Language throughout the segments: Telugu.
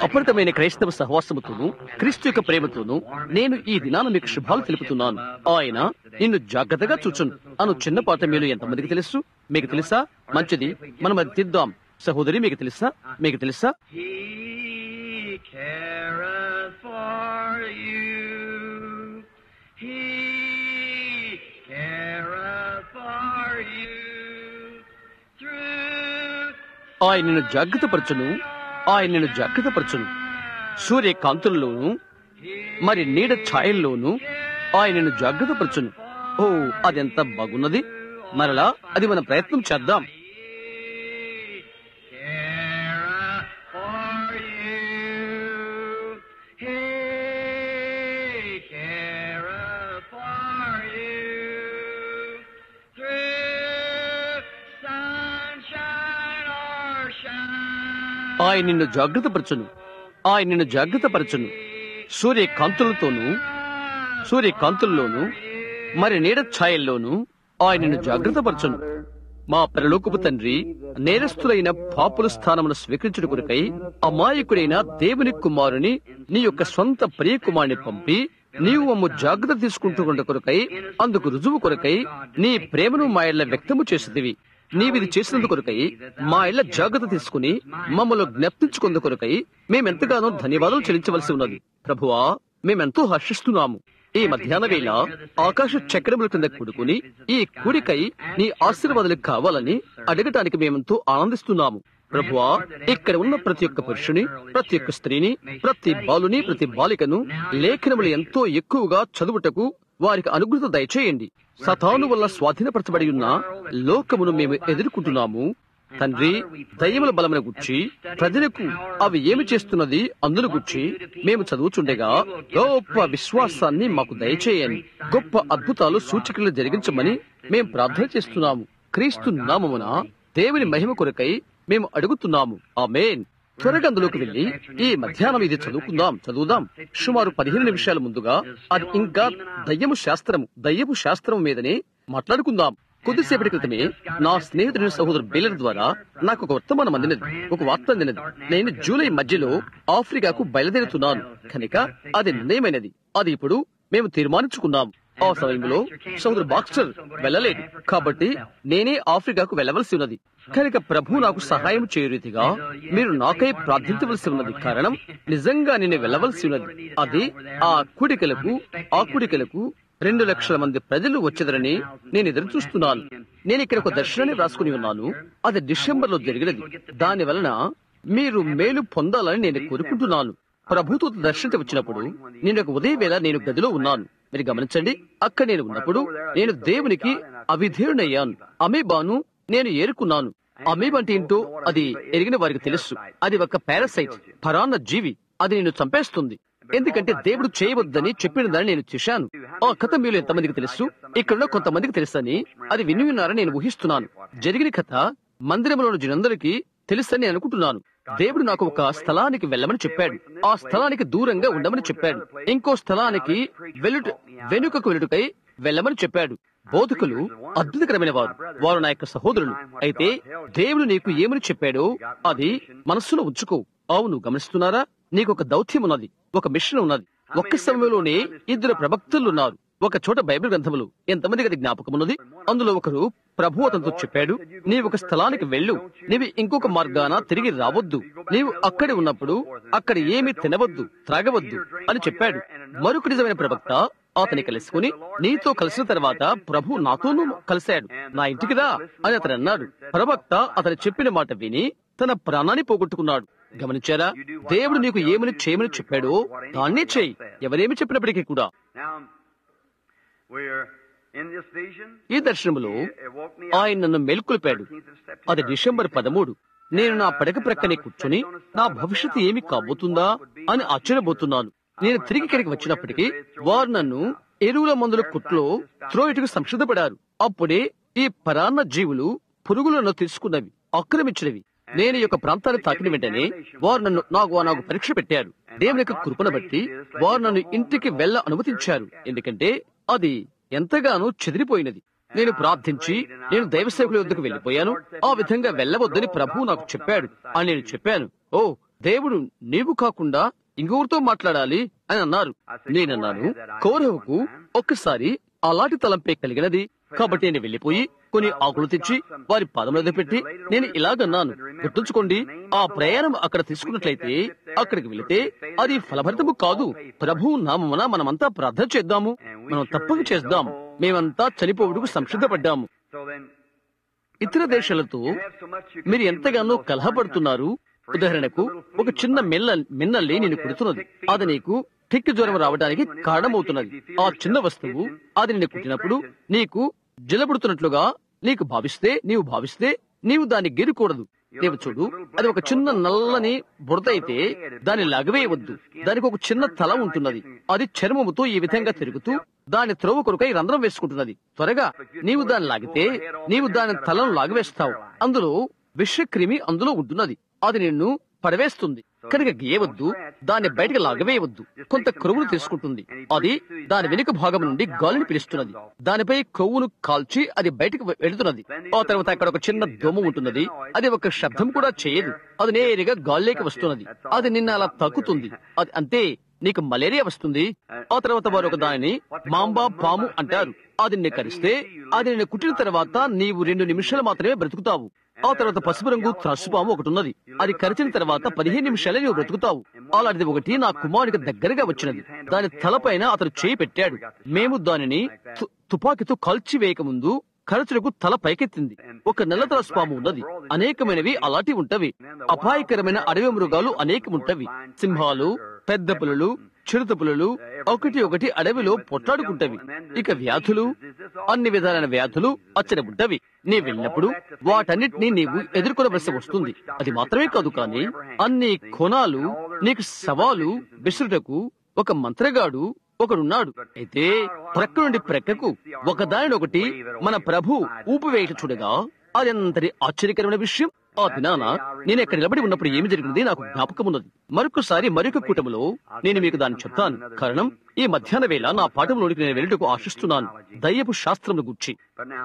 అపరితమైన క్రైస్తవ సహవాసముతోను క్రీస్తు యొక్క ప్రేమతోను నేను ఈ దినాన మీకు శుభాలు తెలుపుతున్నాను. ఆయన నిన్ను జాగ్రత్తగా చూచును అను చిన్న పాట మీరు ఎంతమందికి తెలుసు? మీకు తెలుసా? మంచిది, మనం అది తీద్దాం. సహోదరి, మీకు తెలుసా? మీకు తెలుసా? ఆయన నిన్ను జాగ్రత్తపరచును, ఆయన నిన్ను జాగ్రత్తపరచును. సూర్యకాంతుల్లోను మరి నీడ ఛాయల్లోను ఆయన నిన్ను జాగ్రత్తపరచును. ఓ, అదెంత బాగున్నది! మరలా అది మనం ప్రయత్నం చేద్దాం. ఆయన నిన్ను జాగ్రత్తపరచును, ఆయన నిన్ను జాగ్రత్తపరచును. సూర్యకాంతుల్లోను మరి నీడ ఛాయల్లోను ఆయన నిన్ను జాగ్రత్తపరచును. మా పరలోకపు తండ్రి, నేరస్తులైన పాపుల స్థానమును స్వీకరించుట కొరకై అమాయకుడైన దేవుని కుమారుని, నీ యొక్క సొంత ప్రియ కుమారుని పంపి నీవు మమ్ము జాగ్రత్త తీసుకుంటున్న కొరకై, అందుకు రుజువు కొరకై నీ ప్రేమను మా ఇళ్ల వ్యక్తము చేసేదివి. నీవిది చేసినందు కొరకై మా ఇళ్ల జాగ్రత్త తీసుకుని మమ్మల్ని జ్ఞప్తించుకున్న కొరకై మేమెంతగానో ధన్యవాదాలు చెల్లించవలసి ఉన్నది. ప్రభువా, మేమెంతో హర్షిస్తున్నాము. ఈ మధ్యాహ్న వేళ ఆకాశ చక్రముల కింద కూడుకుని ఈ కూడికై నీ ఆశీర్వాదాలు కావాలని అడగటానికి మేమెంతో ఆనందిస్తున్నాము. ప్రభువా, ఇక్కడ ఉన్న ప్రతి ఒక్క పురుషుని, ప్రతి ఒక్క స్త్రీని, ప్రతి బాలుని, ప్రతి బాలికను లేఖనములు ఎంతో ఎక్కువగా చదువుటకు వారికి అనుగ్రహత దయచేయండి. సతాను వల్ల స్వాధీనపరచబడి ఉన్న లోకమును మేము ఎదుర్కొంటున్నాము. తండ్రి, దయ్యముల బలమును గుర్చి ప్రజలకు అవి ఏమి చేస్తున్నది అందును గుర్చి మేము చదువుచుండగా గొప్ప విశ్వాసాన్ని మాకు దయచేయని, గొప్ప అద్భుతాలు సూచికలు జరిగించమని మేము ప్రార్థన చేస్తున్నాము. క్రీస్తు నామమున దేవుని మహిమ కొరకై మేము అడుగుతున్నాము. ఆమేన్. త్వరగా అందులోకి వెళ్లి ఈ మధ్యాహ్నం ఇది చదువుదాం. సుమారు 15 నిమిషాల ముందుగా అది ఇంకా దయ్యపు శాస్త్రము మీదనే మాట్లాడుకుందాం. కొద్దిసేపటి క్రితమే నా స్నేహితుడి సహోదరు బేలర్ ద్వారా నాకు ఒక వర్తమానం అందినది, ఒక వార్త అందినది. నేను జూలై మధ్యలో ఆఫ్రికాకు బయలుదేరుతున్నాను కనుక అది నిర్ణయమైనది. అది ఇప్పుడు మేము తీర్మానించుకున్నాం. ఆ సమయంలో సహోదరు బాక్స్టర్ వెళ్ళలేడు కాబట్టి నేనే ఆఫ్రికాకు వెళ్ళవలసి ఉన్నది. కనుక ప్రభు నాకు సహాయం చేయు రీతిగా మీరు నాకై ప్రార్థించవలసి ఉన్నది. కారణం, నిజంగా నేను వెళ్ళవలసి ఉన్నది. అది ఆ కూడికలకు 2 లక్షల మంది ప్రజలు వచ్చేదరని నేను ఎదురు చూస్తున్నాను. నేను ఇక్కడ ఒక దర్శనాన్ని వ్రాసుకుని ఉన్నాను. అది డిసెంబర్లో జరిగినది. దాని వలన మీరు మేలు పొందాలని నేను కోరుకుంటున్నాను. ప్రభుతో దర్శనం వచ్చినప్పుడు నేను ఒక ఉదయం వేళ నేను గదిలో ఉన్నాను. మీరు గమనించండి, అక్కడ నేను ఉన్నప్పుడు నేను దేవునికి అవిధేయుడయ్యాను. అమీబాను నేను ఏరుకున్నాను. అమీబా అంటే ఏంటో అది ఎరిగిన వారికి తెలుసు. అది ఒక పారాసైట్, పరాన్న జీవి. అది నేను చంపేస్తుంది. ఎందుకంటే దేవుడు చేయవద్దని చెప్పినదని నేను చూశాను. ఆ కథ మీలో ఎంతమందికి తెలుసు? ఇక్కడున్న కొంతమందికి తెలుసని అది విని ఉన్నారని నేను ఊహిస్తున్నాను. జరిగిన కథ మందిరంలోని జనందరికీ తెలుసని నేను అనుకుంటున్నాను. దేవుడు నాకు ఒక స్థలానికి వెళ్ళమని చెప్పాడు. ఆ స్థలానికి దూరంగా ఉండమని చెప్పాడు. ఇంకో స్థలానికి వెనుకకు వెళ్ళుటకై వెళ్ళమని చెప్పాడు. బోధకులు అద్భుతకరమైన వారు నా యొక్క సహోదరులు. అయితే దేవుడు నీకు ఏమని చెప్పాడో అది మనస్సులో ఉంచుకో. అవును, గమనిస్తున్నారా? నీకు ఒక దౌత్యం ఉన్నది, ఒక మిషన్ ఉన్నది. ఒక్క సమయంలోనే 2 ప్రవక్తలు ఉన్నారు. ఒక చోట బైబిల్ గ్రంథములు ఎంతమందికి అది జ్ఞాపకం ఉన్నది. అందులో ఒకరు ప్రభు అతనితో చెప్పాడు, నీవు ఒక స్థలానికి వెళ్ళు, నీవు ఇంకొక మార్గాన తిరిగి రావద్దు, నీవు అక్కడే ఉన్నప్పుడు అక్కడ ఏమీ తినవద్దు, త్రాగవద్దు అని చెప్పాడు. మరొక నిజమైన ప్రవక్త అతని కలుసుకుని, నీతో కలిసిన తర్వాత ప్రభు నాతోనూ కలిశాడు, నా ఇంటికి రా అని అతను అన్నాడు. ప్రవక్త అతను చెప్పిన మాట విని తన ప్రాణాన్ని పోగొట్టుకున్నాడు. గమనించారా? దేవుడు నీకు ఏమని చేయమని చెప్పాడో దాన్నే చేయి, ఎవరేమి చెప్పినప్పటికీ కూడా. ఈ దర్శనములో ఆయన నన్ను మేల్కొల్పాడు. అది డిసెంబర్ 13. నేను నా పడక ప్రక్కనే కూర్చొని నా భవిష్యత్తు ఏమి కాబోతుందా అని ఆశ్చర్యపోతున్నాను. నేను తిరిగి ఇక్కడికి వచ్చినప్పటికీ వారు నన్ను ఎరువుల మందుల కుట్లో త్రోయిటికి సంసిద్ధపడారు. అప్పుడే ఈ పరాన్న జీవులు పురుగులను తీసుకున్నవి, ఆక్రమించినవి. నేను ఈ యొక్క ప్రాంతాన్ని తాకిన వెంటనే వారు నాకు పరీక్ష పెట్టారు. దేవుని యొక్క కృపను బట్టి వారు నన్ను ఇంటికి వెళ్ళ అనుమతించారు. ఎందుకంటే అది ఎంతగానో చెదిరిపోయినది. నేను ప్రార్థించి నేను దైవ సేవకుల వద్దకు వెళ్లిపోయాను. ఆ విధంగా వెళ్ళవద్దని ప్రభువు నాకు చెప్పాడు అని నేను చెప్పాను. ఓ దేవుడు నీవు కాకుండా ఇంకొకరితో మాట్లాడాలి అని అన్నారు. నేనన్నాను, కౌరవుకు ఒక్కసారి అలాంటి తలంపే కలిగినది. కాబట్టి నేను వెళ్లిపోయి కొన్ని ఆకులు తెచ్చి వారి పాదముల పెట్టి నేను ఇలాగన్నాను, గుర్తుంచుకోండి, ఆ ప్రయాణం అక్కడ తీసుకున్నట్లయితే అక్కడికి వెళితే అది ఫలభరితము కాదు. ప్రభువు నామమున మనమంతా ప్రార్థన చేద్దాము, మనం తప్పక చేద్దాం. మేమంతా చనిపోవుటకు సంసిద్ధపడ్డాము. ఇతర దేశాలతో మీరు ఎంతగానో కలహపడుతున్నారు. ఉదాహరణకు ఒక చిన్న మిన్నల్లి నేను కుడుతున్నది, అది నీకు టిక్కి జ్వరం రావడానికి కారణమవుతున్నది. ఆ చిన్న వస్తువు అది నిన్ను కుట్టినప్పుడు నీకు జలబుడుతున్నట్లుగా నీవు భావిస్తే నీవు దాన్ని గెరకూడదు. నీవు చూడు, అది ఒక చిన్న నల్లని బురద అయితే దాన్ని లాగవేయవద్దు. దానికి ఒక చిన్న తల ఉంటున్నది, అది చర్మముతో ఈ విధంగా తిరుగుతూ దాని త్రోవ కొరకై రంధ్రం వేసుకుంటున్నది. త్వరగా నీవు దాన్ని లాగితే నీవు దాని తలను లాగవేస్తావు. అందులో విషక్రిమి అందులో ఉంటున్నది, అది నిన్ను పడవేస్తుంది. కనుక గీయవద్దు, దాన్ని బయటకు లాగవేయవద్దు. కొంత క్రొవ్వును తీసుకుంటుంది, అది దాని వెనుక భాగం నుండి గాలిని పిలుస్తున్నది. దానిపై క్రొవ్వును కాల్చి అది బయటకు వెళుతున్నది. ఆ తర్వాత అక్కడ ఒక చిన్న దోమ ఉంటున్నది, అది ఒక శబ్దం కూడా చేయదు, అది నేరుగా గాల్లోకి వస్తున్నది. అది నిన్న అలా తగ్గుతుంది, అది అంతే. నీకు మలేరియా వస్తుంది. ఆ తర్వాత వారు ఒక దానిని మాంబా పాము అంటారు. అది నిన్ను కరిస్తే అది నిన్ను కుట్టిన తర్వాత నీవు 2 నిమిషాలు మాత్రమే బ్రతుకుతావు. ఆ తర్వాత పసుపు రంగు త్రాసుపాము ఒకటి ఉన్నది, అది కరిచిన తర్వాత 15 నిమిషాలే నువ్వు బ్రతుకుతావు. అలాంటిది ఒకటి నా కుమారునికి దగ్గరగా వచ్చినది. దాని తలపైన అతను చేయి పెట్టాడు. మేము దానిని తుపాకీతో కాల్చి వేయకముందు ఖర్చులకు తల పైకెత్తింది. ఒక నల్ల త్రాసుపాము ఉన్నది, అనేకమైనవి అలాంటివి ఉంటవి. అపాయకరమైన అడవి మృగాలు అనేకముంటవి. సింహాలు, పెద్ద పులులు, చిరుత పులులు ఒకటి అడవిలో పొట్లాడుకుంటవి. ఇక వ్యాధులు, అన్ని విధాలైన వ్యాధులు అచ్చడబుంటవి. నీ వెళ్ళినప్పుడు వాటన్నిటినీ నీవు ఎదుర్కొనవలసి వస్తుంది. అది మాత్రమే కాదు, కానీ అన్ని కోణాలు నీకు సవాలు విసురుటకు ఒక మంత్రగాడు ఒకడున్నాడు. అయితే ప్రక్క నుండి ప్రక్కకు ఒకదానినొకటి మన ప్రభు ఊపివేయట చూడగా అది ఎంతటి ఆశ్చర్యకరమైన విషయం. ఆ దినాన నేను ఎక్కడ నిలబడి ఉన్నప్పుడు ఏమి జరిగింది నాకు జ్ఞాపకం ఉన్నది. మరొకసారి మరొక కూటములో నేను మీకు దాన్ని చెప్తాను. కారణం ఈ మధ్యాహ్న వేళ నా పాఠంలోనికి నేను వెళ్ళటకు ఆశిస్తున్నాను, దయ్యపు శాస్త్రమును గూర్చి.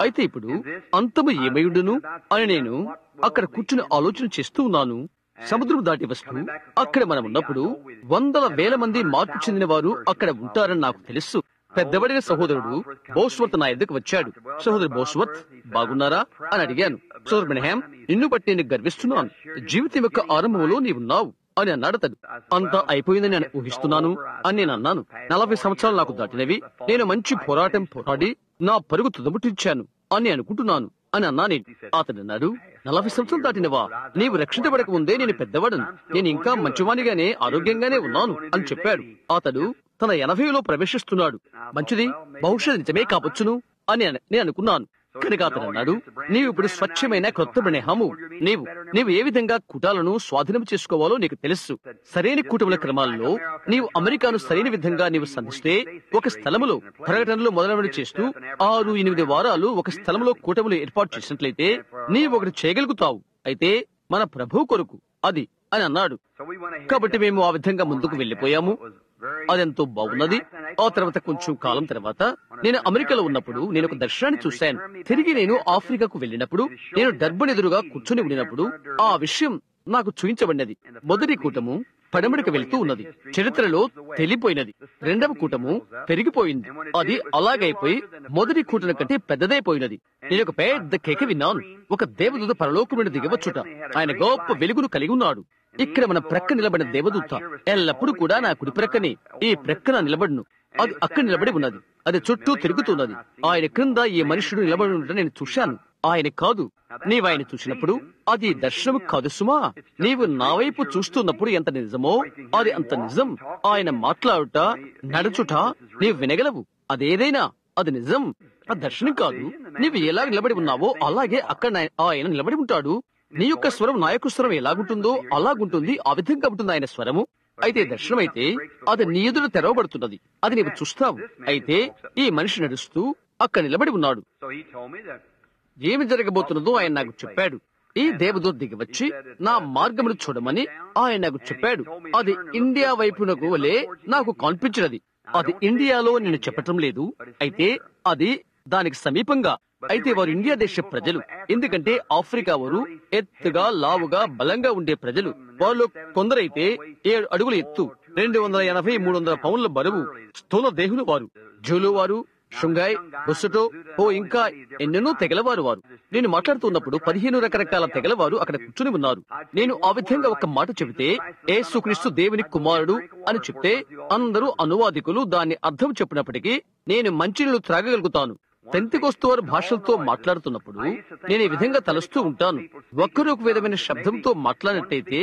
అయితే ఇప్పుడు అంతము ఏమయుడును అని నేను అక్కడ కూర్చుని ఆలోచన చేస్తూ ఉన్నాను. సముద్రం దాటి వస్తూ అక్కడ మనం ఉన్నప్పుడు 100,000 మంది మార్పు చెందిన వారు అక్కడ ఉంటారని నాకు తెలుసు. పెద్దబడిన సహోదరుడు బోస్వర్త్ నా ఎద్దకు వచ్చాడు. సహోదరు బోస్వర్త్, బాగున్నారా అని అడిగాను. సోదరు బ్రహ్యాం, నిన్ను బట్టి నేను గర్విస్తున్నాను, జీవితం యొక్క ఆరంభంలో నీవున్నావు అని అన్నాడు. అతడు అంతా అయిపోయిందని నేను ఊహిస్తున్నాను అని నేను అన్నాను. 40 సంవత్సరాలు నాకు దాటినవి, నేను మంచి పోరాడి నా పరుగు తుదముట్టించాను అని అనుకుంటున్నాను అని అన్నాను. అతడు అన్నాడు, 40 సంవత్సరాలు దాటినవా? నీవు రక్షించబడక ముందే నేను పెద్దవాడను, నేను ఇంకా మంచివానిగానే ఆరోగ్యంగానే ఉన్నాను అని చెప్పాడు. అతడు తన 80లో ప్రవేశిస్తున్నాడు. మంచిది, బహుశా నిజమే కావచ్చును అని నేను అనుకున్నాను. కనుక అతను అన్నాడు, నీవు ఇప్పుడు స్వచ్ఛమైన క్రొత్త బ్రహ్మాము. నీవు ఏ విధంగా కుటాలను స్వాధీనం చేసుకోవాలో నీకు తెలుసు. సరైన కూటముల క్రమాల్లో నీవు అమెరికాను సరైన విధంగా నీవు సంధిస్తే, ఒక స్థలములో ప్రకటనలు మొదలైనవి చేస్తూ 6-8 వారాలు ఒక స్థలంలో కూటములు ఏర్పాటు చేసినట్లయితే నీవు ఒకటి చేయగలుగుతావు. అయితే మన ప్రభు కొరకు అది అని అన్నాడు. కాబట్టి మేము ఆ విధంగా ముందుకు వెళ్లిపోయాము. అదెంతో బాగున్నది. ఆ తర్వాత కొంచెం కాలం తర్వాత నేను అమెరికాలో ఉన్నప్పుడు నేను ఒక దర్శనాన్ని చూశాను. తిరిగి నేను ఆఫ్రికాకు వెళ్ళినప్పుడు నేను డర్బన్ ఎదురుగా కూర్చొని ఉండినప్పుడు ఆ విషయం నాకు చూపించబడినది. మొదటి కూటము పడమడికి వెళ్తూ ఉన్నది, చరిత్రలో తెలిపోయినది. రెండవ కూటము పెరిగిపోయింది, అది అలాగైపోయి మొదటి కూటమి కంటే పెద్దదైపోయినది. నేను ఒక పెద్ద కేక విన్నాను. ఒక దేవదూత పరలోకం నుండి దిగవచ్చుట. ఆయన గొప్ప వెలుగును కలిగి ఉన్నాడు. ఇక్కడ మన ప్రక్క నిలబడిన దేవదూత ఎల్లప్పుడూ కూడా నా కుడి ప్రక్కనే, ఈ ప్రక్కన నిలబడును. అది అక్కడ నిలబడి ఉన్నది, అది చుట్టూ తిరుగుతున్నది. ఆయన క్రింద ఈ మనుషుడు నిలబడి ఉండటం నేను చూశాను. ఆయన కాదు. నీవు ఆయన చూసినప్పుడు అది దర్శనము కాదు సుమా. నీవు నా వైపు చూస్తున్నప్పుడు ఎంత నిజమో అది అంత నిజం. ఆయన మాట్లాడుట, నడుచుట నీవు వినగలవు. అదేదైనా అది నిజం, ఆ దర్శనం కాదు. నీవు ఎలా నిలబడి ఉన్నావో అలాగే అక్కడ ఆయన నిలబడి ఉంటాడు. నీ యొక్క స్వరం నా యొక్క స్వరం ఎలాగుంటుందో అలాగుంటుంది. ఆ విధంగా ఉంటుంది ఆయన స్వరము. అయితే దర్శనం అయితే అది నీ ఎదుట తెరవబడుతున్నది, అది నీవు చూస్తావు. అయితే ఈ మనిషి నడుస్తూ అక్కడ నిలబడి ఉన్నాడు. ఏమి జరగబోతున్నదో ఆయన నాకు చెప్పాడు. ఈ దేవదూత దిగి వచ్చి నా మార్గమును చూడమని ఆయన నాకు చెప్పాడు. అది ఇండియా వైపునకు వలె నాకు కనిపించినది. అది ఇండియాలో నేను చెప్పటం లేదు, అయితే అది దానికి సమీపంగా అయితే వారు ఇండియా దేశ ప్రజలు. ఎందుకంటే ఆఫ్రికా వారు ఎత్తుగా, లావుగా, బలంగా ఉండే ప్రజలు. వాళ్ళు కొందరైతే 7 అడుగుల ఎత్తు, 280-300 పౌండ్ల బరువు, స్థూల దేహులు వారు. జూలు వారు, షుంగాయ్, బొస్సటో, ఇంకా ఎన్నెన్నో తెగలవారు వారు. నేను మాట్లాడుతున్నప్పుడు 15 రకరకాల తెగలవారు అక్కడ కూర్చుని ఉన్నారు. నేను ఆ విధంగా ఒక మాట చెబితే, యేసుక్రీస్తు దేవుని కుమారుడు అని చెప్తే అందరూ అనువాదికులు దాన్ని అర్థం చెప్పినప్పటికీ నేను మంచినీళ్లు త్రాగగలుగుతాను. పెంతెకొస్తు వారు భాషలతో మాట్లాడుతున్నప్పుడు నేను ఈ విధంగా తలుస్తూ ఉంటాను. ఒక్కరు ఒక విధమైన శబ్దంతో మాట్లాడినట్టయితే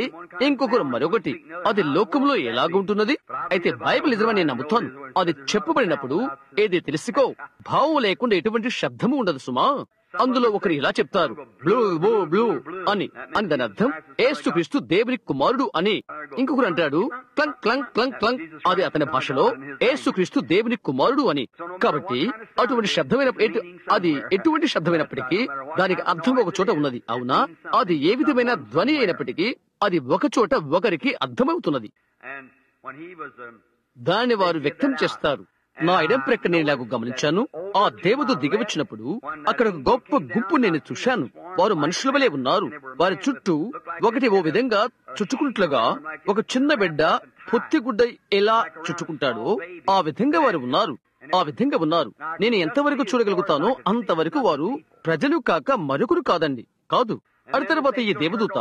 ఇంకొకరు మరొకటి. అది లోకంలో ఎలాగుంటున్నది? అయితే బైబిల్ నిజమని నేను నమ్ముతాను. అది చెప్పబడినప్పుడు ఏది తెలుసుకో, భావం లేకుండా ఎటువంటి శబ్దము ఉండదు సుమా. అందులో ఒకరు ఇలా చెప్తారు, బ్లూ బ్లూ బ్లూ అని దాని అర్థం యేసుక్రీస్తు దేవుని కుమారుడు అని. ఇంకొకరు అంటాడు క్లంక్ క్లంక్ క్లంక్ క్లంక్, అది అతని భాషలో యేసుక్రీస్తు దేవుని కుమారుడు అని. కాబట్టి అటువంటి శబ్దమైన అది ఎటువంటి శబ్దమైనప్పటికీ దానికి అర్థం ఒక చోట ఉన్నది. అవునా? అది ఏ విధమైన ధ్వని అయినప్పటికీ అది ఒక చోట ఒకరికి అర్థమవుతున్నది. దాన్ని వారు వ్యక్తం చేస్తారు. నా ఎడం ప్రక్క నేను ఇలాగ గమనించాను. ఆ దేవదూత దిగివచ్చినప్పుడు అక్కడ ఒక గొప్ప గుంపు నేను చూశాను. వారు మనుషుల వలె ఉన్నారు. వారి చుట్టూ ఒకటి ఓ విధంగా చుట్టుకుంటుగా ఒక చిన్న బిడ్డ పొత్తిగుడ్డ ఎలా చుట్టుకుంటాడో ఆ విధంగా వారు ఉన్నారు. ఆ విధంగా ఉన్నారు. నేను ఎంతవరకు చూడగలుగుతానో అంతవరకు వారు ప్రజలు కాక మరొకరు కాదండి, కాదు. అటు తర్వాత ఈ దేవదూత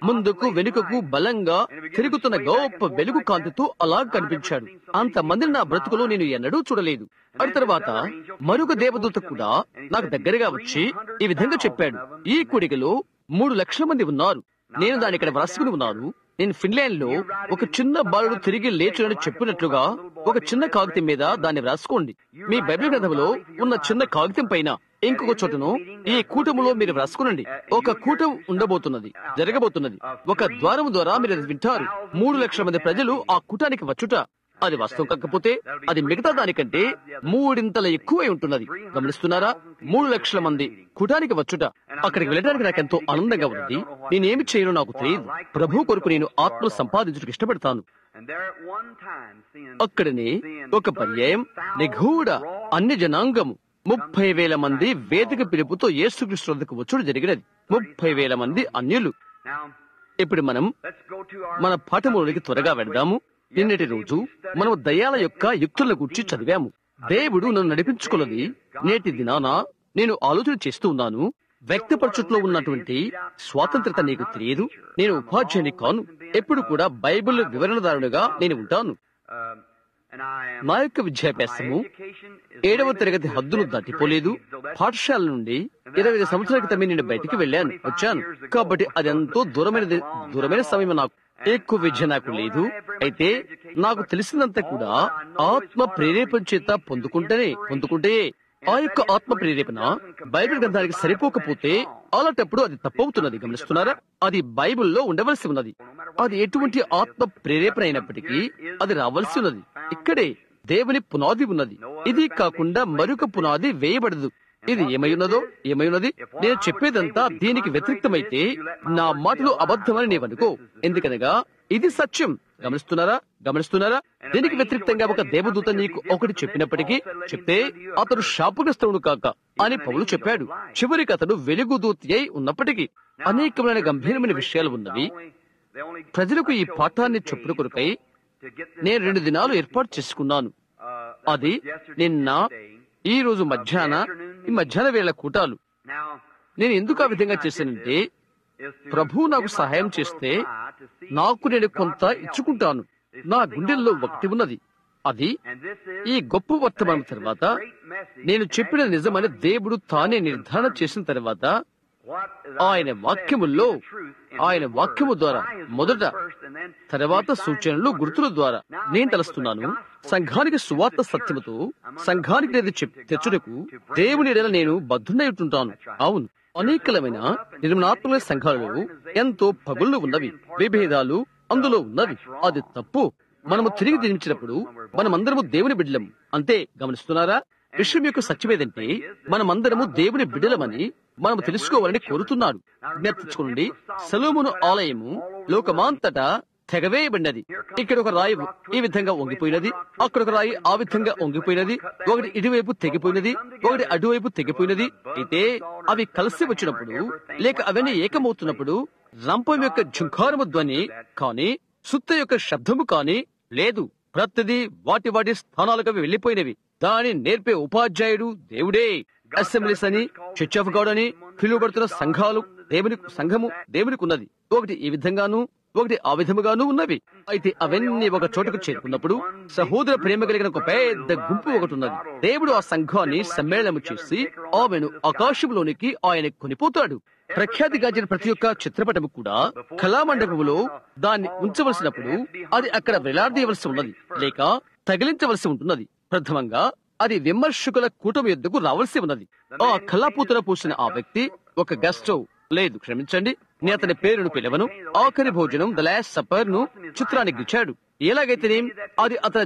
ముందుకు వెనుకకు బలంగా తిరుగుతున్న గొప్ప వెలుగు కాంతితో అలా కనిపించాడు. అంతమందిని నా బ్రతుకులో నేను ఎన్నడూ చూడలేదు. అటు తర్వాత మరొక దేవదూత కూడా నాకు దగ్గరగా వచ్చి ఈ విధంగా చెప్పాడు, ఈ కూడికలో 3 లక్షల మంది ఉన్నారు. నేను దాన్ని ఇక్కడ వ్రాసుకుని ఉన్నాను. నేను ఫిన్లాండ్ లో ఒక చిన్న బాలుడు తిరిగి లేచునని చెప్పినట్లుగా ఒక చిన్న కాగితం మీద దాన్ని వ్రాసుకోండి. మీ బైబిల్ గ్రంథంలో ఉన్న చిన్న కాగితం పైన ఇంకొక చోటను ఈ కూటములో మీరు వ్రాసుకునండి. ఒక కూటం ఉండబోతున్నది, జరగబోతున్నది. ఒక ద్వారం ద్వారా మీరు వింటారు. 3 లక్షల మంది ప్రజలు ఆ కూటానికి వచ్చుట. అది వాస్తవం కాకపోతే అది మిగతా దానికంటే 3 ఎక్కువై ఉంటున్నది. గమనిస్తున్నారా? 3 లక్షల మంది కూటానికి వచ్చుట. అక్కడికి వెళ్ళడానికి నాకు ఎంతో ఆనందంగా ఉన్నది. నేనేమి చేయను నాకు తెలియదు. ప్రభు కొరకు నేను ఆత్మను సంపాదించుటకు ఇష్టపడతాను. అక్కడనే ఒక పర్యాయం నిగూఢ అన్ని జనాంగము 30,000 మంది వేదిక పిలుపుతో యేసుక్రీస్తు వద్దకు వచ్చుడు జరిగినది. 30,000 మంది అన్యులు. ఇప్పుడు మనం మన పాఠములోనికి త్వరగా వెళ్దాము. నిన్నటి రోజు మనము దయ్యాల యొక్క యుక్తుల గురించి చదివాము. దేవుడు నన్ను నడిపించుకున్నది నేటి దినాన నేను ఆలోచన చేస్తూ ఉన్నాను. వ్యక్తపరచుట్లో ఉన్నటువంటి స్వాతంత్రత నీకు తెలియదు. నేను ఉపాధ్యాయుని కాను. ఎప్పుడు కూడా బైబిల్ వివరణదారునిగా నేను ఉంటాను. నా యొక్క విద్యాభ్యాసము 7వ తరగతి హద్దును దాటిపోలేదు. పాఠశాల నుండి 25 సంవత్సరాల క్రితమే నేను బయటికి వచ్చాను. కాబట్టి అది ఎంతో దూరమైన సమయం. నాకు ఎక్కువ విద్య నాకు లేదు. అయితే నాకు తెలిసినంత కూడా ఆత్మ ప్రేరేపణ చేత పొందుకుంటే ఆ యొక్క ఆత్మ ప్రేరేపణ బైబిల్ గ్రంథానికి సరిపోకపోతే అలాంటప్పుడు అది తప్పవుతున్నది. గమనిస్తున్నారా? అది బైబిల్లో ఉండవలసి ఉన్నది. అది ఎటువంటి ఆత్మ ప్రేరేపణ అయినప్పటికీ అది రావాల్సి ఉన్నది. ఇక్కడే దేవుని పునాది ఉన్నది. ఇది కాకుండా మరొక పునాది వేయబడదు. ఇది ఏమైనది నేను చెప్పేదంతా దీనికి వ్యతిరేక్తమైతే నా మాటలు అబద్ధమని నీవనుకో. ఎందుకనగా ఇది సత్యం. గమనిస్తున్నారా? దీనికి వ్యతిరేక్తంగా ఒక దేవదూత నీకు ఒకటి చెప్పినప్పటికీ చెప్తే అతడు శాపగ్రస్తుడు కాక అని పౌలు చెప్పాడు. చివరికి అతడు వెలుగుదూతి అయి ఉన్నప్పటికీ అనేకమైన గంభీరమైన విషయాలు ఉన్నవి. ప్రజలకు ఈ పాఠాన్ని చెప్పుల కొరకై నేను 2 దినాలు ఏర్పాటు చేసుకున్నాను. అది నిన్న, ఈ రోజు మధ్యాహ్న వేళ కూటాలు. నేను ఎందుకు ఆ విధంగా చేశానంటే ప్రభు నాకు సహాయం చేస్తే నాకు నేను కొంత ఇచ్చుకుంటాను. నా గుండెల్లో ఒకటి ఉన్నది. అది ఈ గొప్ప వర్తమానం తర్వాత నేను చెప్పిన నిజమని దేవుడు తానే నిర్ధారణ చేసిన తర్వాత ఆయన వాక్యము ద్వారా మొదట, తర్వాత సూచనలు, గుర్తుల ద్వారా నేను తలుస్తున్నాను. సంఘానికి సువార్త సత్యముతో సంఘానికి నేను తెచ్చుటకు దేవుని ఎడల నేను బద్ధుడై ఉంటుంటాను. అవును, అనేకమైన నిర్మాణాత్మక సంఘాలలో ఎంతో పగుళ్ళు ఉన్నవి, విభేదాలు అందులో ఉన్నవి. అది తప్పు. మనము తిరిగి జన్మించినప్పుడు మనమందరము దేవుని బిడ్డలం అంతే. గమనిస్తున్నారా? విషయం యొక్క సత్యమేదంటే మనమందరము దేవుని బిడ్డలమని మనము తెలుసుకోవాలని కోరుతున్నాడు. జ్ఞప్తించుకోండి, సొలొమోను ఆలయము లోకమాంతటా తెగవేయబడినది. ఇక్కడ ఒక రాయి ఈ విధంగా వంగిపోయినది, అక్కడ ఒక రాయి ఆ విధంగా వంగిపోయినది, ఒకటి ఇటువైపు తెగిపోయినది, ఒకటి అటువైపు తెగిపోయినది. అయితే అవి కలిసి వచ్చినప్పుడు లేక అవన్నీ ఏకమవుతున్నప్పుడు రంపం యొక్క ఝుంకారము ధ్వని కాని సుత్త యొక్క శబ్దము కాని లేదు. ప్రతిదీ వాటి వాటి స్థానాలకు వెళ్లిపోయినవి. దాని నేర్పే ఉపాధ్యాయుడు దేవుడే. అసెంబ్లీస్ అని, చర్చ్ ఆఫ్ గాడ్ అని పిలువబడుతున్న సంఘాలు సంఘము దేవునికి ఉన్నది. ఒకటి ఈ విధంగాను, ఒకటి ఆ విధముగాను ఉన్నవి. అయితే అవన్నీ ఒక చోటకు చేరుకున్నప్పుడు సహోదర ప్రేమ కలిగిన ఒక పెద్ద గుంపు ఒకటి ఉన్నది. దేవుడు ఆ సంఘాన్ని సమ్మేళనము చేసి ఆమెను ఆకాశంలోనికి ఆయన కొనిపోతాడు. ప్రఖ్యాతిగాంచిన ప్రతి ఒక్క చిత్రపటము కూడా కళామండపములో దాన్ని ఉంచవలసినప్పుడు అది అక్కడ వేలాడదీయవలసి ఉన్నది, లేక తగిలించవలసి ఉంటున్నది. ప్రథమంగా అది విమర్శకుల కూటమి యొద్దకు రావాల్సి ఉన్నది. ఆ కళాపూతన పూసిన ఆ వ్యక్తి ఒక గెస్టో లేదు, క్షమించండి, నేను అతని పేరును పిలవను. ఆఖరి భోజనం ద లాస్ట్ సపర్ ను చిత్రానికి గిచ్చాడు. ఎలాగైతేనేం అది అతని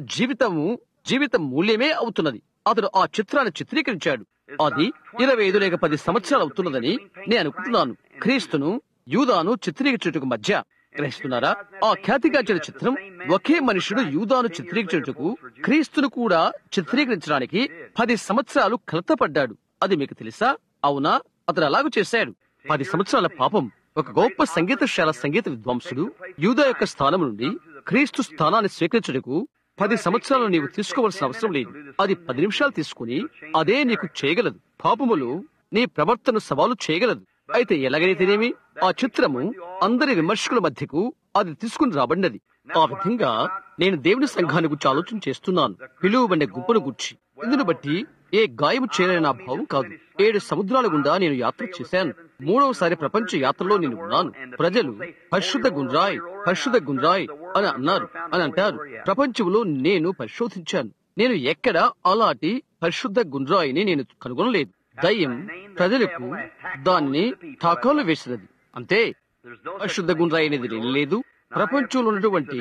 జీవిత మూల్యమే అవుతున్నది. అతడు ఆ చిత్రాన్ని చిత్రీకరించాడు. అది 25 లేక 10 సంవత్సరాలు అవుతున్నదని నేను అనుకుంటున్నాను. క్రీస్తును యూదాను చిత్రీకరించుటకు మధ్య గ్రహిస్తున్నారా? ఆ ఖ్యాతిగాంచిన చిత్రం ఒకే మనుషుడు యూదాను చిత్రీకరించుటకు క్రీస్తును కూడా చిత్రీకరించడానికి 10 సంవత్సరాలు కలతపడ్డాడు. అది మీకు తెలుసా? అవునా? అతడు అలాగూ చేశాడు. 10 సంవత్సరాల పాపం. ఒక గొప్ప సంగీత విద్వాంసుడు యూదా యొక్క స్థానం నుండి క్రీస్తు స్థానాన్ని స్వీకరించుటకు 10 సంవత్సరాలు నీవు తీసుకోవాల్సిన అవసరం లేదు. అది 10 నిమిషాలు తీసుకుని అదే నీకు చేయగలదు. పాపములు నీ ప్రవర్తన సవాలు చేయగలదు. అయితే ఎలాగైతేనేమి ఆ చిత్రము అందరి విమర్శకుల మధ్యకు అది తీసుకుని రాబడినది. ఆ విధంగా నేను దేవుని సంఘాన్ని గురించి ఆలోచన చేస్తున్నాను, పిలువబడిన గుంపును గుర్చి. ఇందును బట్టి ఏ గాయము చేయలేని నా భావం కాదు. 7 సముద్రాల గుండా నేను యాత్ర చేశాను. 3వసారి ప్రపంచ యాత్రలో నేను ఉన్నాను. ప్రజలు పరిశుద్ధ గుండ్రాయ్ అని అంటారు. ప్రపంచంలో నేను పరిశోధించాను. నేను ఎక్కడ అలాంటి పరిశుద్ధ గుండ్రాయిని నేను కనుగొనలేదు. దయ్యం ప్రజలకు దాన్ని ఠాకాలు వేసినది అంతే. పరిశుద్ధ గుండ్రాయి అనేది లేదు. ప్రపంచంలో ఉన్నటువంటి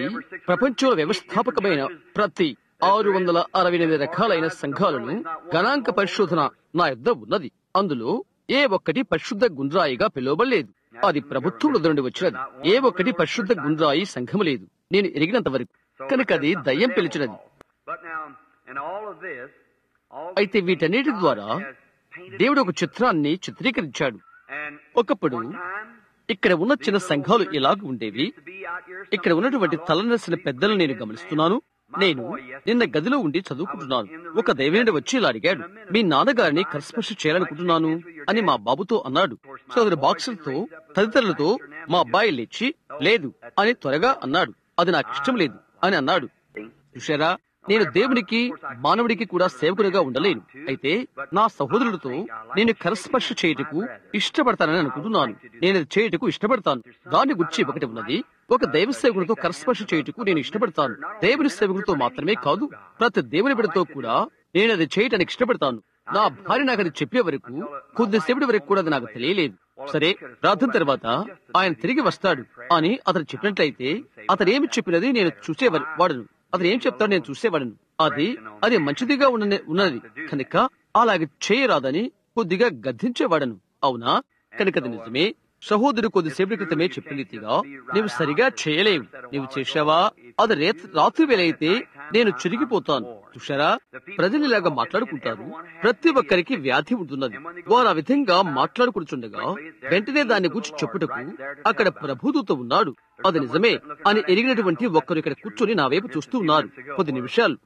ప్రపంచంలో వ్యవస్థాపకమైన ప్రతి 668 రకాలైన సంఘాలను గణాంక పరిశోధన నా యొద్ద ఉన్నది. అందులో ఏ ఒక్కటి పరిశుద్ధ గుండ్రాయిగా పిలువబడలేదు. అది ప్రభుత్వం నుండి వచ్చినది. ఏ ఒక్కటి పరిశుద్ధ గుండ్రాయి సంఘము లేదు నేను ఎరిగినంత వరకు. కనుక అది దయ్యం పిలిచినది. అయితే వీటన్నిటి ద్వారా దేవుడు ఒక చిత్రాన్ని చిత్రీకరించాడు. ఒకప్పుడు ఇక్కడ ఉన్న చిన్న సంఘాలు ఇలాగ ఉండేవి. ఇక్కడ ఉన్నటువంటి తలనెసిన పెద్దలను నేను గమనిస్తున్నాను. నేను నిన్న గదిలో ఉండి చదువుకుంటున్నాను. ఒక దైవజనుడు వచ్చి ఇలా అడిగాడు, మీ నాన్నగారిని కరస్పర్శ చేయాలనుకుంటున్నాను అని మా బాబుతో అన్నాడు. సోదరు బాక్సులతో తదితరులతో మా అబ్బాయి లేచి లేదు అని త్వరగా అన్నాడు. అది నాకు ఇష్టం లేదు అని అన్నాడు. చూశారా, నేను దేవునికి మానవుడికి కూడా సేవకునిగా ఉండలేను. అయితే నా సహోదరులతో నేను కరస్పర్శ చేయుటకు ఇష్టపడతానని అనుకుంటున్నాను. నేను అది చేయుటకు ఇష్టపడతాను. దాని గురించి ఒకటి ఉన్నది. ఒక దైవ సేవకునితో కరస్పర్శ చేయుటకు నేను ఇష్టపడతాను. దేవుని సేవకునితో మాత్రమే కాదు, ప్రతి దేవుని బిడ్డతో కూడా నేను అది చేయటానికి ఇష్టపడతాను. నా భార్య నాకు అది చెప్పే వరకు, కొద్దిసేపటి వరకు కూడా అది నాకు తెలియలేదు. సరే, ప్రార్థన తర్వాత ఆయన తిరిగి వస్తాడు అని అతను చెప్పినట్లయితే అతను ఏమి చెప్పినది నేను చూసేవాడను. అతను ఏం చెప్తాడు నేను చూసేవాడను. అది మంచిదిగా ఉన్నది కనుక అలాగే చేయరాదని కొద్దిగా గద్దించేవాడను. అవునా? కనుక అది నిజమే. సహోదరుడు కొద్దిసేపటి క్రితమే చెప్పిన రీతిగా నీవు సరిగా చేయలేవు. నీవు చేశావా? అది రాత్రి వేళైతే నేను చిరిగిపోతాను. చూశారా, ప్రజలు ఇలాగా మాట్లాడుకుంటారు. ప్రతి ఒక్కరికి వ్యాధి ఉంటున్నది. వారు ఆ విధంగా మాట్లాడుకుంటుండగా వెంటనే దాన్ని గురించి చెప్పుటకు అక్కడ ప్రభుదూత ఉన్నాడు. అది నిజమే అని ఎరిగినటువంటి ఒక్కరు ఇక్కడ కూర్చొని నా వైపు చూస్తూ ఉన్నారు. 10 నిమిషాలు,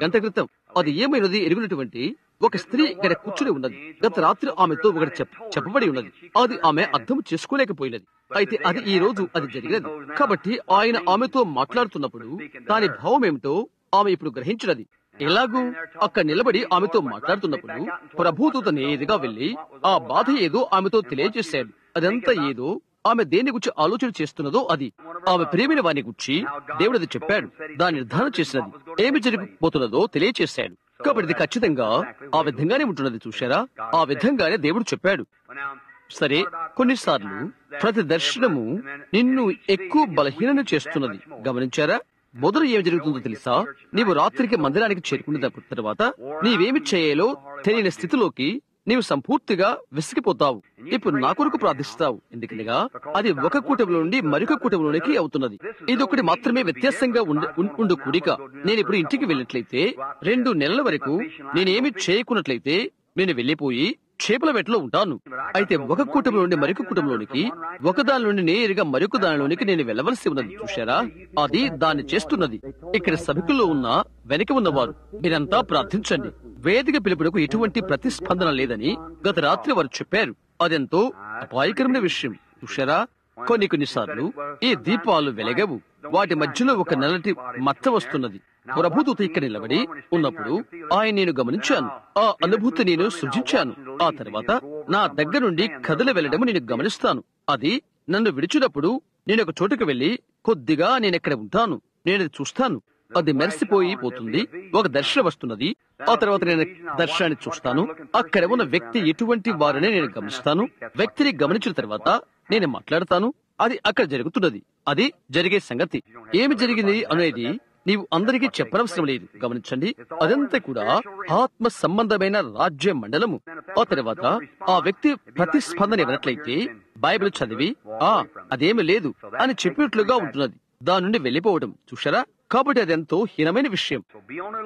గంట క్రితం అది ఏమైనది ఎరిగినటువంటి ఒక స్త్రీ ఇక్కడ కూర్చుని ఉన్నది. గత రాత్రి ఆమెతో ఒకటి చెప్పబడి ఉన్నది. అది ఆమె అర్థం చేసుకోలేకపోయినది. అయితే అది ఈ రోజు అది జరిగినది. కాబట్టి ఆయన ఆమెతో మాట్లాడుతున్నప్పుడు దాని భావం ఏమిటో ఆమె ఇప్పుడు గ్రహించినది. ఎలాగూ అక్కడ నిలబడి ఆమెతో మాట్లాడుతున్నప్పుడు ప్రభుదూత నేరుగా వెళ్లి ఆ బాధ ఏదో ఆమెతో తెలియజేశాడు. అదంతా ఏదో ఆమె దేని గురించి ఆలోచన చేస్తున్నదో అది ఆమె ప్రేమిన వారిని గురించి దేవుడు అది చెప్పాడు. దాన్ని నిర్ధారణ చేసినది. ఏమి జరిగిపోతున్నదో తెలియచేశాడు. కాబట్టి ఇది ఖచ్చితంగా ఆ విధంగానే ఉంటున్నది. చూశారా, ఆ విధంగానే దేవుడు చెప్పాడు. సరే, కొన్నిసార్లు ప్రతి దర్శనము నిన్ను ఎక్కువ బలహీనం చేస్తున్నది. గమనించారా? మొదలు ఏమి జరుగుతుందో తెలుసా? నీవు రాత్రికి మందిరానికి చేరుకున్న తర్వాత నీవేమి చేయాలో తెలియని స్థితిలోకి నీవు సంపూర్తిగా విసిగిపోతావు. ఇప్పుడు నా కొరకు ప్రార్థిస్తావు, ఎందుకనగా అది ఒక కూటమిలో నుండి మరొక కూటమిలోనికి అవుతున్నది. ఇది ఒకటి మాత్రమే వ్యత్యాసంగా ఉండు కూడిక. నేను ఇప్పుడు ఇంటికి వెళ్ళినట్లయితే 2 నెలల వరకు నేనేమి చేయకున్నట్లయితే నేను వెళ్లిపోయి చేపల వేటలో ఉంటాను. అయితే ఒక కూటమి నుండి మరొక కూటమిలోనికి, ఒక దాని నుండి నేరుగా మరొక దానిలోనికి నేను వెళ్ళవలసి ఉన్నది. చూశారా, అది దాన్ని చేస్తున్నది. ఇక్కడ సభికుల్లో ఉన్న వెనక ఉన్నవారు మీరంతా ప్రార్థించండి. వేదిక పిలుపునకు ఎటువంటి ప్రతిస్పందన లేదని గత రాత్రి వారు చెప్పారు. అదెంతో అపాయకరమైన విషయం. చూశారా, కొన్నిసార్లు ఈ దీపాలు వెలగవు. వాటి మధ్యలో ఒక నల్లటి మచ్చ వస్తున్నది. ప్రభుదూత ఇక్కడ నిలబడి ఉన్నప్పుడు ఆయన నేను గమనించాను. ఆ అనుభూతి నేను సృజించాను. ఆ తర్వాత నా దగ్గర నుండి కదలి వెళ్లడం నేను గమనిస్తాను. అది నన్ను విడిచినప్పుడు నేను ఒక చోటుకు వెళ్లి కొద్దిగా నేనెక్కడ ఉంటాను, నేను చూస్తాను. అది మెరిసిపోయి పోతుంది. ఒక దర్శనం వస్తున్నది. ఆ తర్వాత నేను దర్శనాన్ని చూస్తాను. అక్కడ ఉన్న వ్యక్తి ఎటువంటి వారనే నేను గమనిస్తాను. వ్యక్తిని గమనించిన తర్వాత నేను మాట్లాడతాను. అది అక్కడ జరుగుతున్నది. అది జరిగే సంగతి. ఏమి జరిగింది అనేది నీవు అందరికీ చెప్పనవసరం లేదు. గమనించండి, అదంతా కూడా ఆత్మ సంబంధమైన రాజ్య మండలము. ఆ తర్వాత ఆ వ్యక్తి ప్రతిస్పందన ఇవ్వనట్లయితే బైబిల్ చదివి అదేమి లేదు అని చెప్పినట్లుగా ఉంటున్నది. దాని నుండి వెళ్లిపోవడం. చూశారా, కాబట్టి అదెంతో హీనమైన విషయం.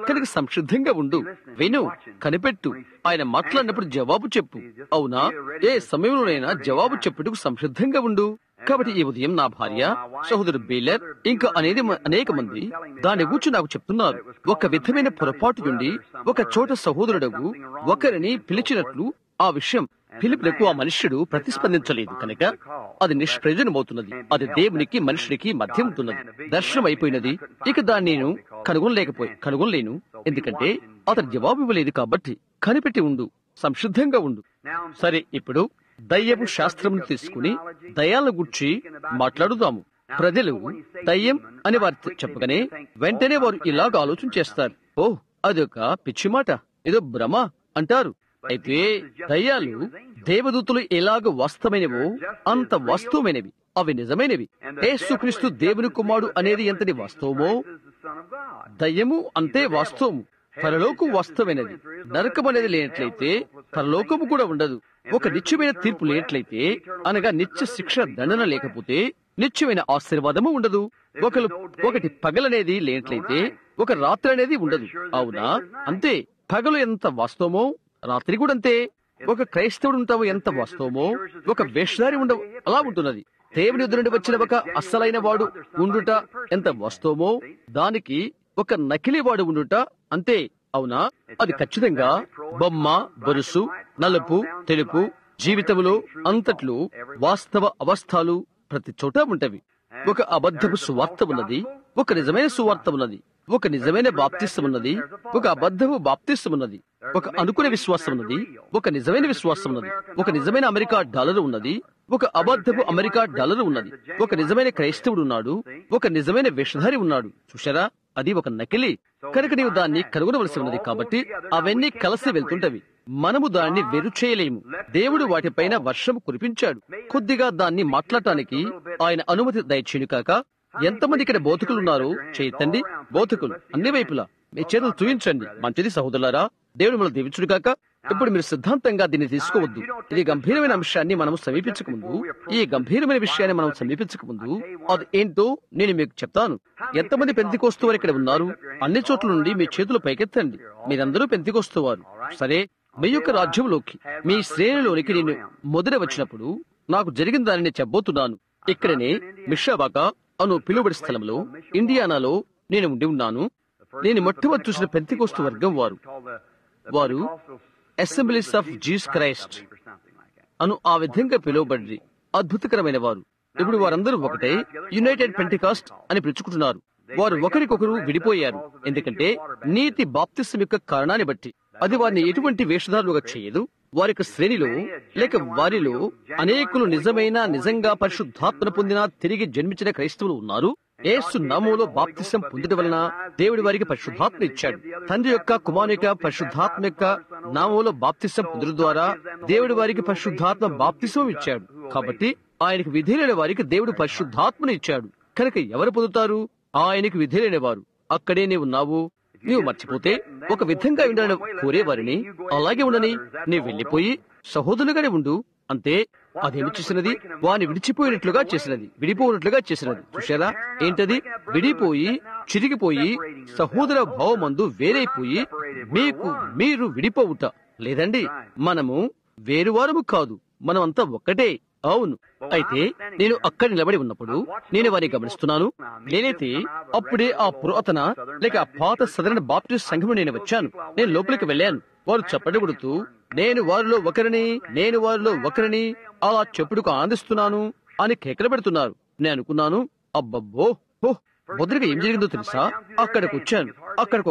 కనుక సంసిద్ధంగా ఉండు, విను, కనిపెట్టు. ఆయన మాట్లాడినప్పుడు జవాబు చెప్పు. అవునా, ఏ సమయంలోనైనా జవాబు చెప్పుటకు సంసిద్ధంగా ఉండు. కాబట్టి ఈ ఉదయం నా భార్య, సహోదరు బేలర్, ఇంకా అనేక మంది దాని గురించి నాకు చెప్తున్నారు. ఒక విధమైన పొరపాటు నుండి ఒక చోట సహోదరుడు ఒకరిని పిలిచినట్లు ఆ విషయం పిలుపులకు ఆ మనుష్యుడు ప్రతిస్పందించలేదు. కనుక అది నిష్ప్రయోజనమవుతున్నది. అది దేవునికి మనుషుడికి మధ్య ఉంటున్నది. దర్శనం అయిపోయినది. ఇక దాన్ని నేను కనుగొనలేను. ఎందుకంటే అతను జవాబు ఇవ్వలేదు. కాబట్టి కనిపెట్టి ఉండు, సంసిద్ధంగా ఉండు. సరే, ఇప్పుడు దయ్యపు శాస్త్రమును తీసుకుని దయ్యాలను గురించి మాట్లాడుదాము. ప్రజలు దయ్యం అని వారు చెప్పగానే వెంటనే వారు ఇలాగ ఆలోచన చేస్తారు. అదొక పిచ్చి మాట, ఏదో భ్రమ అంటారు. అయితే దయ్యాలు దేవదూతలు ఎలాగ వాస్తవమైనవో అంత వాస్తవమైనవి. అవి నిజమైనవి. యేసుక్రీస్తు దేవుని కుమారుడు అనేది ఎంతటి వాస్తవమో దయ్యము అంతే వాస్తవము. పరలోకం వాస్తవమైనది. నరకం అనేది లేనట్లయితే పరలోకము కూడా ఉండదు. ఒక నిత్యమైన తీర్పు లేనట్లయితే, అనగా నిత్య శిక్ష దండన లేకపోతే నిత్యమైన ఆశీర్వాదము ఉండదు. ఒకటి పగలనేది లేనట్లయితే ఒక రాత్రి అనేది ఉండదు. అవునా, అంతే. పగలు ఎంత వాస్తవమో రాత్రి కూడా అంతే. ఒక క్రైస్తవుడు ఉంటావు ఎంత వాస్తవమో ఒక వేషధారి ఉండవు అలా ఉంటున్నది. దేవుని ఎదురు నుండి వచ్చిన ఒక అస్సలైన వాడు ఉండుట ఎంత వాస్తవమో దానికి ఒక నకిలీ వాడు ఉండుట అంతే. అవునా, అది ఖచ్చితంగా బొమ్మ, బొరుసు, నలుపు, తెలుపు జీవితంలో అంతట్లో వాస్తవ అవస్థలు ప్రతి చోట ఉంటవి. ఒక అబద్ధపు సువార్త ఉన్నది, ఒక నిజమైన సువార్త ఉన్నది. ఒక నిజమైన బాప్తిసం ఉన్నది, ఒక అబద్ధపు బాప్తిసం ఉన్నది. ఒక అనుకునే విశ్వాసం ఉన్నది, ఒక నిజమైన విశ్వాసం ఉన్నది. ఒక నిజమైన అమెరికా డాలర్ ఉన్నది, ఒక అబద్ధపు అమెరికా డాలర్ ఉన్నది. ఒక నిజమైన క్రైస్తవుడు ఉన్నాడు, ఒక నిజమైన వేషధారి ఉన్నాడు. చూశారా, అది ఒక నకిలీ. కనుక నీవు దాన్ని కనుగొనవలసి ఉన్నది. కాబట్టి అవన్నీ కలిసి వెళ్తుంటవి. మనము దాన్ని వేరు చేయలేము. దేవుడు వాటిపైన వర్షం కురిపించాడు. కొద్దిగా దాన్ని మాట్లాడటానికి ఆయన అనుమతి దయచేయును కాక. ఎంతమంది ఇక్కడ బోధకులు ఉన్నారో చేయతండి. బోధకులు అన్ని వైపులా మీ చేతులు చూపించండి. మంచిది సహోదరులారా, దేవుడు మనం దీవించుడు కాక. ఇప్పుడు మీరు సిద్ధాంతంగా దీన్ని తీసుకోవద్దు. ఇది గంభీరమైన అంశాన్ని మనం సమీపించక ముందు, ఈ గంభీరమైన విషయాన్ని మనం సమీపించక ముందు అది ఏంటో నేను మీకు చెప్తాను. ఎంతమంది పెంతికోస్తువారు ఇక్కడ ఉన్నారు? అన్ని చోట్ల నుండి మీ చేతులు పైకెత్తండి. మీరందరూ పెంతికోస్తువారు. సరే, మీ యొక్క రాజ్యంలోకి, మీ శ్రేణిలోనికి నేను మొదట వచ్చినప్పుడు నాకు జరిగిన దానిని చెప్పబోతున్నాను. ఇక్కడనే మిషాబాకా అను పిలువబడి స్థలంలో ఇండియానాలో నేను ఉండి ఉన్నాను. నేను మొట్టమొదటి చూసిన పెంతికోస్తు వర్గం వారు అసెంబ్లీస్ ఆఫ్ జీసస్ క్రైస్ట్ అను ఆ విధంగా పిలువబడి అద్భుతకరమైన వారు. ఇప్పుడు వారందరూ ఒకటే యునైటెడ్ పెంటికాస్ట్ అని పిలుచుకుంటున్నారు. వారు ఒకరికొకరు విడిపోయారు. ఎందుకంటే నీతి బాప్తిసం యొక్క కారణాన్ని బట్టి అది వారిని ఎటువంటి వేషధారులుగా చేయదు. వారి యొక్క శ్రేణిలో లేక వారిలో అనేకులు నిజంగా పరిశుద్ధాత్మను పొందిన తిరిగి జన్మించిన క్రైస్తవులు ఉన్నారు. యేసు నామములో బాప్తిసం పొందడం వలన దేవుడి వారికి పరిశుద్ధాత్మ ఇచ్చాడు. తండ్రి యొక్క కుమారుని యొక్క పరిశుద్ధాత్మ యొక్క నామములో బాప్తిసం పొందడం ద్వారా దేవుడి వారికి పరిశుద్ధాత్మ బాప్తిసం ఇచ్చాడు. కాబట్టి ఆయనకు విధేయులైన వారికి దేవుడు పరిశుద్ధాత్మను ఇచ్చాడు. కనుక ఎవరు పొందుతారు? ఆయనకు విధేయులైన వారు. అక్కడే నీవు ఉన్నావు. నీవు మర్చిపోతే ఒక విధంగా ఉండాలని కోరేవారిని అలాగే ఉండని నీవు వెళ్లిపోయి సహోదరులుగానే ఉండు అంతే. అదేమి చేసినది? వాని విడిచిపోయినట్లుగా చేసినది, విడిపోయినట్లుగా చేసినది. చూశారా ఏంటది? విడిపోయి చిరిగిపోయి సహోదర భావమందు వేరైపోయి మీరు విడిపోవుట లేదండి. మనము వేరువారము కాదు, మనమంతా ఒక్కటే. అవును. అయితే నేను అక్కడ నిలబడి ఉన్నప్పుడు నేను వారిని గమనిస్తున్నాను. నేనైతే అప్పుడే ఆ పురాతన లేక ఆ పాత సదరణ బాప్టిస్ట్ సంఘం నేను వచ్చాను. నేను లోపలికి వెళ్ళాను. వారు చప్పటి కొడుతూ నేను వారిలో ఒకరిని అలా చెప్పుడుకు ఆనందిస్తున్నాను అని కేకలు పెడుతున్నారు. నేను అనుకున్నాను, అబ్బబ్బో మొదటిగా ఏం జరిగిందో తెలుసా? అక్కడికి వచ్చాను. అక్కడికి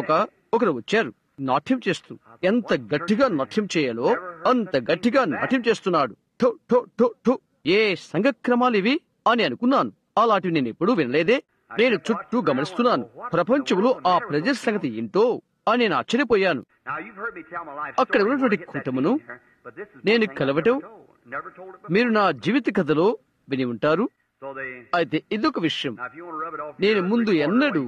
ఒకరు వచ్చారు నాట్యం చేస్తూ. ఎంత గట్టిగా నాట్యం చేయాలో అంత గట్టిగా నాట్యం చేస్తున్నాడు. ఠో ఠో ఠో ఠో. ఏ సంఘక్రమాలు ఇవి అని అనుకున్నాను. అలాంటివి నేను ఎప్పుడూ వినలేదే. నేను చుట్టూ గమనిస్తున్నాను. ప్రపంచంలో ఆ ప్రజల సంగతి ఏంటో అని నేను ఆశ్చర్యపోయాను. అక్కడ ఉన్నటువంటి కూటమును నేను కలవటం మీరు నా జీవిత కథలో విని ఉంటారు. అయితే ఇదొక విషయం నేను ముందు ఎన్నడూ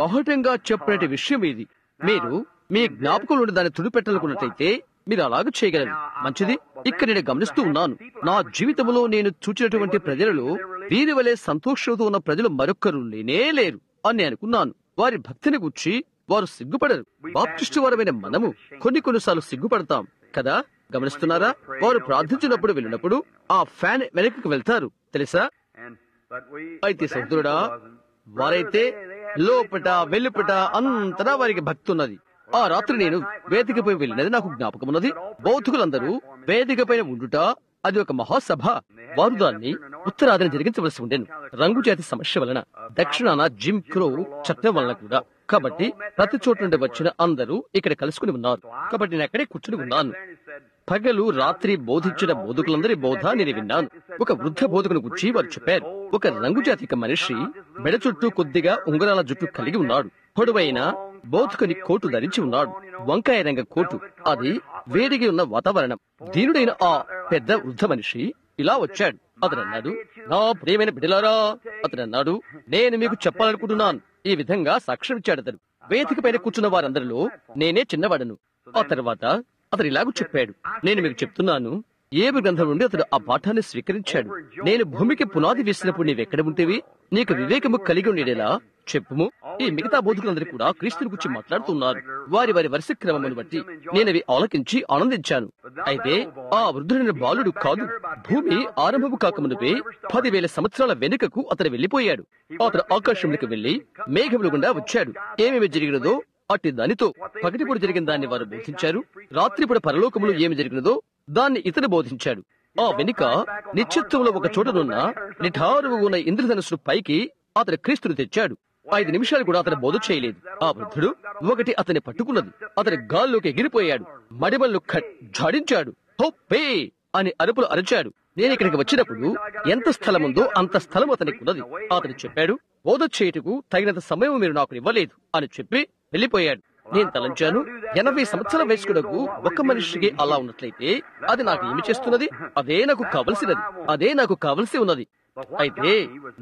బహుటంగా చెప్పినట్టు విషయం ఇది. మీరు మీ జ్ఞాపకంలో దాన్ని తుడిపెట్టాలనుకున్నట్లయితే మీరు అలాగ చేయగలరు. మంచిది. ఇక్కడ నేను గమనిస్తూ ఉన్నాను. నా జీవితంలో నేను చూచినటువంటి ప్రజలలో వీరి వలె సంతోషంతో ఉన్న ప్రజలు మరొక్కరు లేరు అని అనుకున్నాను. వారి భక్తిని గురించి వారు సిగ్గుపడరు. బాప్టిస్టు వారమైన మనము కొన్నిసార్లు సిగ్గుపడతాం కదా. గమనిస్తున్నారా? వారు ప్రార్థించినప్పుడు వెళ్ళినప్పుడు ఆ ఫ్యాన్ వెనక్కి వెళ్తారు తెలుసా. అయితే సహోదరుడా, వారైతే లోపట వెలుపట అంతటా వారికి భక్తి ఉన్నది. ఆ రాత్రి నేను వేదికపై వెళ్ళినది నాకు జ్ఞాపకం ఉన్నది. బౌద్ధులందరూ వేదిక పైన ఉండుట అది ఒక మహాసభ. వారు దాన్ని ఉత్తరాదిన జరిగించవలసి ఉండేను. రంగు జాతి సమస్య వలన, దక్షిణాన జిమ్ క్రో చట్టం వలన కూడా. కాబట్టి ప్రతి చోటు నుండి వచ్చిన అందరూ ఇక్కడ కలుసుకుని ఉన్నారు. కాబట్టి నేను అక్కడే కూర్చుని ఉన్నాను. పగలు రాత్రి బోధించిన బోధకులందరి బోధ నేను విన్నాను. ఒక వృద్ధ బోధకుని గురించి వారు చెప్పారు. ఒక రంగు జాతిక మనిషి మెడ చుట్టూ కొద్దిగా ఉంగరాల జుట్టు కలిగి ఉన్నాడు. పొడవైన బోధకుని కోటు ధరించి ఉన్నాడు. వంకాయ రంగ కోటు. అది వేడిగా ఉన్న వాతావరణం. దీనుడైన ఆ పెద్ద వృద్ధ మనిషి ఇలా వచ్చాడు. అతను అన్నాడు, నా ప్రియమైన బిడ్డలారా, అతను అన్నాడు, నేను మీకు చెప్పాలనుకుంటున్నాను. ఈ విధంగా సాక్ష్యం ఇచ్చాడు. అతను వేదిక పైన కూర్చున్న వారందరిలో నేనే చిన్నవాడను. ఆ తర్వాత అతను ఇలాగూ చెప్పాడు, నేను మీకు చెప్తున్నాను, ఏబు గ్రంథం నుండి అతడు ఆ పాఠాన్ని స్వీకరించాడు. నేను భూమికి పునాది వేసినప్పుడు నీవెక్కడ ఉంటేవి? నీకు వివేకము కలిగి ఉండేలా చెప్పుము. ఈ మిగతా బోధకులందరూ కూడా క్రీస్తుని గురించి మాట్లాడుతున్నారు. వారి వరుస క్రమమును బట్టి నేనవి ఆలకించి ఆనందించాను. అయితే ఆ వృద్ధుడైన బాలుడు కాదు. భూమి ఆరంభము కాకమునుపే 10,000 సంవత్సరాల వెనుకకు అతను వెళ్లిపోయాడు. అతను ఆకాశంలోకి వెళ్లి మేఘముల గుండా వచ్చాడు. ఏమేమి జరిగినదో అట్టి దానితో పగటిపూట జరిగిన దాన్ని వారు బోధించారు. రాత్రిపూట పరలోకములో ఏమి జరిగినదో దాన్ని ఇతను బోధించాడు. ఆ వెనుక నిశ్చిత్వంలో ఒక చోటనున్న నిఠారువు ఉన్న ఇంద్రధనుస్సు పైకి అతను క్రీస్తుని తెచ్చాడు. 5 నిమిషాలు కూడా అతను బోధ చేయలేదు. ఆ వృద్ధుడు ఒకటి అతన్ని పట్టుకున్నది. అతని గాల్లోకి ఎగిరిపోయాడు. మడిమల్లు జాడించాడు. హోప్పే అని అరుపులు అరిచాడు. నేను ఇక్కడికి వచ్చినప్పుడు ఎంత స్థలం ఉందో అంత స్థలం అతనికి ఉన్నది. అతను చెప్పాడు, బోధ చేయుటకు తగినంత సమయం మీరు నాకు ఇవ్వలేదు అని చెప్పి వెళ్లిపోయాడు. నేను తలంచాను, 80 సంవత్సరాల వయస్కుడకు ఒక మనిషికి అలా ఉన్నట్లయితే అది నాకు ఏమి చేస్తున్నది? అదే నాకు కావలసి ఉన్నది. అయితే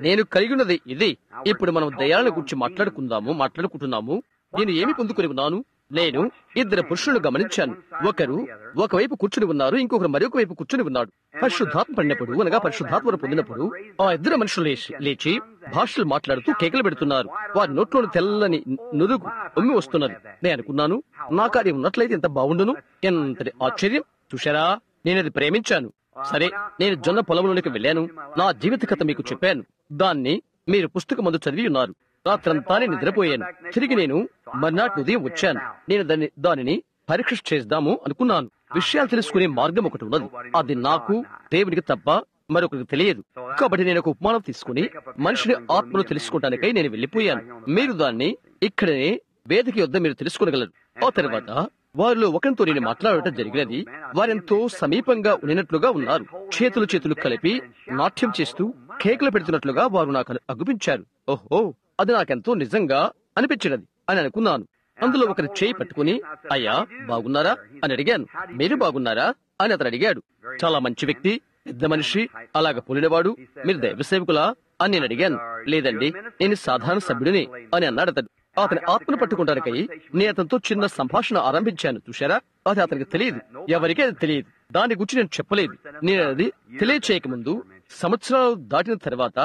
నేను కలిగి ఉన్నది ఇది. ఇప్పుడు మనం దయాలను గురించి మాట్లాడుకుంటున్నాము. నేను ఏమి పొందుకుని ఉన్నాను? నేను 2 పురుషులను గమనించాను. ఒకరు ఒకవైపు కూర్చుని ఉన్నారు, ఇంకొకరు మరొక వైపు కూర్చుని ఉన్నాడు. పరిశుద్ధాత్మ పడినప్పుడు అనగా పరిశుద్ధాత్మను పొందినప్పుడు ఆ 2 మనుషులు లేచి భాషలు మాట్లాడుతూ కేకలు పెడుతున్నారు. వారి నోట్లోని తెల్లని నురుగు ఉమ్మి వస్తున్నది. నేను అనుకున్నాను, నాకు అది ఉన్నట్లయితే ఎంత బాగుండును. ఎంతటి ఆశ్చర్యం! చూశారా, నేనది ప్రేమించాను. సరే, నేను జొన్న పొలంలోనికి వెళ్ళాను. నా జీవిత కథ మీకు చెప్పాను. దాన్ని మీరు పుస్తకం ముందు చదివి ఉన్నారు. రాత్రంతా నేను నిద్రపోయాను. తిరిగి నేను మర్నాటి ఉదయం వచ్చాను. నేను దానిని పరీక్ష చేద్దాము అనుకున్నాను. విషయాలు తెలుసుకునే మార్గం ఒకటి ఉన్నది. అది నాకు, దేవుడికి తప్ప మరొకరికి తెలియదు. కాబట్టి నేను ఒక ఉపమానం తీసుకుని మనిషిని ఆత్మను తెలుసుకోవడానికై నేను వెళ్లిపోయాను. మీరు దాన్ని ఇక్కడనే వేదిక యొద్ద మీరు తెలుసుకోగలరు. ఆ తర్వాత వారిలో ఒకరితో నేను మాట్లాడటం జరిగినది. వారెంతో సమీపంగా ఉన్నట్లుగా ఉన్నారు. చేతులు కలిపి నాట్యం చేస్తూ కేకలు పెడుతున్నట్లుగా వారు నాకు అగుపించారు. ఓహో, అది నాకెంతో నిజంగా అనిపించినది అని అనుకున్నాను. అందులో ఒకరి చేయి పట్టుకుని, అయ్యా బాగున్నారా అని అడిగాను. మీరు బాగున్నారా అని అతను అడిగాడు. చాలా మంచి వ్యక్తి, పెద్ద మనిషి, అలాగ పోలినవాడు. మీరు దైవ సేవకులా అని నేను అడిగాను. లేదండి, నేను సాధారణ సభ్యుడిని అని అన్నాడు అతడు. అతని ఆత్మను పట్టుకోవడానికై నేను అతనితో చిన్న సంభాషణ ఆరంభించాను. చూశారా, అది అతనికి తెలియదు, ఎవరికీ అది తెలియదు. దాని గురించి నేను చెప్పలేదు. నేను అది తెలియచేయకముందు, సంవత్సరాలు దాటిన తర్వాత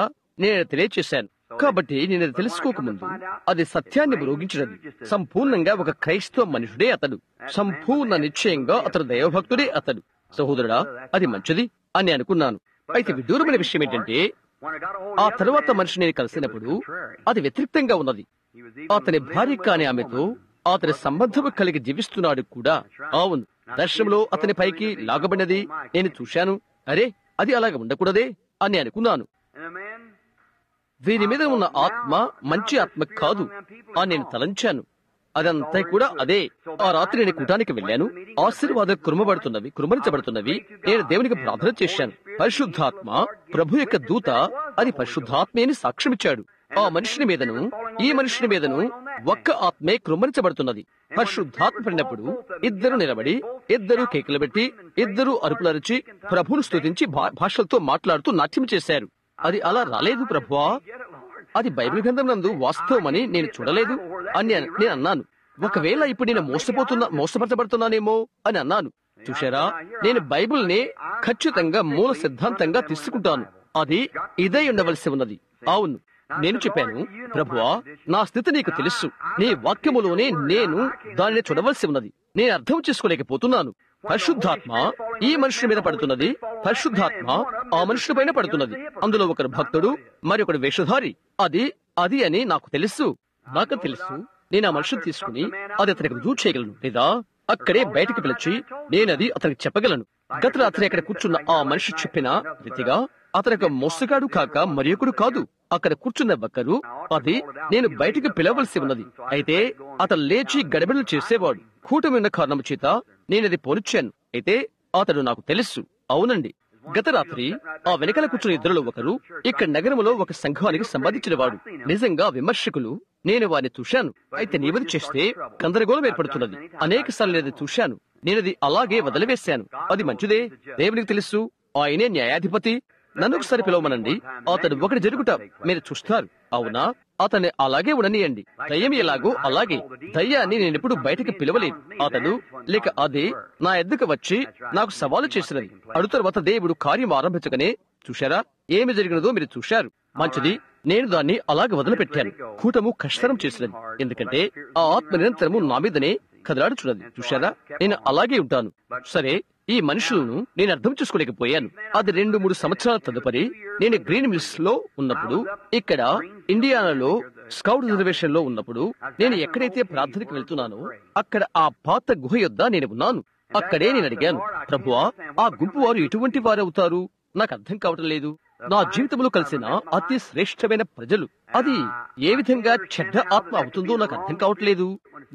నేను తెలియచేశాను. కాబట్టి నేను అది తెలుసుకోకముందు అది సత్యాన్ని మ్రోగించినది. సంపూర్ణంగా ఒక క్రైస్తవ మనుషుడే అతడు. సంపూర్ణ నిశ్చయంగా అతడు దైవభక్తుడే అతడు. సహోదరుడా, అది మంచిది అని అనుకున్నాను. అయితే విదూరమైన విషయం ఏంటంటే, ఆ తరువాత మనిషి నేను కలిసినప్పుడు అది వ్యతిరేక్తంగా ఉన్నది. అతని భార్య కాని ఆమెతో అతని సంబంధం కలిగి జీవిస్తున్నాడు కూడా. అవును, దర్శనంలో అతని పైకి లాగబడినది నేను చూశాను. అరే, అది అలాగ ఉండకూడదే అని అనుకున్నాను. వీరి మీద ఉన్న ఆత్మ మంచి ఆత్మ కాదు అని నేను తలంచాను. అదంతా కూడా అదే. ఆ రాత్రి నేను కూటానికి వెళ్ళాను. ఆశీర్వాదం కురుమరించబడుతున్నవి. నేను దేవునికి ప్రార్థన చేశాను. పరిశుద్ధాత్మ, ప్రభు యొక్క దూత, అది పరిశుద్ధాత్మే అని సాక్ష్యమిచ్చాడు. ఆ మనుషుని మీదను ఈ మనుషుని మీదను ఒక్క ఆత్మే కృమ్మరించబడుతున్నది. పరిశుద్ధాత్మ పడినప్పుడు ఇద్దరు నిలబడి, ఇద్దరు కేకలు పెట్టి, ఇద్దరు అరుపులరిచి ప్రభువును స్తుతించి భాషలతో మాట్లాడుతూ నాట్యం చేశారు. అది అలా రాలేదు ప్రభువా, అది బైబిల్ గ్రంథం నందు వాస్తవమని నేను చూడలేదు అని నేను అన్నాను. ఒకవేళ ఇప్పుడు నేను మోసపరచబడుతున్నానేమో అని అన్నాను. చూశారా, నేను బైబిల్ని ఖచ్చితంగా మూల సిద్ధాంతంగా తీసుకుంటాను. అది ఇదే ఉండవలసి ఉన్నది. అవును, నేను చెప్పాను, ప్రభువా, నా స్థితి నీకు తెలుసు. నీ వాక్యములోనే నేను దానిని చూడవలసి ఉన్నది. నేను అర్థం చేసుకోలేకపోతున్నాను. పరిశుద్ధాత్మ ఈ మనుషుల మీద పడుతున్నది, పరిశుద్ధాత్మ ఆ మనుషుల పైన పడుతున్నది. అందులో ఒకరు భక్తుడు, మరి ఒకడు వేషధారి. అది అని నాకు తెలుసు. నేను ఆ మనుషులు తీసుకుని అది అతనికి రుజువు చేయగలను, లేదా అక్కడే బయటకు పిలిచి నేనది అతనికి చెప్పగలను. గత రాత్రి అక్కడ కూర్చున్న ఆ మనిషి చెప్పిన రీతిగా అతనికి మోసగాడు కాక మరియొకడు కాదు. అక్కడ కూర్చున్న ఒక్కరు, అది నేను బయటికి పిలవలసి ఉన్నది. అయితే అతను లేచి గడబిడలు చేసేవాడు. కూటమి ఉన్న కారణం చేత నేనది పోనిచ్చాను. అయితే అతడు నాకు తెలుసు. అవునండి, గత రాత్రి ఆ వెనకాల కూర్చున్న ఇద్దరులో ఒకరు ఇక్కడ నగరంలో ఒక సంఘానికి సంబంధించిన వాడు. నిజంగా విమర్శకులు. నేను వారిని చూశాను. అయితే నీవది చేస్తే గందరగోళం ఏర్పడుతున్నది. అనేక సార్లు నేను చూశాను. నేనది అలాగే వదిలివేశాను. అది మంచిదే, దేవునికి తెలుసు, ఆయనే న్యాయాధిపతి. నన్ను ఒకసారి పిలవమనండి. అతడు ఒకటి జరుగుట మీరు చూస్తారు. అవునా, అతన్ని అలాగే ఉండనియండి. దయ్యం ఎలాగో అలాగే. దయ్యాన్ని నేనెప్పుడు బయటకు పిలవలేదు. అతడు లేక అది నా ఎద్దుకు వచ్చి నాకు సవాలు చేసినది. అడు తర్వాత దేవుడు కార్యం ఆరంభించగానే చూశారా ఏమి జరిగినదో మీరు చూశారు. మంచిది, నేను దాన్ని అలాగే వదిలిపెట్టాను. కూటము కష్టం చేసినది. ఎందుకంటే ఆ ఆత్మ నిరంతరము నా మీదనే కదలాడుచున్నది. చూశారా, నేను అలాగే ఉంటాను. సరే, ఈ మనుషులను నేను అర్థం చేసుకోలేకపోయాను. అది 2-3 సంవత్సరాల తదుపరి నేను గ్రీన్ మిల్స్ లో ఉన్నప్పుడు, ఇక్కడ ఇండియానాలో స్కౌట్ రిజర్వేషన్ లో ఉన్నప్పుడు, నేను ఎక్కడైతే ప్రార్థనకి వెళ్తున్నానో అక్కడ ఆ పాత గుహ యొద్ద నేను ఉన్నాను. అక్కడే నేను అడిగాను, ప్రభువా, ఆ గుంపు వారు ఎటువంటి వారవుతారు? నాకు అర్థం కావటం లేదు. నా జీవితంలో కలిసిన అతి శ్రేష్టమైన ప్రజలు, అది ఏ విధంగా చెడ్డ ఆత్మ అవుతుందో నాకు అర్థం కావట్లేదు.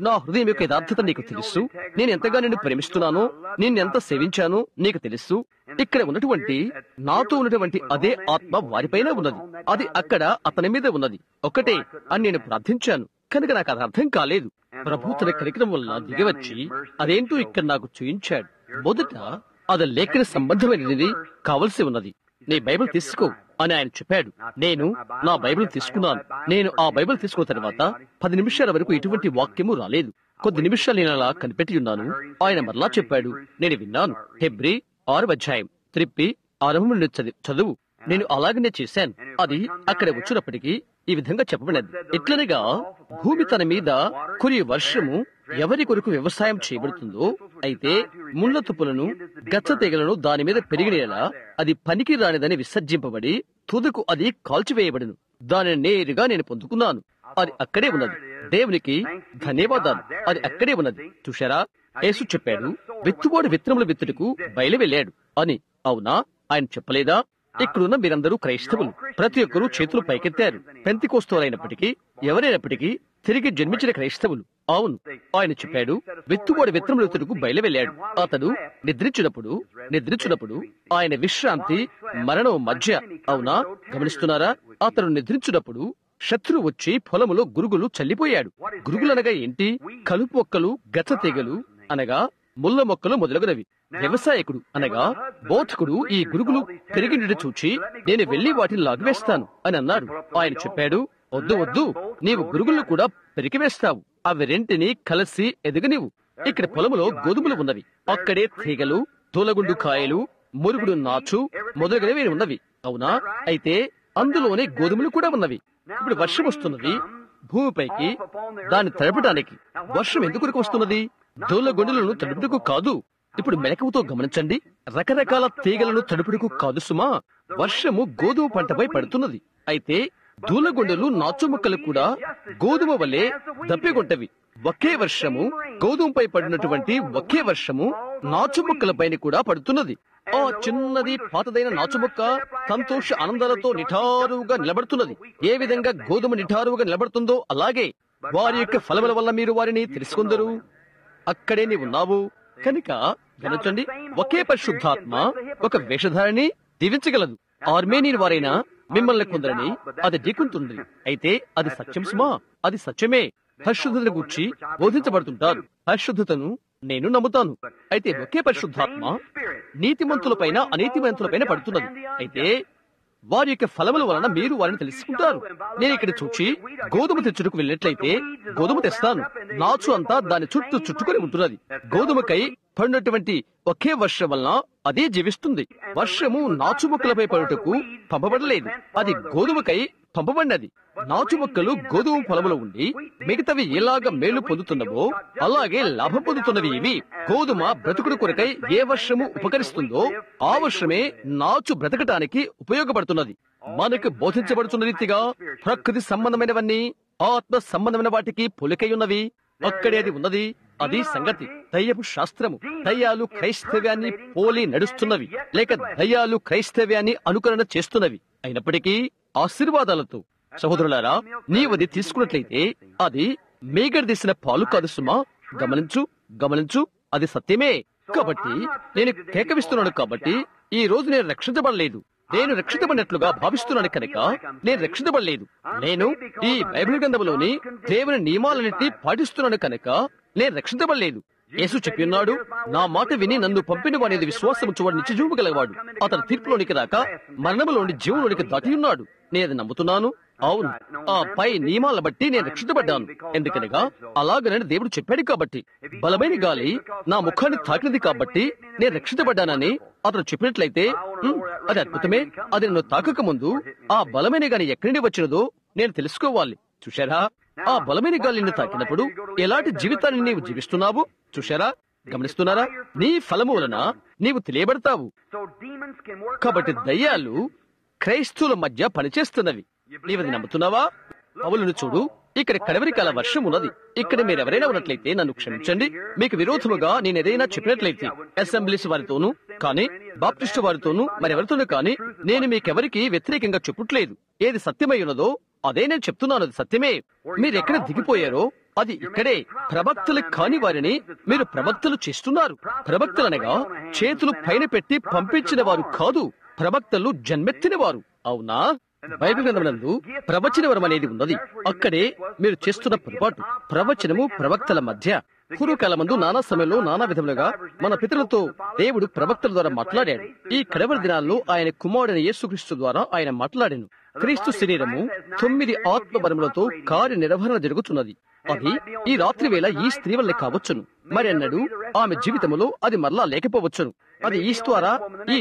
నా హృదయం యొక్క యథార్థత నీకు తెలుసు. నేను ఎంతగా నిన్ను ప్రేమిస్తున్నానో, నిన్నెంత సేవించానో నీకు తెలుసు. ఇక్కడ ఉన్నటువంటి నాతో ఉన్నటువంటి అదే ఆత్మ వారిపైన ఉన్నది. అది అక్కడ అతని మీద ఉన్నది ఒకటే అని నేను ప్రార్థించాను. కనుక నాకు అది అర్థం కాలేదు. ప్రభు తన కనికరం వల్ల దిగివచ్చి అదేంటో ఇక్కడ నాకు చూయించాడు. మొదట అది లేఖన సంబంధమైనది కావలసి ఉన్నది. నీ బైబిల్ తీసుకో అని ఆయన చెప్పాడు. నేను నా బైబిల్ తీసుకున్నాను. నేను ఆ బైబిల్ తీసుకున్న తర్వాత 10 నిమిషాల వరకు ఎటువంటి వాక్యము రాలేదు. కొద్ది నిమిషాలు నేను అలా కనిపెట్టి ఉన్నాను. ఆయన మరలా చెప్పాడు. నేను విన్నాను. హెబ్రీ 6వ అధ్యాయం త్రిప్పి ఆరంభం నుండి చదువు. నేను అలాగనే చేశాను. అది అక్కడ వచ్చినప్పటికీ ఈ విధంగా చెప్పబడినది. ఎట్లనగా భూమి తన మీద కురి వర్షము ఎవరి కొరకు వ్యవసాయం చేయబడుతుందో, అయితే ముళ్ళ తుప్పులను గచ్చ తెగలను దాని మీద పెరిగినేలా అది పనికి రానిదని విసర్జింపబడి తుదకు అది కాల్చివేయబడును. దానిని నేరుగా నేను పొందుకున్నాను. అది అక్కడే ఉన్నది. దేవునికి ధన్యవాదాలు. అది అక్కడే ఉన్నది. చూశారా, యేసు చెప్పాడు, విత్తువాడు విత్తనముల విత్తుటకు బయలు వెళ్ళాడు అని. అవునా, ఆయన చెప్పలేదా? ఇక్కడున్న మీరందరూ క్రైస్తవులు. ప్రతి ఒక్కరూ చేతులు పైకెత్తారు. పెంతెకోస్తవారైనప్పటికీ, ఎవరైనప్పటికీ తిరిగి జన్మించిన క్రైస్తవులు. అవును, ఆయన చెప్పాడు, విత్తువాడు విత్తనముల విత్తుటకు బయలు వెళ్ళాడు. అతడు నిద్రించినప్పుడు ఆయన విశ్రాంతి మరణం మధ్య. అవునా, గమనిస్తున్నారా? అతడు నిద్రించినప్పుడు శత్రువు వచ్చి పొలములో గురుగులు చల్లిపోయాడు. గురుగులనగా ఏంటి? కలుపు మొక్కలు, గచ్చ తీగలు అనగా ముళ్ళ మొక్కలు మొదలగునవి. వ్యవసాయకుడు అనగా బోధకుడు ఈ గురుగులు పెరిగినట్టు చూచి నేను వెళ్లి వాటిని లాగివేస్తాను అని అన్నాడు. ఆయన చెప్పాడు, వద్దు వద్దు, నీవు గురుగులను కూడా పెరికివేస్తావు. అవి రెంటిని కలిసి ఎదుగనివు. ఇక్కడ పొలములో గోధుమలు ఉన్నవి, అక్కడే తీగలు, తూలగుండు కాయలు, మురుగుడు నాచు మొదలగునవి ఉన్నవి. అవునా? అయితే అందులోనే గోధుమలు కూడా ఉన్నవి. ఇప్పుడు వర్షం వస్తున్నది భూమిపైకి దాన్ని తడపడానికి. వర్షం ఎందుకు వస్తున్నది? దూలగుండులను తడుపుటకు కాదు. ఇప్పుడు మెలకువతో గమనించండి, రకరకాల తీగలను తడుపుటకు కాదు సుమా. వర్షము గోధుమ పంటపై పడుతున్నది. అయితే దూలగుండలు నాచు మొక్కలు కూడా గోధుమ వలె దప్పిగొంటవి. ఒకే వర్షము గోధుమపై పడినటువంటి ఒకే వర్షము నాచు మొక్కలపైన కూడా పడుతున్నది. ఆ చిన్నది పాతదైన నాచు మొక్క సంతోష ఆనందాలతో నిఠారుగా నిలబడుతున్నది. ఏ విధంగా గోధుమ నిఠారుగా నిలబడుతుందో అలాగే వారి యొక్క ఫలముల వల్ల మీరు వారిని తెలుసుకుందరు. అక్కడే నీవు ఉన్నావు కనుక గమనించండి, ఒకే పరిశుద్ధాత్మ ఒక వేషధారిని దీవించగలదు. ఆర్మేనియన్ వారైనా మిమ్మల్ని కొందరని అది ఢీకుంటుంది. అయితే అది సత్యం సుమా, అది సత్యమే. పరిశుద్ధతను గూర్చి బోధించబడుతుంటారు. పరిశుద్ధతను నేను నమ్ముతాను. అయితే ఒకే పరిశుద్ధాత్మ నీతిమంతులపైన అనీతిమంతులపైన పడుతున్నది. అయితే వారి యొక్క ఫలముల వలన మీరు వారిని తెలుసుకుంటారు. నేను ఇక్కడ చూచి గోధుమ తెచ్చుటకు వెళ్ళినట్లయితే గోధుమ తెస్తాను. నాచు అంతా దాని చుట్టూ చుట్టుకొని ఉంటున్నది. గోధుమకై పడినటువంటి ఒకే వర్షం వలన అదే జీవిస్తుంది. వర్షము నాచు మొక్కలపై పడుటకు పంపబడలేదు, అది గోధుమకై పంపబడినది. నాచు మొక్కలు గోధుమ పొలములో ఉండి మిగతావి ఎలాగ మేలు పొందుతున్నవో అలాగే లాభం పొందుతున్నవి ఇవి. గోధుమ బ్రతుకుడు కొరకై ఏ వర్షము ఉపకరిస్తుందో ఆ వర్షమే నాచు బ్రతకటానికి ఉపయోగపడుతున్నది. మనకు బోధించబడుతున్న రీతిగా ప్రకృతి సంబంధమైనవన్నీ ఆత్మ సంబంధమైన వాటికి పొలికై ఉన్నవి. అక్కడే అది ఉన్నది. అది సంగతి. దయ్యపు శాస్త్రము. దయ్యాలు క్రైస్తవ్యాన్ని పోలి నడుస్తున్నవి, లేక దయ్యాలు క్రైస్తవ్యాన్ని అనుకరణ చేస్తున్నవి. అయినప్పటికీ ఆశీర్వాదాలతో సహోదరులారా, నీవది తీసుకున్నట్లయితే అది మేగడదీసిన పాలు కాదు సుమా. గమనించు గమనించు, అది సత్యమే. కాబట్టి నేను కేకవిస్తున్నాను. కాబట్టి ఈ రోజు నేను రక్షించబడలేదు. నేను రక్షించబడినట్లుగా భావిస్తున్నాను కనుక నేను రక్షించబడలేదు. నేను ఈ బైబిల్ గ్రంథంలోని దేవుని నియమాలన్నింటినీ పాటిస్తున్నాను కనుక నేను రక్షించబడలేదు. యేసు చెప్పి ఉన్నాడు, నా మాట విని నన్ను పంపిన వాని విశ్వాసం చూడ నిత్యజీవము గలవాడు. అతను తీర్పులోనికి రాక మరణములోని జీవులోనికి దాటి ఉన్నాడు. నేను అది నమ్ముతున్నాను. అవును, ఆ పై నియమాలను బట్టి నేను రక్షించబడ్డాను. ఎందుకనగా అలాగనని దేవుడు చెప్పాడు. కాబట్టి బలమైన గాలి నా ముఖాన్ని తాకినది కాబట్టి నేను రక్షించబడ్డానని అతను చెప్పినట్లయితే అది అద్భుతమే. అది నన్ను తాకక ముందు ఆ బలమైన గాలి ఎక్కడి నుండి వచ్చినదో నేను తెలుసుకోవాలి. చూశారా? ఆ బలమైన గాలిని తాకినప్పుడు ఎలాంటి జీవితాన్ని నీవు జీవిస్తున్నావు చూశారా? గమనిస్తున్నారా? నీ ఫలము వలన నీవు తెలియబడతావు. కాబట్టి దయ్యాలు క్రైస్తవుల మధ్య పనిచేస్తున్నవి. నీవది నమ్ముతున్నావా? పౌలును చూడు, ఇక్కడ కడవరి కాల వర్షం ఉన్నది. ఇక్కడ మీరెవరైనా ఉన్నట్లయితే నన్ను క్షమించండి. మీకు విరోధముగా నేనేదైనా చెప్పినట్లయితే అసెంబ్లీస్ వారితోనూ కానీ బాప్టిస్టు వారితోనూ మరెవరితోనూ కానీ నేను మీకెవరికి వ్యతిరేకంగా చెప్పట్లేదు. ఏది సత్యమై ఉన్నదో అదే నేను చెప్తున్నాను. అది సత్యమే. మీరెక్కడ దిగిపోయారో అది ఇక్కడే. ప్రవక్తలు కాని వారిని మీరు ప్రవక్తలు చేస్తున్నారు. ప్రవక్తలనగా చేతులు పైన పెట్టి పంపించిన వారు కాదు, ప్రవక్తలు జన్మెత్తిన వారు. అవునా? బైబిల్ గ్రంథమునందు ప్రవచన వరం అనేది ఉన్నది. అక్కడే మీరు చేస్తున్న పొరపాటు. ప్రవచనము ప్రవక్తల మధ్య. పూర్వకాలమందు నానా సమయంలో నానా విధములుగా మన పితరులతో దేవుడు ప్రవక్తల ద్వారా మాట్లాడాడు. ఈ కడవరి దినాల్లో ఆయన కుమారుడైన యేసుక్రీస్తు ద్వారా ఆయన మాట్లాడాను. క్రీస్తు శరీరము 9 ఆత్మ వరములతో కార్యనిర్వహణ జరుగుతున్నది. అది ఈ రాత్రి వేళ ఈ స్త్రీ వల్లే కావచ్చును. మరి అన్నాడు ఆమె జీవితములో అది మరలా లేకపోవచ్చును. అది ఈ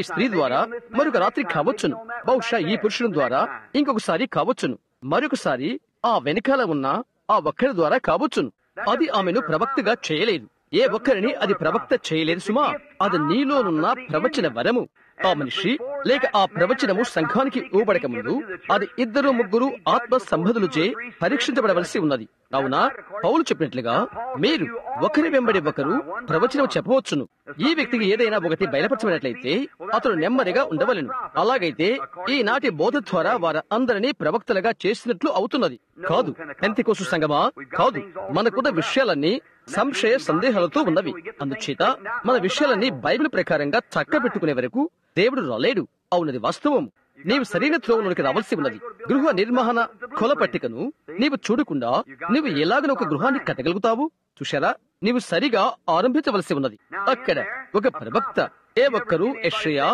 స్త్రీ ద్వారా మరొక రాత్రి కావచ్చును. బహుశా ఈ పురుషుని ద్వారా ఇంకొకసారి కావచ్చును. మరొకసారి ఆ వెనకాల ఉన్న ఆ ఒక్కరి ద్వారా కావచ్చును. అది ఆమెను ప్రవక్తగా చేయలేదు. ఏ ఒక్కరిని అది ప్రవక్త చేయలేదు సుమా. అది నీలోనున్న ప్రవచన వరము. ఆ మనిషి లేక ఆ ప్రవచనము సంఘానికి ఇవ్వబడక ముందు అది 2-3 ఆత్మ సంబంధులచే పరీక్షించబడవలసి ఉన్నది. అవునా? పౌలు చెప్పినట్లుగా మీరు ఒకరి వెంబడి ఒకరు ప్రవచనం చెప్పవచ్చును. ఈ వ్యక్తికి ఏదైనా ఒకటి బయలుపరచబడినట్లయితే అతడు నెమ్మదిగా ఉండవలెను. అలాగైతే ఈనాటి బోధ ద్వారా వారు అందరినీ ప్రవక్తలుగా చేసినట్లు అవుతున్నది కాదు. పెంతెకోస్తు సంఘమా? కాదు. మనకున్న విషయాలన్నీ సంశయ సందేహాలతో ఉన్నవి. అందుచేత మన విషయాలన్నీ బైబిల్ ప్రకారంగా చక్కబెట్టుకునే వరకు దేవుడు రాలేడు. అవునది వాస్తవం. నీవు సరైన త్రోవలోనికి రావాల్సి ఉన్నది. గృహ నిర్వహణ కొల పట్టికను నీవు చూడకుండా నీవు ఎలాగన ఒక గృహాన్ని కట్టగలుగుతావు? చూశారా? నీవు సరిగా ఆరంభించవలసి ఉన్నది. అక్కడ ఒక ప్రవక్త ఏ ఒక్కరూ యెషయా,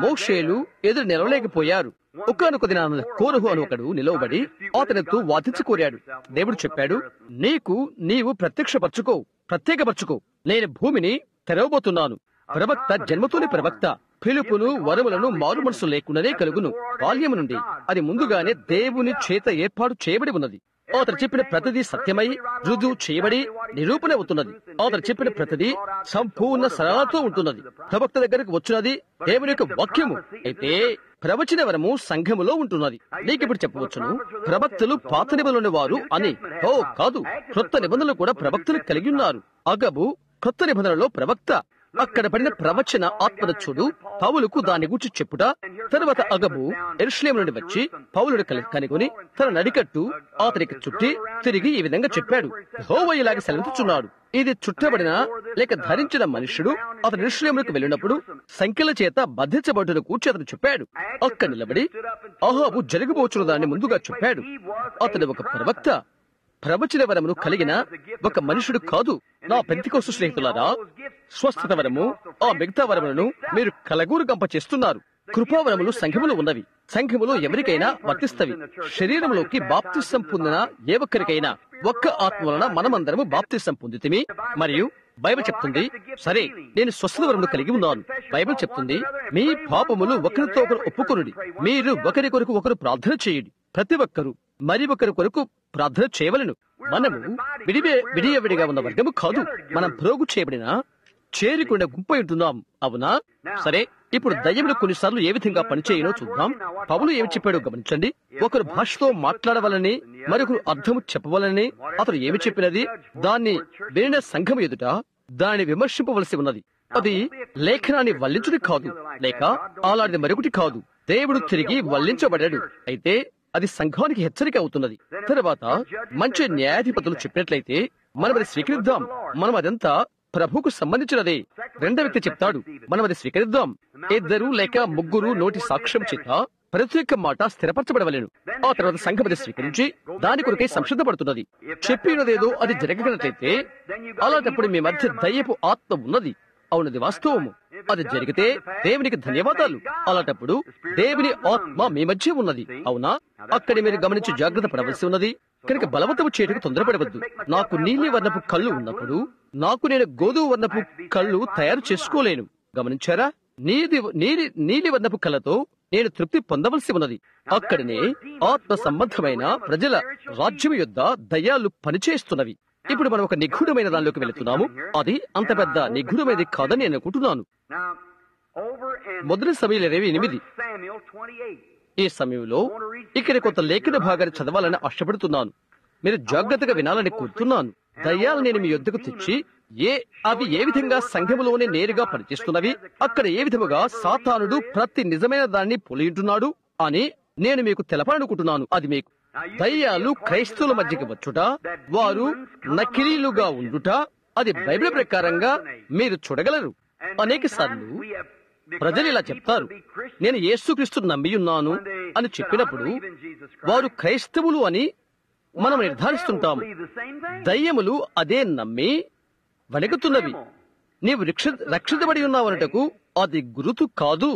మోషేలు ఎదురు నిలవలేకపోయారు. ఒకానొక దినాన కోరహు అని ఒకడు నిలవబడి అతనితో వాదించి కోరాడు. దేవుడు చెప్పాడు, నీవు ప్రత్యేకపరచుకో, నేను భూమిని తెరవబోతున్నాను. ప్రవక్త జన్మతోని ప్రవక్త, పిలుపును వరములను మారు మనసు లేకుండానే కలుగును. బాల్యము నుండి అది ముందుగానే దేవుని చేత ఏర్పాటు చేయబడి ఉన్నది. అతను చెప్పిన ప్రతిదీ సత్యమై రుజువు చేయబడి నిరూపణ అవుతున్నది. అతను చెప్పిన ప్రతిదీ సంపూర్ణ సరళతో ఉంటున్నది. ప్రవక్త దగ్గరకు వచ్చినది దేవుని యొక్క వాక్యము. అయితే ప్రవచన వరము సంఘములో ఉంటున్నది. నీకిప్పుడు చెప్పవచ్చును, ప్రవక్తలు పాత నిబంధనల వారు అని. ఓ కాదు, క్రొత్త నిబంధనలు కూడా ప్రవక్తలు కలిగి ఉన్నారు. అగబు కొత్త నిబంధనలో ప్రవక్త. అక్కడ పడిన ప్రవచన ఆత్మను చూడు పౌలుకు దాని గురించి చెప్పుట. తరువాత అగబు యెరూషలేము నుండి వచ్చి పౌలుడు కనుగొని తన నడికట్టు అతనికి చుట్టి తిరిగి ఈ విధంగా చెప్పాడు, యెహోవా ఇలాగ సెలవిస్తున్నాడు, ఇది చుట్టబడిన లేక ధరించిన మనుష్యుడు అతను యెరూషలేముకు వెళ్ళినప్పుడు సంఖ్యల చేత బంధించబడుటను కూర్చి అతను చెప్పాడు. అక్కడ నిలబడి అహాబు జరగబోచున్న దాన్ని ముందుగా చెప్పాడు. అతడు ఒక ప్రవక్త, ప్రవచన వరమును కలిగిన ఒక మనుషుడు కాదు. నా పెంతెకోస్తు స్నేహితులారా, స్వస్థత వరము ఆ మిగతా వరములను మీరు కలగూరు గంప చేస్తున్నారు. కృపావరములు సంఘములో ఉన్నవి. సంఘములో ఎవరికైనా వర్తిస్తవి. శరీరంలోకి బాప్తిసం పొందిన ఏ ఒక్కరికైనా ఒక్క ఆత్మ వలన మనమందరము బాప్తిసం పొందితిమి. మరియు బైబిల్ చెప్తుంది, సరే నేను స్వస్థత వరములు కలిగి ఉన్నాను. బైబిల్ చెప్తుంది, మీ పాపములు ఒకరితో ఒకరు ఒప్పుకొనుడి, మీరు ఒకరి కొరకు ఒకరు ప్రార్థన చేయండి. ప్రతి ఒక్కరు మరి ఒకరి కొరకు ప్రార్థన చేయవలను. మనము విడియవిడిగా ఉన్న వర్గము కాదు, మనం ప్రోగు చేయబడిన చేరికుండా గుంపై ఉంటున్నాం. అవునా? సరే, ఇప్పుడు దయ్యములు కొన్నిసార్లు ఏ విధంగా పనిచేయనో చూద్దాం. పౌలు ఏమి చెప్పాడో గమనించండి. ఒకరు భాషతో మాట్లాడవాలని, మరొకరు అర్థము చెప్పవాలని అతను ఏమి చెప్పినది దాన్ని వినిన సంఘం ఎదుట దాన్ని విమర్శింపవలసి ఉన్నది. అది లేఖనాన్ని వల్లించుడి కాదు, లేక అలాంటిది మరొకటి కాదు. దేవుడు తిరిగి వల్లించబడాడు. అయితే అది సంఘానికి హెచ్చరిక అవుతున్నది. తర్వాత మంచి న్యాయాధిపతులు చెప్పినట్లయితే మనం అది స్వీకరిద్దాం. మనం అదంతా ప్రభువుకు సంబంధించినదే. రెండో వ్యక్తి చెప్తాడు, మనం అది స్వీకరిద్దాం. 2 లేక 3 నోటి సాక్ష్యం చేత ప్రతి ఒక్క మాట స్థిరపరచబడవలేను. ఆ తర్వాత సంఘం అది స్వీకరించి దాని కొరకై సంసిద్ధపడుతున్నది. చెప్పినదేదో అది జరగగలట్లయితే అలాంటప్పుడు మీ మధ్య దయ్యపు ఆత్మ ఉన్నది. అవునది వాస్తవము. అది జరిగితే దేవునికి ధన్యవాదాలు. అలాంటప్పుడు దేవుని ఆత్మ మీ మధ్య ఉన్నది. అవునా? అక్కడ మీరు గమనించి జాగ్రత్త పడవలసి ఉన్నది. కనుక బలవంతము చేయటకు తొందరపడవద్దు. నాకు నీలి వర్ణపు కళ్ళు ఉన్నప్పుడు నేను గోధుమ వర్ణపు కళ్ళు తయారు చేసుకోలేను. గమనించారా? నీలి వర్ణపు కళ్ళతో నేను తృప్తి పొందవలసి ఉన్నది. అక్కడనే ఆత్మ సంబంధమైన ప్రజల రాజ్యం యొద్ద దయ్యాలు పనిచేస్తున్నవి. ఇప్పుడు మనం ఒక నిగూఢమైన దానిలోకి వెళుతున్నాము. అది అంత పెద్ద నిగూఢమైనది కాదని నేను అనుకుంటున్నాను. మొదటి సమయంలో 28 ఈ సమయంలో ఇక్కడ కొంత లేఖన భాగాన్ని చదవాలని ఆశపడుతున్నాను. మీరు జాగ్రత్తగా వినాలని కోరుతున్నాను. దయ్యాలు నేను మీ యొద్దకు తెచ్చి అవి ఏ విధంగా సంఘములోనే నేరుగా పనిచేస్తున్నవి, అక్కడ ఏ విధముగా సాతానుడు ప్రతి నిజమైన దాన్ని పొలియుంటున్నాడు అని నేను మీకు తెలపాలనుకుంటున్నాను. అది మీకు దయ్యాలు క్రైస్తవుల మధ్యకి వచ్చుట, వారు నకిలీలుగా ఉండుట, అది బైబిల్ ప్రకారంగా మీరు చూడగలరు. అనేక సార్లు ప్రజలు ఇలా చెప్తారు, నేను యేసుక్రీస్తును నమ్మియున్నాను అని చెప్పినప్పుడు వారు క్రైస్తవులు అని మనం నిర్ధారిస్తుంటాము. దయ్యములు అదే నమ్మి వణుకుతున్నవి. నీవు రక్షించబడి ఉన్నావనటకు అది గురుతు కాదు.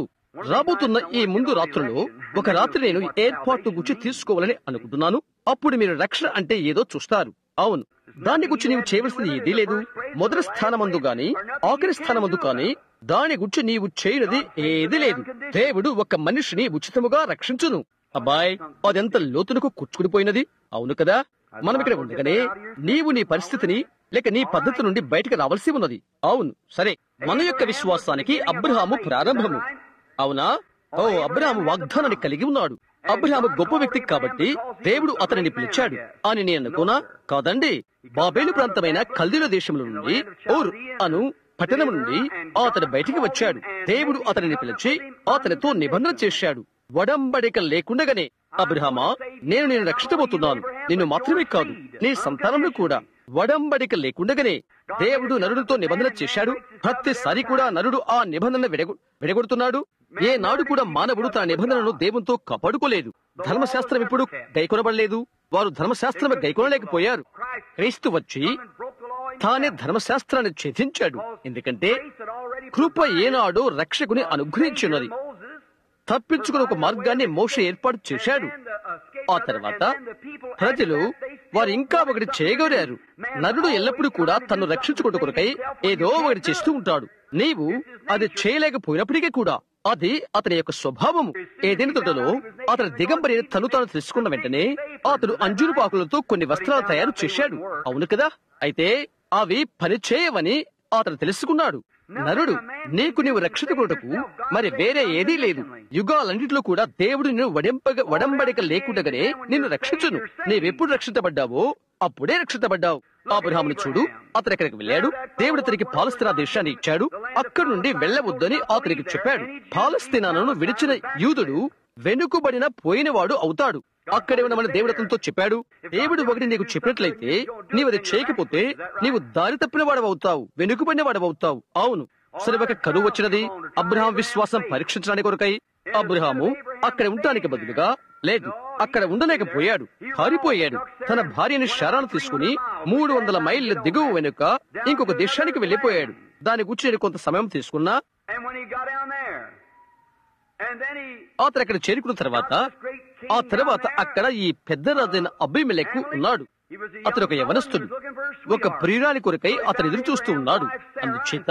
రాబోతున్న ఈ ముందు రాత్రుల్లో ఒక రాత్రి నేను ఏర్పాటు గురించి తీసుకోవాలని అనుకుంటున్నాను. అప్పుడు మీరు రక్షణ అంటే ఏదో చూస్తారు. అవును, దాని గురించి నీవు చేయవలసింది ఏదీ లేదు. మొదటి స్థానమందు గాని ఆఖరి స్థానమందు కానీ దాని గురించి నీవు చేయనిది ఏదీ లేదు. దేవుడు ఒక మనిషిని ఉచితముగా రక్షించును. అబ్బాయ్, అదెంత లోతునకు కూర్చుకునిపోయినది. అవును కదా? మనం ఇక్కడ ఉండగానే నీవు నీ పరిస్థితిని లేక నీ పద్ధతి నుండి బయటకు రావాల్సి ఉన్నది. అవును, సరే. మన యొక్క విశ్వాసానికి అబ్రహాము ప్రారంభము. అవునా? అబ్రహాము వాగ్దానాన్ని కలిగి ఉన్నాడు. అబ్రహాము గొప్ప వ్యక్తి కాబట్టి దేవుడు అతనిని పిలిచాడు అని నేను అనుకోనా? కాదండి. బాబేలు ప్రాంతమైన కల్దీల దేశంలో నుండి ఊర్ అను పట్టణం నుండి అతను బయటికి వచ్చాడు. దేవుడు అతనిని పిలిచి అతనితో నిబంధన చేశాడు. వడంబడిక లేకుండగానే, అబ్రహామా, నేను రక్షించబోతున్నాను, నిన్ను మాత్రమే కాదు నీ సంతానంలో కూడా. వడంబడిక లేకుండగానే దేవుడు నరుడితో నిబంధన చేశాడు. ప్రతిసారి కూడా నరుడు ఆ నిబంధన విడగొడుతున్నాడు. ఏ నాడు కూడా మానవుడు తన నిబంధనను దేవునితో కాపాడుకోలేదు. ధర్మశాస్త్రం ఇప్పుడు గైకొనబడలేదు. వారు ధర్మశాస్త్రం గైకొనలేకపోయారు. క్రీస్తు వచ్చి తానే ధర్మశాస్త్రాన్ని ఛేదించాడు. ఎందుకంటే కృప ఏనాడో రక్షకుని అనుగ్రహించున్నది. తప్పించుకుని ఒక మార్గాన్ని మోషే ఏర్పాటు చేశాడు. ఆ తర్వాత ప్రజలు వారు ఇంకా ఒకటి చేయగోరారు. నరుడు ఎల్లప్పుడూ కూడా తన్ను రక్షించుకుంటూ కొరకై ఏదో ఒకటి చేస్తూ ఉంటాడు. నీవు అది చేయలేకపోయినప్పటికీ కూడా అది అతని యొక్క స్వభావము. ఏదైనా తోటలో అతని దిగంబరి తను తాను తెలుసుకున్న వెంటనే అతడు అంజూరు పాకులతో కొన్ని వస్త్రాలు తయారు చేశాడు. అవును కదా? అయితే అవి పని చేయవని అతను తెలుసుకున్నాడు. నరుడు, నీకు నీవు రక్షించుకున్నటకు మరి వేరే ఏదీ లేదు. యుగాలన్నింటిలో కూడా దేవుడు నిన్ను వడంబడిక లేకుండగానే నిన్ను రక్షించును. నీవెప్పుడు రక్షించబడ్డావో అప్పుడే రక్షించబడ్డావు. అబ్రహామును చూడు, అతను ఎక్కడికి వెళ్ళాడు. దేవుడు అతనికి పాలస్తీనా దేశాన్ని ఇచ్చాడు. అక్కడి నుండి వెళ్ళవద్దని అతనికి చెప్పాడు. పాలస్తీనాను విడిచిన యూదుడు వెనుకబడిన పోయినవాడు అవుతాడు. అక్కడే ఉండమని దేవుడు అతనితో చెప్పాడు. దేవుడు ఒకటి నీకు చెప్పినట్లయితే నీవు అది చేయకపోతే నీవు దారి తప్పిన వాడవవుతావు, వెనుకబడిన వాడవవుతావు. అవును, సరే, ఒక కరువు వచ్చినది. అబ్రహాం విశ్వాసం పరీక్షించడానికి కొరకై అబ్రహాము అక్కడ ఉండటానికి బదులుగా లేదు, అక్కడ ఉండలేకపోయాడు, పారిపోయాడు. తన భార్యని శారాను తీసుకుని 300 మైళ్ళ దిగువ వెనుక ఇంకొక దేశానికి వెళ్లిపోయాడు. దాని గురించి నేను కొంత సమయం తీసుకున్నా. అతను అక్కడ చేరుకున్న తర్వాత అక్కడ ఈ పెద్ద రాజైన అబీమెలెకు ఉన్నాడు. అతను ఒక యవనస్తుడు. ఒక ప్రియురాలి కొరకై అతను ఎదురు చూస్తూ ఉన్నాడు. అందుచేత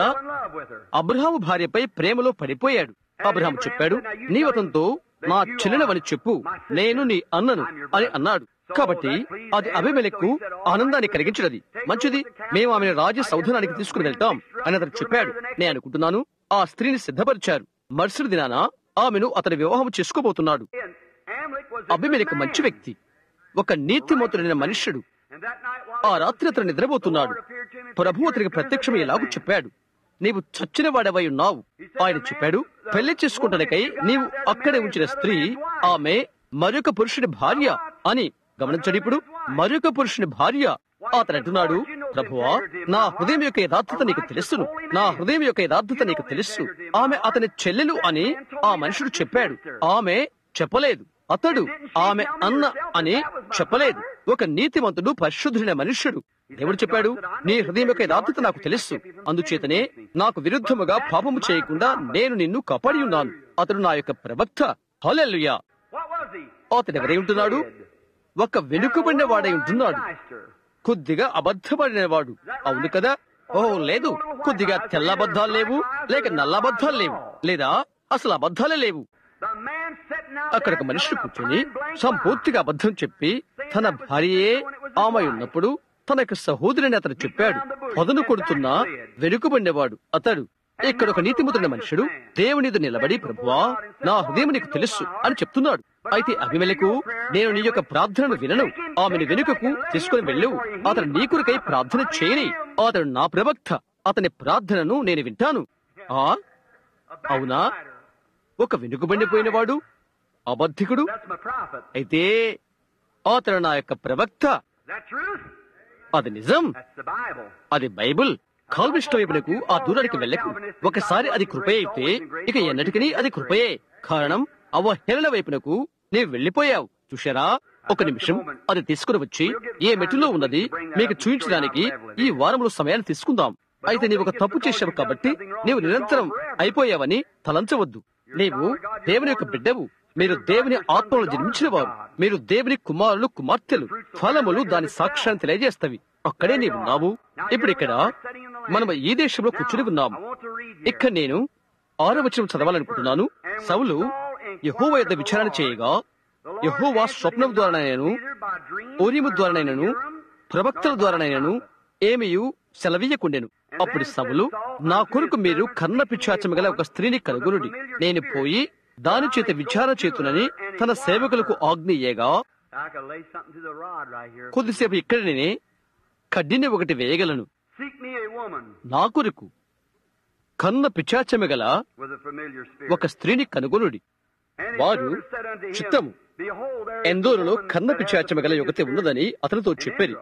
అబ్రహాము భార్యపై ప్రేమలో పడిపోయాడు. అబ్రహాము చెప్పాడు, నీవు అతనితో నా చెల్లెలవని చెప్పు, నేను నీ అన్నను అని అన్నాడు. కాబట్టి అది అబీమెలెకు ఆనందాన్ని కలిగించినది. మంచిది, మేము ఆమెను రాజ సౌధానానికి తీసుకుని వెళ్తాం అని అతను చెప్పాడు. నేను అనుకుంటున్నాను ఆ స్త్రీని సిద్ధపరిచారు. మరుసటి దినాన ఆమెను అతని వివాహం చేసుకోబోతున్నాడు. అబీమెలెకు మంచి వ్యక్తి, ఒక నీతిమంతుడైన మనుష్యుడు. ఆ రాత్రి అతను నిద్రపోతున్నాడు. ప్రభువు అతనికి ప్రత్యక్షం ఎలాగూ చెప్పాడు, నీవు చచ్చిన వాడవై ఉన్నావు. ఆయన చెప్పాడు, పెళ్లి చేసుకుంటానికై నీవు అక్కడే ఉంచిన స్త్రీ ఆమె మరొక పురుషుని భార్య అని. గమనించండి, ఇప్పుడు మరొక పురుషుని భార్య. అతను అంటున్నాడు, ప్రభువా, నా హృదయం యొక్క యథార్థత నీకు తెలుసును, నా హృదయం యొక్క యథార్థత నీకు తెలుసు. ఆమె అతని చెల్లెలు అని ఆ మనుషుడు చెప్పాడు. ఆమె చెప్పలేదు. అతడు ఆమె అన్న అని చెప్పలేదు. ఒక నీతిమంతుడు, పరిశుద్ధుడైన మనుష్యుడు. దేవుడు చెప్పాడు, నీ హృదయం యొక్క యథార్థత నాకు తెలుసు, అందుచేతనే నాకు విరుద్ధముగా పాపము చేయకుండా నేను నిన్ను కాపాడి ఉన్నాను. అతడు నా యొక్క ప్రవక్త. హల్లెలూయా. అతడు ఎవరై ఉంటున్నాడు? ఒక వెనుకబడిన వాడై ఉంటున్నాడు, కొద్దిగా అబద్ధపడినవాడు. అవును కదా? ఓహో లేదు, కొద్దిగా తెల్ల అబద్ధాలు లేవు, లేక నల్ల అబద్ధాలు లేవు, లేదా అసలు అబద్ధాలే లేవు. అక్కడ ఒక మనిషి కూర్చొని సంపూర్తిగా అబద్ధం చెప్పి తన భార్యే ఆమె ఉన్నప్పుడు తన యొక్క సహోదరుని అతను చెప్పాడు. పదును కొడుతున్నా వెనుకబడినవాడు అతడు. ఇక్కడ ఒక నీతిమంతుడైన మనుషుడు దేవునితో నిలబడి, ప్రభువా, నా హృదయం నీకు తెలుసు అని చెప్తున్నాడు. అయితే అబీమెలెకు, నేను నీ యొక్క ప్రార్థనను వినను, ఆమెను వెనుకకు తీసుకుని వెళ్ళు, అతను నీ కొరకై ప్రార్థన చేయని, అతడు నా ప్రవక్త, అతని ప్రార్థనను నేను వింటాను. అవునా? ఒక వెనుకబడిపోయినవాడు, అబద్ధికుడు. అయితే అతడు నా యొక్క ప్రవక్త. అది నిజం, అది బైబుల్. కాల్విస్ట్ వైపునకు ఆ దూరానికి వెళ్ళకు. ఒకసారి అది కృపయే అయితే ఇక ఎన్నటికీ అది కృపయే. కారణం, అవహేళన వైపునకు నీవు వెళ్లిపోయావు. చూశారా? ఒక నిమిషం, అది తీసుకుని వచ్చి ఏ మెట్టులో ఉన్నది మీకు చూపించడానికి ఈ వారంలో సమయాన్ని తీసుకుందాం. అయితే నీవు ఒక తప్పు చేశావు కాబట్టి నీవు నిరంతరం అయిపోయావని తలంచవద్దు. నీవు దేవుని యొక్క బిడ్డవు. మీరు దేవుని ఆత్మలో జన్మించిన వారు. మీరు దేవుని కుమారులు, కుమార్తెలు. ఫలములు దాని సాక్ష్యాన్ని తెలియజేస్తవి. అక్కడే నీవున్నావు. ఇప్పుడు ఇక్కడ మనం ఈ దేశంలో కూర్చుని ఉన్నాము. ఇక్కడ నేను 6వ వచనం చదవాలనుకుంటున్నాను. సౌలు యెహోవా యొద్ద విచారణ చేయగా, యెహోవా స్వప్నం ద్వారానైనను, ఓరీము ద్వారానైనను, ప్రవక్తల ద్వారానైనను ఏమియు సెలవీయకుండెను. అప్పుడు సౌలు, నా కొరకు మీరు కర్ణ పిశాచము గల ఒక స్త్రీని కనుగొనుడి, నేను పోయి దాని చేత విచారణ చేతునని తన సేవకులకు ఆజ్ఞయేగా, కొద్దిసేపు ఇక్కడ నేనే కడ్డిని ఒకటి వేయగలను. నా కొరకు కన్న పిశాచము గల ఒక స్త్రీని కనుగొనుడి. వారు చిత్తము, ఎందోరులో కన్న పిశాచము గల యువతి ఉన్నదని అతనితో చెప్పారు.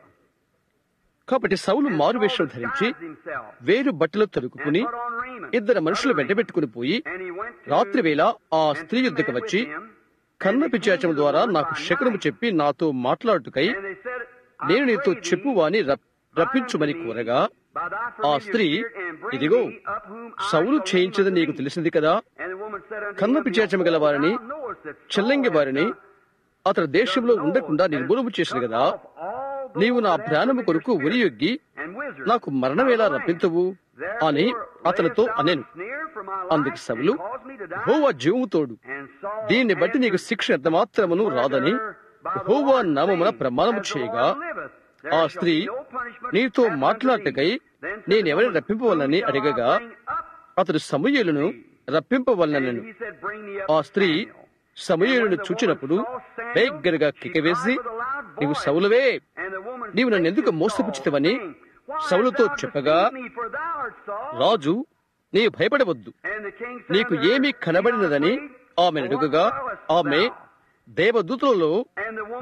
కాబట్టి సౌలు మారువేషం ధరించి వేరు బట్టలు తొడుక్కుని 2 మనుషులు వెంటబెట్టుకుని పోయి రాత్రివేళ ఆ స్త్రీ యుద్ధకు వచ్చి, కన్న పిశాచం ద్వారా నాకు శకునము చెప్పి నాతో మాట్లాడుటకై నేను నీతో చెప్పువాని రప్పించుమని కోరగా, ఆ స్త్రీ, ఇదిగో సౌలు చేయించదని నీకు తెలిసింది కదా, కన్నపి చేర్చమగల వారిని, చెల్లంగి వారిని అతని దేశంలో ఉండకుండా నిర్మూలన చేసిన కదా, నీవు నా ప్రాణము కొరకు ఉరియొగ్గి నాకు మరణమేలా రప్పించవు అని అతనితో అనెను. అందుకు సౌలు, యెహోవా జీవము తోడు, దీన్ని బట్టి నీకు శిక్ష ఎంత మాత్రమును రాదని యెహోవా నామమున ప్రమాణము చేయగా, ఆ స్త్రీ నీతో మాట్లాడటకై నేనెవరిని రప్పింపవలనని అడగగా, అతడు సమూయేలును రప్పింపవలనను. ఆ స్త్రీ సమూయేలును చూచినప్పుడు బిగ్గరగా కికవేసి, నీవు సౌలువే, నీవు నన్ను ఎందుకు మోసపుచ్చితవని సౌలుతో చెప్పగా, రాజు, నీవు భయపడవద్దు, నీకు ఏమీ కనబడినదని ఆమె అడుగగా, ఆమె, దేవదూతలలో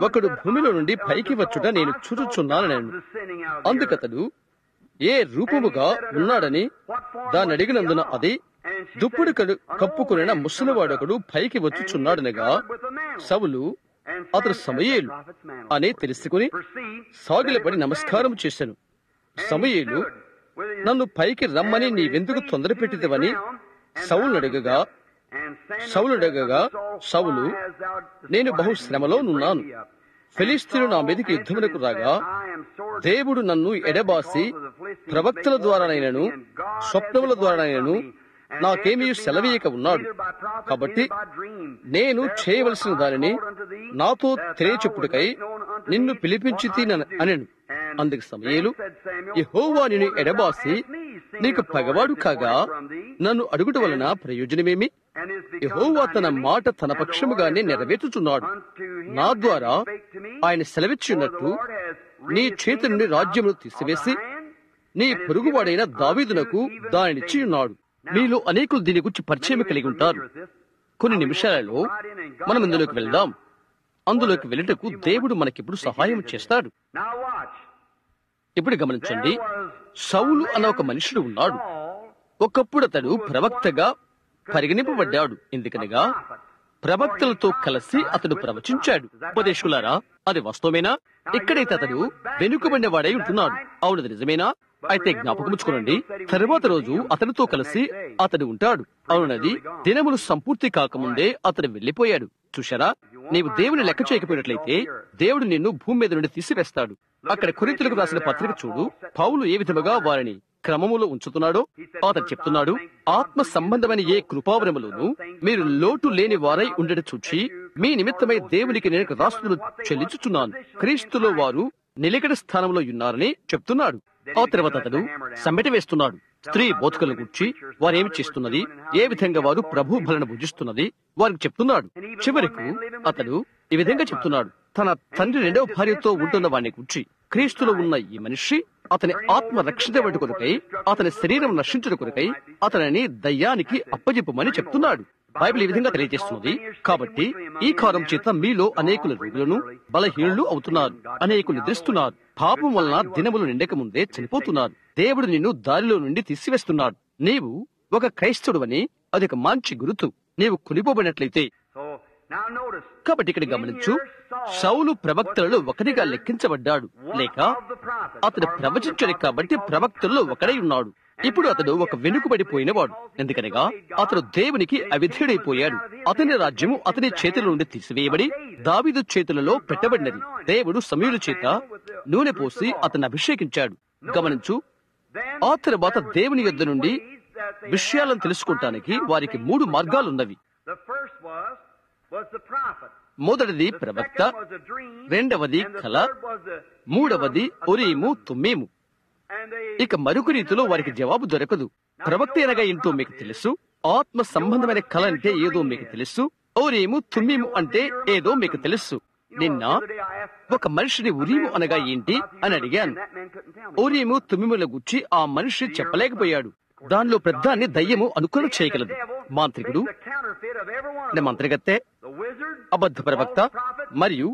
ఒకడు భూమిలో నుండి పైకి వచ్చుట నేను చూచుచున్నానని. అందుకతడు ఏ రూపముగా ఉన్నాడని దాన్ని అడిగినందున అది, దుప్పుడు కప్పుకున్న ముసలివాడొకడు పైకి వచ్చుచున్నాడనగా, సౌలు అతడు సమూయేలు అని తెలుసుకుని సాగిలపడి నమస్కారం చేశాను. సమూయేలు, నన్ను పైకి రమ్మని నీవెందుకు తొందర పెట్టిదవని సౌలు అడగగా, సౌలు, నేను బహు శ్రమలో నున్నాను, ఫిలిష్తీయులు నా మీదకి యుద్ధమునకు రాగా దేవుడు నన్ను ఎడబాసి ప్రవక్తల ద్వారానైనను స్వప్నముల ద్వారానైనను నాకేమీ సెలవీయక ఉన్నాడు. కాబట్టి నేను చేయవలసిన దానిని నాతో తెలియచెప్పుటకై నిన్ను పిలిపించి అనెను. అందుకు సమూయేలు, యెహోవా నిన్ను ఎడబాసి నీకు పగవాడు కాగా నన్ను అడుగుట వలన ప్రయోజనమేమి? యెహోవా తన మాట తన పక్షముగానే నెరవేర్చుచున్నాడు. నా ద్వారా ఆయన సెలవిచ్చినట్టు నీ చేతి నుండి రాజ్యమును తీసివేసి నీ పొరుగువాడైన దావీదునకు దానినిచ్చి ఉన్నాడు. మీలో అనేకులు దీని గురించి పరిచయం కలిగి ఉంటారు. కొన్ని నిమిషాలలో మనం ఇందులోకి వెళ్దాం. అందులోకి వెళ్ళటకు దేవుడు మనకిప్పుడు సహాయం చేస్తాడు. ఇప్పుడు గమనించండి, సౌలు అన్న ఒక మనుషుడు ఉన్నాడు. ఒకప్పుడు అతడు ప్రవక్తగా పరిగణింపబడ్డాడు. ఎందుకనగా ప్రవక్తలతో కలిసి అతడు ప్రవచించాడు. ఉపదేశకులారా, అది వాస్తవమేనా? ఇక్కడైతే అతడు వెనుకబడిన వాడై ఉంటున్నాడు. అవునది నిజమేనా? అయితే జ్ఞాపకముచ్చుకోనండి, తరువాత రోజు అతనితో కలిసి అతడు ఉంటాడు. అవునది దినములు సంపూర్తి కాకముందే అతడు వెళ్లిపోయాడు. చూశారా? నీవు దేవుని లెక్క చేయకపోయినట్లయితే దేవుడు నిన్ను భూమి మీద నుండి తీసివేస్తాడు. అక్కడ కొరింథీయులకు రాసిన పత్రిక చూడు, పౌలు ఏ విధముగా వారిని క్రమములో ఉంచుతున్నాడో అతడు చెప్తున్నాడు. ఆత్మ సంబంధమైన ఏ కృపావరములోనూ మీరు లోటు లేని వారై ఉండట చూచి మీ నిమిత్తమై దేవునికి నేను కృతజ్ఞతలు చెల్లించుచున్నాను. క్రీస్తులో వారు నిలకడ స్థానంలో ఉన్నారని చెప్తున్నాడు. ఆ తర్వాత అతడు సమ్మెట వేస్తున్నాడు. స్త్రీ బోధకులను గురించి వారేమి చేస్తున్నది, ఏ విధంగా వారు ప్రభు బలను భుజిస్తున్నది వారికి చెప్తున్నాడు. చివరకు అతడు ఈ విధంగా చెప్తున్నాడు, తన తండ్రి రెండవ భార్యతో ఉంటున్న వాడిని గురించి, క్రీస్తులో ఉన్న ఈ మనిషి అతని ఆత్మ రక్షించబడి కొరకై, అతని శరీరం నశించడం కొరకై అతనిని దయ్యానికి అప్పజెప్పమని చెప్తున్నాడు. బైబిల్ ఈ విధంగా తెలియజేస్తున్నది. కాబట్టి ఈ కారణం చేత మీలో అనేకుల రోగులను బలహీనులు అవుతున్నారు, అనేకులు నిద్రిస్తున్నారు, పాపం వలన దినములు నిండక ముందే చనిపోతున్నారు. దేవుడు నిన్ను దారిలో నుండి తీసివేస్తున్నాడు. నీవు ఒక క్రైస్తవుడని అది ఒక మంచి గురుతు. నీవు కొనిపోబడినట్లయితే. కాబట్టి ఇక్కడ గమనించు, సౌలు ప్రవక్తలలో ఒకరిగా లెక్కించబడ్డాడు, లేక అతడు ప్రవచించడు కాబట్టి ప్రవక్తల్లో ఒకడై ఉన్నాడు. ఇప్పుడు అతడు ఒక వెనుకబడిపోయినవాడు. ఎందుకనగా అతడు దేవునికి అవిధేయుడైపోయాడు. అతని రాజ్యము అతని చేతుల నుండి తీసివేయబడి దావీదు చేతులలో పెట్టబడినది. దేవుడు సమూయేలు చేత నూనె పోసి అతన్ని అభిషేకించాడు. గమనించు, ఆ తర్వాత దేవుని యొద్ద నుండి విషయాలను తెలుసుకోవటానికి వారికి 3 మార్గాలున్నవి. మొదటిది ప్రవక్త, రెండవది కల, మూడవది ఉరీము తుమ్మీము. ఇక మరొక రీతిలో వారికి జవాబు దొరకదు. ప్రవక్త అనగా ఏంటో మీకు తెలుసు, ఆత్మ సంబంధమైన కళ అంటే ఏదో మీకు తెలుసు, ఉరీము తుమ్మీము అంటే ఏదో మీకు తెలుసు. నిన్న ఒక మనిషిని ఉరీము అనగా ఏంటి అని అడిగాను. ఉరీము తుమ్మీముల గురించి ఆ మనిషి చెప్పలేకపోయాడు. దానిలో ప్రధాన్ని దయ్యము అనుకరణ చేయగలదు. మాంత్రికుడు, మంత్రిగత్తె, అబద్ధ ప్రవక్త మరియు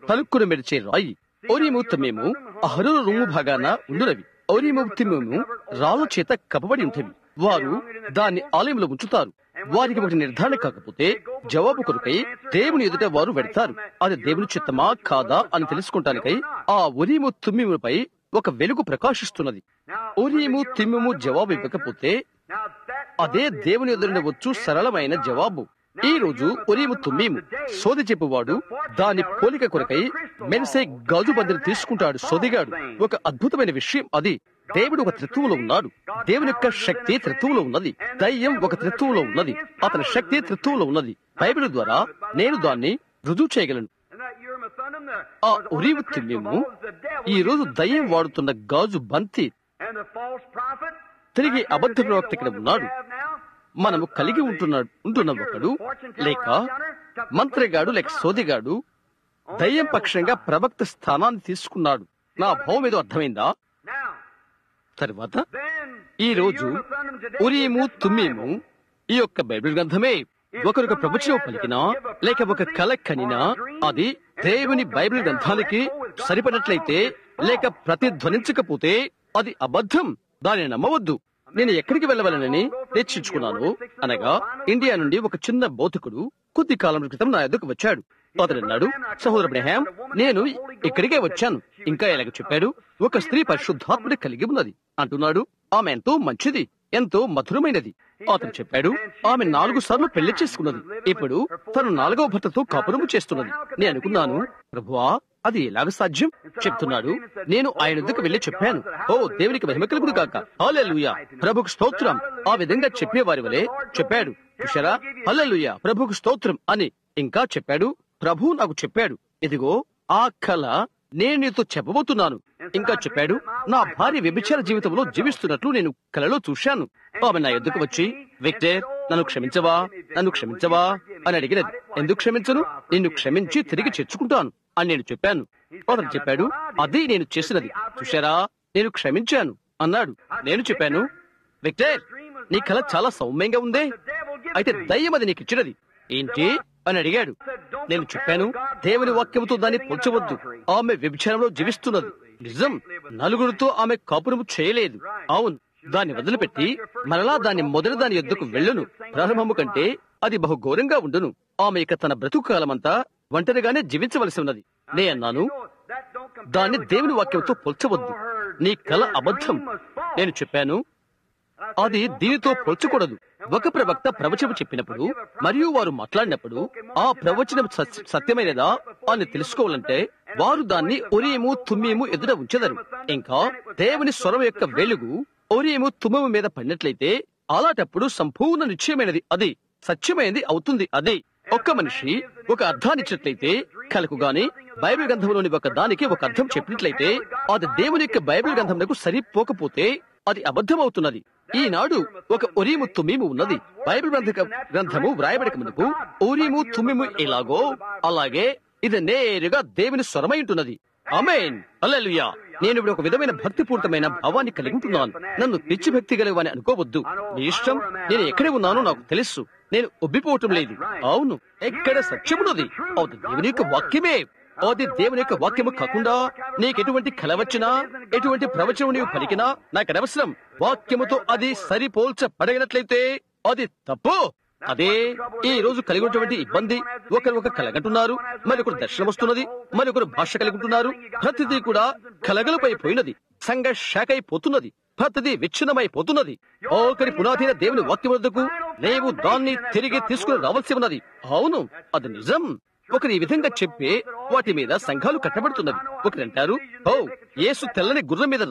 తలుక్కును మెరిచే రాయి. ఉరీము తుమ్మీము అహరోను రొమ్ము భాగాన ఉండునవి. ఉరీము తుమ్మీము రాళ్ళ చేత కప్పబడి ఉంటవి. వారు దాన్ని ఆలయంలో ఉంచుతారు. వారికి ఒకటి నిర్ధారణ కాకపోతే జవాబు కొరకై దేవుని ఎదుట వారు వెడతారు. అది దేవుని చిత్తమా కాదా అని తెలుసుకుంటానికై ఆ ఉరీము తుమ్మీముపై ఒక వెలుగు ప్రకాశిస్తున్నది. ఉరీము తుమ్మిము జవాబు ఇవ్వకపోతే అదే దేవుని ఎదురున వచ్చు సరళమైన జవాబు. ఈ రోజు ఉరీము తుమ్మీము సోది చెప్పువాడు దాని పోలిక కొరకై మెరిసే గాజు బంతిని తీసుకుంటాడు. సోదిగాడు. ఒక అద్భుతమైన విషయం అది. దేవుడు ఒక త్రిత్వంలో ఉన్నాడు. దేవుని యొక్క శక్తి త్రిత్వంలో ఉన్నది. దయ్యం ఒక త్రిత్వంలో ఉన్నది. అతని శక్తి త్రిత్వంలో ఉన్నది. బైబిల్ ద్వారా నేను దాన్ని రుజువు చేయగలను. ఆ ఉరీము తుమ్మీము ఈ రోజు దయ్యం వాడుతున్న గాజు బంతి. తిరిగి అబద్ధ ప్రవక్త ఇక్కడ ఉన్నాడు. మనము కలిగి ఉంటున్న ఒకడు లేక మంత్రిగాడు లేక సోదిగాడు దయ్యం పక్షంగా ప్రవక్త స్థానాన్ని తీసుకున్నాడు. నా భావం ఏదో అర్థమైందా? తర్వాత ఈ రోజు ఉరీము తుమ్మీము ఈ యొక్క బైబిల్ గ్రంథమే. ఒకరొక ప్రవచనం పలికినా లేక ఒక కల కనినా అది దేవుని బైబిల్ గ్రంథానికి సరిపడినట్లయితే లేక ప్రతిధ్వనించకపోతే అది అబద్ధం. దానిని నమ్మవద్దు. నేను ఎక్కడికి వెళ్ళవలనని నిశ్చయించుకున్నాను అనగా ఇండియా నుండి ఒక చిన్న బౌద్ధికుడు కొద్ది కాలం క్రితం నా ఎదుకు వచ్చాడు. అతడు అన్నాడు, సహోదరు అబ్రహాం, నేను ఇక్కడికే వచ్చాను. ఇంకా ఎలాగ చెప్పాడు, ఒక స్త్రీ పరిశుద్ధాత్మని కలిగి ఉన్నది అంటున్నాడు. ఆమె ఎంతో మంచిది, ఎంతో మధురమైనది. అతను చెప్పాడు, ఆమె 4 సార్లు పెళ్లి చేసుకున్నది. ఇప్పుడు తను 4వ భర్తతో కాపురము చేస్తున్నది. నేను అనుకున్నాను, ప్రభువా అది ఎలాగ సాధ్యం? చెప్తున్నాడు. నేను ఆయన వద్దకు వెళ్లి చెప్పాను, ఓ దేవునికి మహిమ కలుగును గాక, హల్లెలూయా, ప్రభుకు స్తోత్రం. ఆ విధంగా చెప్పేవారి వలె చెప్పాడు. చూశారా, హల్లెలూయా, ప్రభుకు స్తోత్రం అని ఇంకా చెప్పాడు. ప్రభు నాకు చెప్పాడు, ఇదిగో ఆ కళ నేను నీతో చెప్పబోతున్నాను. ఇంకా చెప్పాడు, నా భార్య వ్యభిచార జీవితంలో జీవిస్తున్నట్లు నేను కలలో చూశాను. ఆమె నా ఎద్దుకు వచ్చి, విక్టర్, నన్ను క్షమించవా, నన్ను క్షమించవా అని అడిగినది. ఎందుకు క్షమించను? నిన్ను క్షమించి తిరిగి చేర్చుకుంటాను అని నేను చెప్పాను. అతను చెప్పాడు, అది నేను చేసినది. చూశారా, నేను క్షమించాను అన్నాడు. నేను చెప్పాను, విక్టర్, నీ కళ చాలా సౌమ్యంగా ఉందే, అయితే దయ్యం అది నీకు ఇచ్చినది ఏంటి అని అడిగాడు. నేను చెప్పాను, దేవుని వాక్యముతో దాన్ని పోల్చవద్దు. ఆమె వ్యభిచారంలో జీవిస్తున్నది నిజం. 4గురితో ఆమె కాపురము చేయలేదు. అవును, దాన్ని వదిలిపెట్టి మరలా దాని మొదటి దాని యొద్దకు వెళ్ళును. ప్రారంభము కంటే అది బహు ఘోరంగా ఉండును. ఆమె ఇక తన బ్రతుకు కాలమంతా ఒంటరిగానే జీవించవలసి ఉన్నది. నే అన్నాను, దాన్ని దేవుని వాక్యంతో పోల్చవద్దు. నీ కల అబద్ధం. నేను చెప్పాను, అది దీనితో పోల్చకూడదు. ఒక ప్రవక్త ప్రవచనం చెప్పినప్పుడు మరియు వారు మాట్లాడినప్పుడు ఆ ప్రవచనం సత్యమైనదా అని తెలుసుకోవాలంటే వారు దాన్ని ఉరీము తుమ్మీము ఎదుట ఉంచెదరు. ఇంకా దేవుని స్వరం యొక్క వెలుగు ఉరీము తుమ్మీము మీద పడినట్లయితే అలాంటప్పుడు సంపూర్ణ నిశ్చయమైనది, అది సత్యమైనది అవుతుంది. అది ఒక్క మనిషి ఒక అర్థాన్నిచ్చినట్లయితే కలకు గాని బైబిల్ గ్రంథంలోని ఒక దానికి ఒక అర్థం చెప్పినట్లయితే అది దేవుని యొక్క బైబిల్ గ్రంథంకు సరిపోకపోతే అది అబద్ధం అవుతున్నది. ఈనాడు ఒక ఉరీము తుమ్మీము ఉన్నది. బైబిల్ గ్రంథము వ్రాయబడక ముందుకు ఉరీము తుమ్మీము ఎలాగో అలాగే ఇది నేరుగా దేవుని స్వరమై ఉంటున్నది. ఆమేన్, హల్లెలూయా. నేను ఇప్పుడు ఒక విధమైన భక్తిపూర్తమైన భావాన్ని కలిగి ఉంటున్నాను. నన్ను పిచ్చి భక్తి గలవని అనుకోవద్దు. మీ ఇష్టం. నేను ఎక్కడే ఉన్నానో నాకు తెలుసు. నేను ఉబ్బిపోవటం లేదు. అవును, ఎక్కడ సత్యమున్నది అది దేవుని యొక్క వాక్యమే. అది దేవుని యొక్క వాక్యము కాకుండా నీకు ఎటువంటి కల వచ్చినా ఎటువంటి ప్రవచనం నీవు పలికినా నాకు అనవసరం. వాక్యముతో అది సరిపోల్చబడినట్లయితే అది తప్పు. అదే ఈ రోజు కలిగి ఉన్నటువంటి ఇబ్బంది. ఒకరు ఒక కలగంటున్నారు, మరొకరు దర్శనం వస్తున్నది, మరొకరు భాష కలిగి ఉంటున్నారు. ప్రతిదీ కూడా కలగలపై పోయినది, సంఘ శాఖ అయిపోతున్నది, ప్రతిదీ విచ్ఛిన్నమైపోతున్నది. ఒకరి పునాదైన దేవుని వాక్యం వద్దకు నీవు దాన్ని తిరిగి తీసుకుని రావాల్సి ఉన్నది. అవును, అది నిజం. ఒకరు ఈ విధంగా చెప్పే వాటి మీద సంఘాలు కట్టబడుతున్నవి. ఒకరంటారు, ఓ యేసు తెల్లని గుర్రం మీద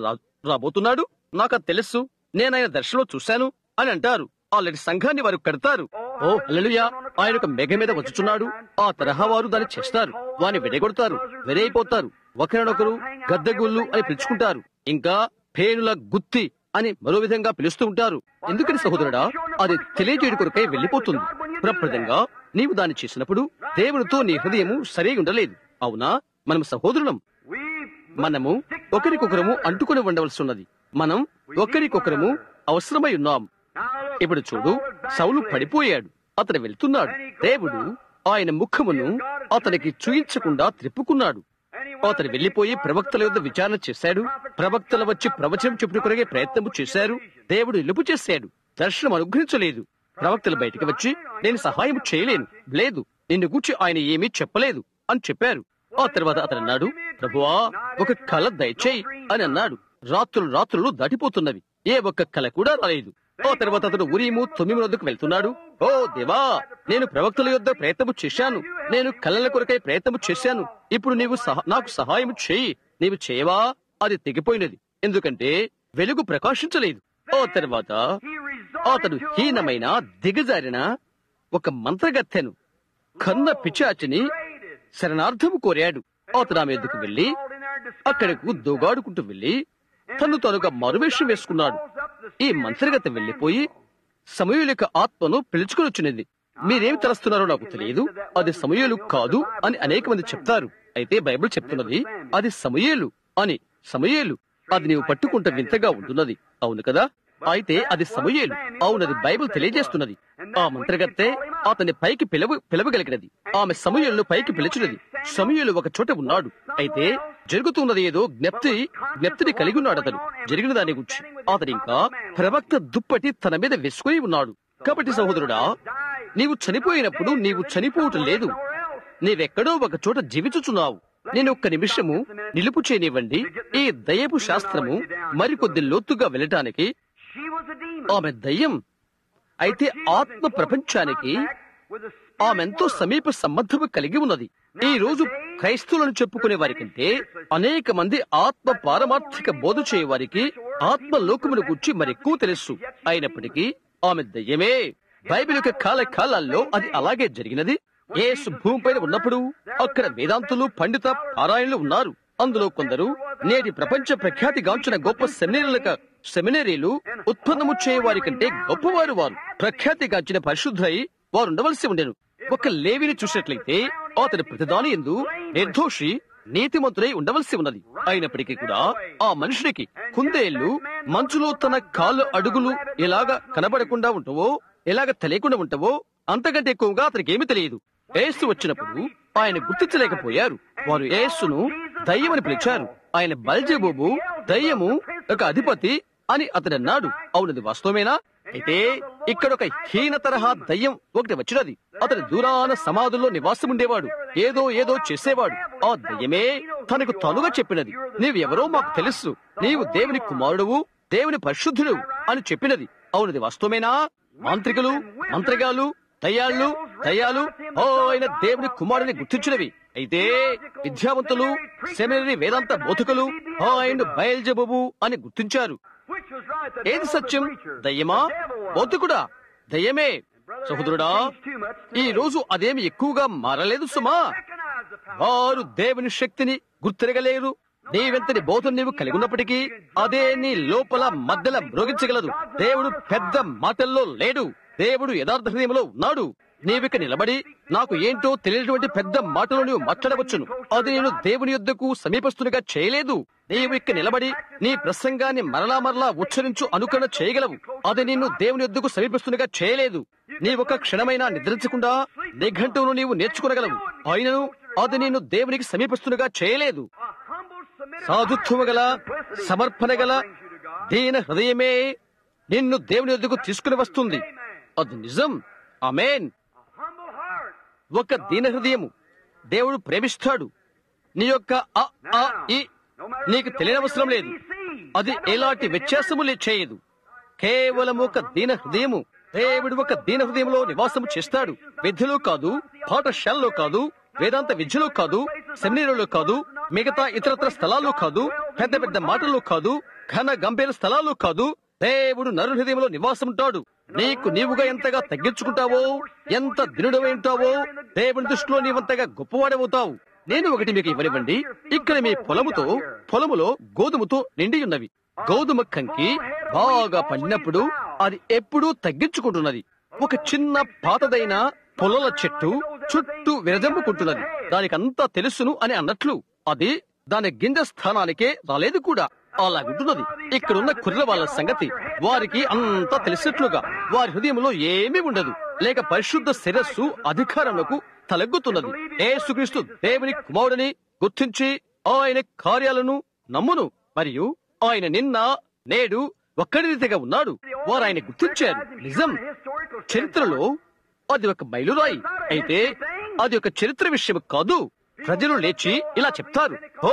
రాబోతున్నాడు, నాకు తెలుసు, నేనాయన దర్శనంలో చూశాను అని అంటారు. ఆల్రెడీ సంఘాన్ని వారు కడతారు. ఓ హల్లెలూయా, ఆయన ఒక మేఘ మీద వచ్చుచున్నాడు. ఆ తరహా వారు దాన్ని చేస్తారు. వారిని వెడగొడతారు, వెరైపోతారు, ఒకరినొకరు గద్దెగుళ్ళు అని పిలుచుకుంటారు. ఇంకా పేనుల గుత్తి అని మరో విధంగా పిలుస్తూ ఉంటారు. ఎందుకని సహోదరుడా, అది తెలియజేయడం కొరకై వెళ్లిపోతుంది. ప్రప్రదంగా నీవు దాన్ని చేసినప్పుడు దేవునితో నీ హృదయము సరి ఉండలేదు. అవునా, మనం సహోదరులం. మనము ఒకరికొకరము అంటుకుని ఉండవలసి ఉన్నది. మనం ఒకరికొకరము అవసరమై ఉన్నాం. ఇప్పుడు చూడు, సౌలు పడిపోయాడు, అతను వెళ్తున్నాడు. దేవుడు ఆయన ముఖమును అతనికి చూయించకుండా త్రిప్పుకున్నాడు. అతను వెళ్లిపోయి ప్రవక్తల యొద్ద విచారణ చేశాడు. ప్రవక్తల వచ్చి ప్రవచనం చెప్పుడు కొరగే ప్రయత్నము చేశారు. దేవుడు నిలుపు చేశాడు, దర్శనం అనుగ్రహించలేదు. ప్రవక్తలు బయటికి వచ్చి నేను సహాయం చేయలేను, లేదు, నిన్ను గూర్చి ఆయన ఏమీ చెప్పలేదు అని చెప్పారు. ఆ తర్వాత అతను అన్నాడు, ప్రభువా ఒక కళ దయచేయి అని అన్నాడు. రాత్రులు దాటిపోతున్నవి. ఏ ఒక్క కల కూడా రాలేదు. ఆ తర్వాత అతడు ఉరీము తుమ్మిము వద్దకు వెళ్తున్నాడు. ఓ దేవా, నేను ప్రవక్తల యొద్ద ప్రయత్నము చేశాను, నేను కలల కొరకై ప్రయత్నము చేశాను. ఇప్పుడు నీవు నాకు సహాయం చేయి. నీవు చేయవా? అది తెగిపోయినది, ఎందుకంటే వెలుగు ప్రకాశించలేదు. ఆ తర్వాత అతడు హీనమైన దిగజారిన ఒక మంత్రగత్తెను, కన్న పిచాచిని శరణార్థము కోరాడు. అతడు ఆమె ఎద్దుకు వెళ్లి అక్కడకు దోగాడుకుంటూ వెళ్లి తను తనుగా మరువేషం వేసుకున్నాడు. ఈ మంత్రగత్తె వెళ్లిపోయి సమూయేలు యొక్క ఆత్మను పిలుచుకుని వచ్చినది. మీరేమి తలస్తున్నారో నాకు తెలియదు, అది సమూయేలు కాదు అని అనేక మంది చెప్తారు. అయితే బైబిల్ చెప్తున్నది అది సమూయేలు అని. సమూయేలు, అది నీవు పట్టుకుంటే వింతగా ఉంటున్నది, అవును కదా? అయితే అది సమూయేలు, అవునది బైబిల్ తెలియజేస్తున్నది. ఆ మంత్రగత్తె అతని పైకి పిలవగలిగినది. ఆమె సమూయేలును పైకి పిలిచినది. సమూయేలు ఒక చోట ఉన్నాడు. అయితే జరుగుతున్నది ఏదో జ్ఞప్తిని కలిగి ఉన్నాడు అతను. జరిగిన దాని గురించి అతను ఇంకా ప్రవక్త దుప్పటి తన మీద వేసుకుని ఉన్నాడు. కాబట్టి సహోదరుడా, నీవు చనిపోయినప్పుడు నీవు చనిపోవటం లేదు, నీవెక్కడో ఒక చోట జీవించుచున్నావు. నేను ఒక్క నిమిషము నిలుపు చేయనివ్వండి. ఈ దయ్యపు శాస్త్రము మరికొద్ది లోతుగా వెళ్ళటానికి ఆమె దయ్యం. అయితే ఆత్మ ప్రపంచానికి ఆమెంతో సమీప సంబంధము కలిగి ఉన్నది. ఈ రోజు క్రైస్తవులను చెప్పుకునే వారి కంటే అనేక మంది ఆత్మ పారమార్థిక బోధ చేయవారికి ఆత్మ లోకమును గురించి మరెక్కువ తెలుసు. అయినప్పటికీ ఆమె దయ్యమే. బైబిల్ యొక్క కాలాల్లో అది అలాగే జరిగినది. యేసు భూమిపైన ఉన్నప్పుడు అక్కడ వేదాంతులు, పండిత పారాయణులు ఉన్నారు. అందులో కొందరు నేటి ప్రపంచ ప్రఖ్యాతిగాంచిన గొప్ప సెమినరీలు ఉత్పన్నము చేయవారి కంటే గొప్పవారు. వారు ప్రఖ్యాతిగాంచిన పరిశుద్ధై వారు ఉండవలసి ఉండెను. ఒక లేవిని చూసినట్లయితే అతని ప్రతిదాని యందు నిర్దోషి, నీతిమంతుడై ఉండవలసి ఉన్నది. అయినప్పటికీ కూడా ఆ మనుషుడికి కుందేళ్లు మంచులో తన కాళ్ళు అడుగులు ఎలాగా కనబడకుండా ఉంటావో, ఎలాగ తెలియకుండా ఉంటావో, అంతకంటే ఎక్కువగా అతనికి ఏమీ తెలియదు. యేసు వచ్చినప్పుడు ఆయన గుర్తించలేకపోయారు. వారు యేసును దయ్యమని పిలిచారు. ఆయన బెల్జెబూబు, దయ్యము ఒక అధిపతి అని అతడు అన్నాడు. అవునది వాస్తవమేనా? అయితే ఇక్కడ ఒక హీన తరహా దయ్యం ఒకటి వచ్చినది. అతని దూరాన సమాధుల్లో నివాసం ఉండేవాడు. ఏదో చేసేవాడు. ఆ దయ్యమే తనకు తానుగా చెప్పినది, నీవెవరో మాకు తెలుసు, నీవు దేవుని కుమారుడువు, దేవుని పరిశుద్ధుడు అని చెప్పినది. అవునది వాస్తవమేనా? మాంత్రికులు, మంత్రగాలు, దయ్యాలు ఆయన దేవుని కుమారుని గుర్తించినవి. అయితే విద్యావంతులు, సెమినరీ వేదాంత బోధకులు ఆయన బయల్జెబూబు అని గుర్తించారు. ఏది సత్యం? దయ్యమా? బోధకుడా? దయ్యమే. సహోదరుడా, ఈ రోజు అదేమి ఎక్కువగా మారలేదు సుమా. వారు దేవుని శక్తిని గుర్తిరగలేరు. నీవెంతటి బోధన నీవు కలిగి ఉన్నప్పటికీ అదే నీ లోపల మధ్యలో మ్రోగించగలదు. దేవుడు పెద్ద మాటల్లో లేడు, దేవుడు యథార్థ హృదయంలో ఉన్నాడు. నీవిక నిలబడి నాకు ఏంటో తెలియనటువంటి పెద్ద మాటలు నీవు మాట్లాడవచ్చును. అది నేను దేవుని యొద్దకు సమీపస్తునిగా చేయలేదు. నీవు ఇక్కడ నిలబడి నీ ప్రసంగాన్ని మరలా ఉచ్చరించు అనుకరణ చేయగలవు. అది నిన్ను దేవుని యొద్దకు సమీపస్తునిగా చేయలేదు. నీవొక క్షణమైనా నిద్రించకుండా నిఘంటువును నీవు నేర్చుకునగలవు. అయినను అది నిన్ను దేవునికి సమీపస్తునిగా చేయలేదు. సాధుత్వము గల, సమర్పణ గల దీన హృదయమే నిన్ను దేవుని యొద్దకు తీసుకుని వస్తుంది. అది నిజం. ఆమేన్. ఒక దీన హృదయము దేవుడు ప్రేమిస్తాడు. నీ యొక్క నీకు తెలియనవసరం లేదు. అది ఎలాంటి వ్యత్యాసము చేయదు. కేవలం ఒక దీన హృదయము. దేవుడు ఒక దీన హృదయంలో నివాసము చేస్తాడు. విద్యలో కాదు, పాఠశాలలో కాదు, వేదాంత విద్యలో కాదు, సెమినరీలో కాదు, మిగతా ఇతరత్ర స్థలాల్లో కాదు, పెద్ద పెద్ద మాటల్లో కాదు, ఘన గంభీర స్థలాల్లో కాదు. దేవుడు నరు హృదయంలో నివాసం ఉంటాడు. నీకు నీవుగా ఎంతగా తగ్గించుకుంటావో, ఎంత దినుడవై ఉంటావో, దేవుని దృష్టిలో నీవంతగా గొప్పవాడవుతావు. నేను ఒకటి మీకు ఇవ్వనివ్వండి. ఇక్కడ మీ పొలములో గోధుమతో నిండి ఉన్నవి. గోధుమ కంకి బాగా పండినప్పుడు అది ఎప్పుడూ తగ్గించుకుంటున్నది. ఒక చిన్న పాతదైన పొలల చెట్టు చుట్టూ విరజంపుకుంటున్నది. దానికంతా తెలుసును అని అన్నట్లు అది దాని గింజ స్థానానికే రాలేదు కూడా. అలాగుంటున్నది ఇక్కడున్న కుర్ర వాళ్ళ సంగతి. వారికి అంతా తెలిసినట్లుగా వారి హృదయంలో ఏమీ ఉండదు. లేక పరిశుద్ధ శిరస్సు అధికారంలోకి తలెగ్గుతున్నది. యేసుక్రీస్తు దేవుని కుమారుడిని గుర్తించి ఆయన కార్యాలను నమ్మును. మరియు ఆయన నిన్న నేడు ఒక్కడి రీతిగా ఉన్నాడు. వారు ఆయన గుర్తించారు. నిజం. చరిత్రలో అది ఒక మైలురాయి. అయితే అది ఒక చరిత్ర విషయం కాదు. ప్రజలు లేచి ఇలా చెప్తారు, ఓ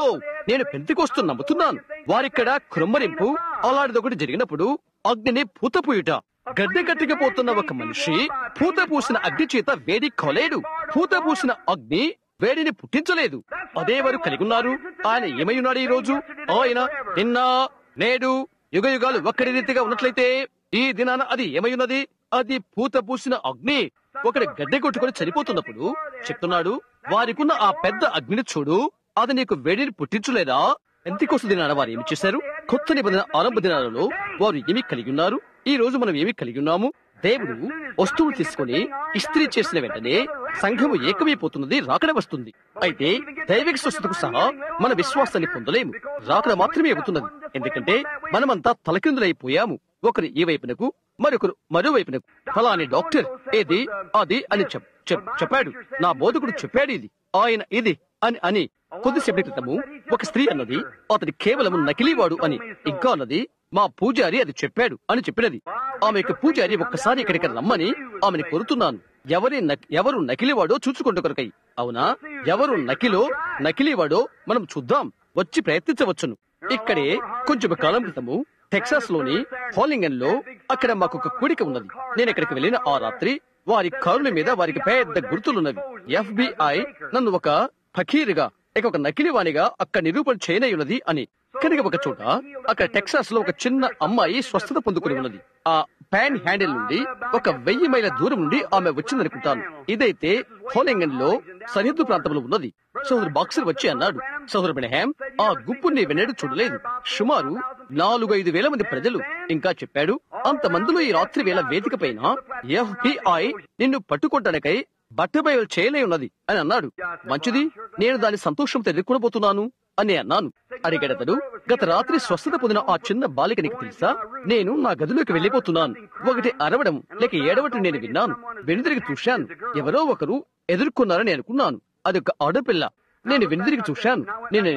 నేను పెంతెకోస్తు నమ్ముతున్నాను, వారిక్కడ కృమ్మరింపు అలాంటిదొకటి జరిగినప్పుడు అగ్నిని పూతపూయుట. గడ్డె కట్టికపోతున్న ఒక మనిషి పూత పూసిన అగ్ని చేత వేడి కాలేడు. పూత పూసిన అగ్ని వేడిని పుట్టించలేదు. అదే వారు కలిగి ఉన్నారు. ఆయన ఏమై ఉన్నాడు ఈ రోజు? ఆయన నిన్న నేడు యుగ యుగాలు ఒక్కడి రీతిగా ఉన్నట్లయితే ఈ దినాన అది ఏమై ఉన్నది? అది పూత పూసిన అగ్ని. ఒకటి గడ్డె కొట్టుకుని చనిపోతున్నప్పుడు చెప్తున్నాడు, వారికున్న ఆ పెద్ద అగ్నిని చూడు, అది నీకు వేడిని పుట్టించలేదా? ఎంతకోసం దినాన వారు ఏమి చేశారు? కొత్త నిబంధన ఆరంభ దినాలలో వారు ఏమి కలిగి ఉన్నారు? ఈ రోజు మనం ఏమి కలిగి ఉన్నాము? దేవుడు వస్తువులు తీసుకుని ఇస్త్రీ చేసిన వెంటనే సంఘము ఏకమైపోతున్నది, రాకడ వస్తుంది. అయితే దైవిక స్వస్థతకు సహా మన విశ్వాసాన్ని పొందలేము. రాకడ మాత్రమే అవుతున్నది. ఎందుకంటే మనమంతా తలకిందులైపోయాము. ఒకరు ఈ వైపునకు, మరొకరు మరోవైపునకు. ఫలాని డాక్టర్ ఏది అది అని చెప్పాడు. నా బోధకుడు చెప్పాడు ఇది, ఆయన ఇది అని. కొద్దిసేపటి క్రితము ఒక స్త్రీ అన్నది అతడి కేవలం నకిలీవాడు అని. ఇంకా అన్నది మా పూజారి అది చెప్పాడు అని చెప్పినది. ఆమె యొక్క పూజారి ఒక్కసారి ఇక్కడికి రమ్మని ఆమెను కోరుతున్నాను. ఎవరు నకిలీవాడో చూచుకుంటూ కొరకై. అవునా? ఎవరు నకిలీవాడో మనం చూద్దాం, వచ్చి ప్రయత్నించవచ్చును. ఇక్కడే కొంచెం కాలం క్రితము టెక్సాస్ లోని హాలింగన్ లో అక్కడ మాకు ఒక కూడిక ఉన్నది. నేను ఇక్కడికి వెళ్లిన ఆ రాత్రి వారి కారుల మీద వారికి పెద్ద గుర్తులున్నవి. FBI నన్ను ఒక ఫకీరుగా, ఒక నకిలీవాణిగా అక్కడ నిరూపణ చేయనయ్యున్నది అని. కనుక ఒక చోట అక్కడ టెక్సాస్ లో ఒక చిన్న అమ్మాయి స్వస్థత పొందుకుని ఉన్నది. ఆ పాన్ హ్యాండిల్ నుండి 1000 మైళ్ళ దూరం నుండి ఆమె వచ్చిందనుకుంటాను. ఇదైతే హాలింగన్ లో సరిహద్దు ప్రాంతంలో ఉన్నది. సోదరు బాక్సర్ వచ్చి అన్నాడు, సోదరు బ్రహ్యాం, ఆ గుంపుని వెన్నడూ చూడలేదు. సుమారు 4-5 వేల మంది ప్రజలు. ఇంకా చెప్పాడు, అంతమందిలో ఈ రాత్రి వేళ వేదిక పైన FBI నిన్ను పట్టుకోవడానికై బట్టబయలు చేయలే ఉన్నది అని అన్నాడు. మంచిది, నేను దాని సంతోషంతో ఎదుర్కొనబోతున్నాను అని అన్నాను. అడిగడతడు, గత రాత్రి స్వస్థత పొందిన ఆ చిన్న బాలిక నీకు తెలుసా? నేను నా గదిలోకి వెళ్లిపోతున్నాను. ఒకటి అరవడం లేక ఏడవటం నేను విన్నాను. వెనుదిరిగి చూశాను, ఎవరో ఒకరు ఎదుర్కొన్నారని అనుకున్నాను. అదొక ఆడపిల్ల. నేను వెనుదిరిగి చూశాను. నేను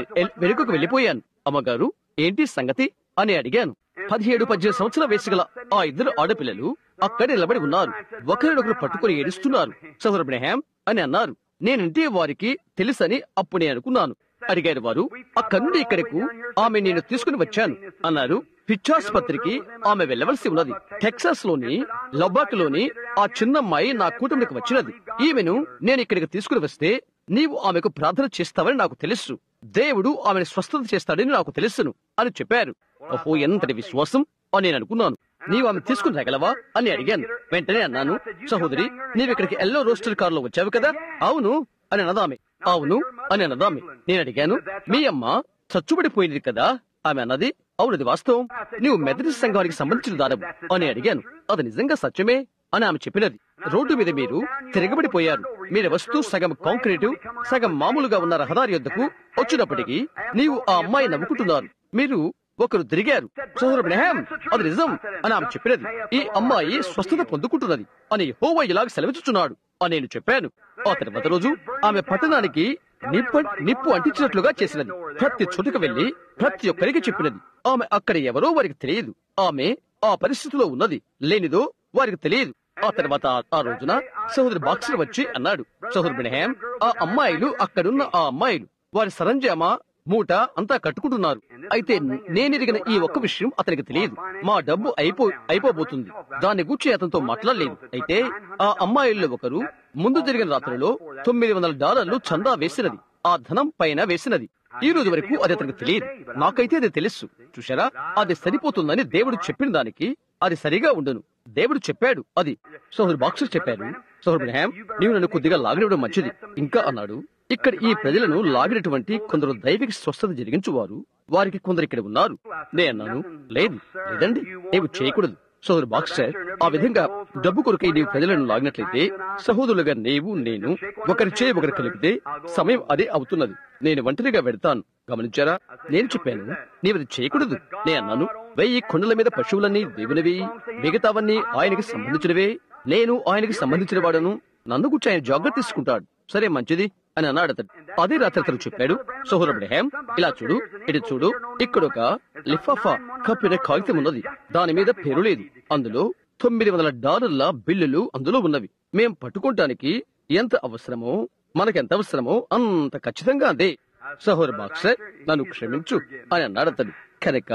వెనుకకు వెళ్లిపోయాను. అమ్మగారు, ఏంటి సంగతి అని అడిగాను. 17-18 సంవత్సరాల వయసు గల ఆ 2 ఆడపిల్లలు అక్కడ నిలబడి ఉన్నారు. ఒకరినొకరు పట్టుకుని ఏడుస్తున్నారు. సోదరు బ్రహ్యాం అని అన్నారు. నేనంటే వారికి తెలుసని అప్పుడు నేను అనుకున్నాను. అడిగారు వారు, అక్కడి నుండి ఇక్కడకు ఆమె నేను తీసుకుని వచ్చాను అన్నారు. పిచ్చాసుపత్రికి ఆమె వెళ్లవలసి ఉన్నది. టెక్సాస్ లోని లబాక్ లోని ఆ చిన్నమ్మాయి నా కూటమికి వచ్చినది. ఈమెను నేను ఇక్కడికి తీసుకుని వస్తే నీవు ఆమెకు ప్రార్థన చేస్తావని నాకు తెలుసు. దేవుడు ఆమెను స్వస్థత చేస్తాడని నాకు తెలుసును అని చెప్పారు. ఓహో, ఎంతటి విశ్వాసం అని నేను అనుకున్నాను. నీవు ఆమె తీసుకుని రాగలవా అని అడిగాను. వెంటనే అన్నాను, సహోదరి, నీవు ఇక్కడికి ఎల్లో రోస్టర్ కారులో వచ్చావు కదా? అవును అని అన్నదామె. అవును అని అన్నదామె. నేను అడిగాను, మీ అమ్మ చచ్చుబడిపోయింది కదా? ఆమె అన్నది, అవునది వాస్తవం. నీవు మెథడిస్ట్ సంఘానికి సంబంధించిన దానవు అని అడిగాను. అది నిజంగా సత్యమే అని ఆమె చెప్పినది. రోడ్డు మీద మీరు తిరగబడిపోయారు. మీరు వస్తూ సగం కాంక్రీటు సగం మామూలుగా ఉన్న రహదారి యొద్దకు వచ్చినప్పటికీ నీవు ఆ అమ్మాయి నవ్వుకుంటున్నారు. మీరు ఒకరు తిరిగారు. సోదరు బ్రహ్యాం, అది నిజం అని ఆమె చెప్పినది. ఈ అమ్మాయి స్వస్థత పొందుకుంటున్నది అని యెహోవా ఇలాగ సెలవిస్తున్నాడు అని నేను చెప్పాను. ఆ తర్వాత రోజు ఆమె పట్టణానికి నిప్పు అంటించినట్లుగా చేసినది. ప్రతి చోటుకు వెళ్లి ప్రతి ఒక్కరికి చెప్పినది. ఆమె అక్కడ ఎవరో వారికి తెలియదు. ఆమె ఆ పరిస్థితిలో ఉన్నది, లేనిదో వారికి తెలియదు. ఆ తర్వాత ఆ రోజున సహోదరు బాక్సర్ వచ్చి అన్నాడు, సహోదరు బ్రహ్యాం, ఆ అమ్మాయిలు అక్కడున్న ఆ అమ్మాయిలు వారి సరంజామా మూట అంతా కట్టుకుంటున్నారు. అయితే నేనెరిగిన ఈ ఒక్క విషయం అతనికి తెలియదు. మా డబ్బు అయిపోబోతుంది. దాన్ని గూర్చి అతనితో మాట్లాడలేదు. అయితే ఆ అమ్మాయిల్లో ఒకరు ముందు జరిగిన రాత్రిలో $900 చందా వేసినది. ఆ ధనం పైన వేసినది. ఈ రోజు వరకు అది అతనికి తెలియదు. నాకైతే అది తెలుసు. చూశారా, అది సరిపోతుందని దేవుడు చెప్పిన దానికి అది సరిగా ఉండును. దేవుడు చెప్పాడు. అది సోదరు బాక్సర్ చెప్పాడు, సోదరు బ్రహ్యాం, నీవు నన్ను కొద్దిగా లాగనివ్వడం మంచిది. ఇంకా అన్నాడు, ఇక్కడ ఈ ప్రజలను లాగినటువంటి కొందరు దైవిక స్వస్థత జరిగించువారు వారికి కొందరు ఇక్కడ ఉన్నారు. నే అన్నాను, లేదండి, నీవు చేయకూడదు. సోదరు బాక్సర్, ఆ విధంగా డబ్బు కొరకై నీవు ప్రజలను లాగినట్లయితే సహోదరులుగా నీవు నేను ఒకరి చేయి ఒకరు కలిపితే సమయం అదే అవుతున్నది. నేను ఒంటరిగా వెడతాను. గమనించారా? నేను చెప్పాను, నీవది చేయకూడదు. నే అన్నాను, 1000 కొండల మీద పశువులన్నీ దేవునివి, మిగతావన్నీ ఆయనకి సంబంధించినవే. నేను ఆయనకి సంబంధించిన వాడను. నన్ను గురించి ఆయన జాగ్రత్త తీసుకుంటాడు. సరే, మంచిది అని అన్నాడు అతడు. అదే రాత్రి అతను చెప్పాడు, సోదరు బ్రహ్యాం, ఇలా చూడు, ఇటు చూడు, ఇక్కడ ఒక లిఫాఫా కప్పిన కాగితం ఉన్నది. దాని మీద పేరు లేదు. అందులో $900 బిల్లులు అందులో ఉన్నవి. మేం పట్టుకోవటానికి ఎంత అవసరమో, మనకెంత అవసరమో అంత ఖచ్చితంగా అదే. సహోదర బాక్సర్ నన్ను క్షమించు అని అన్నాడు అతడు. కనుక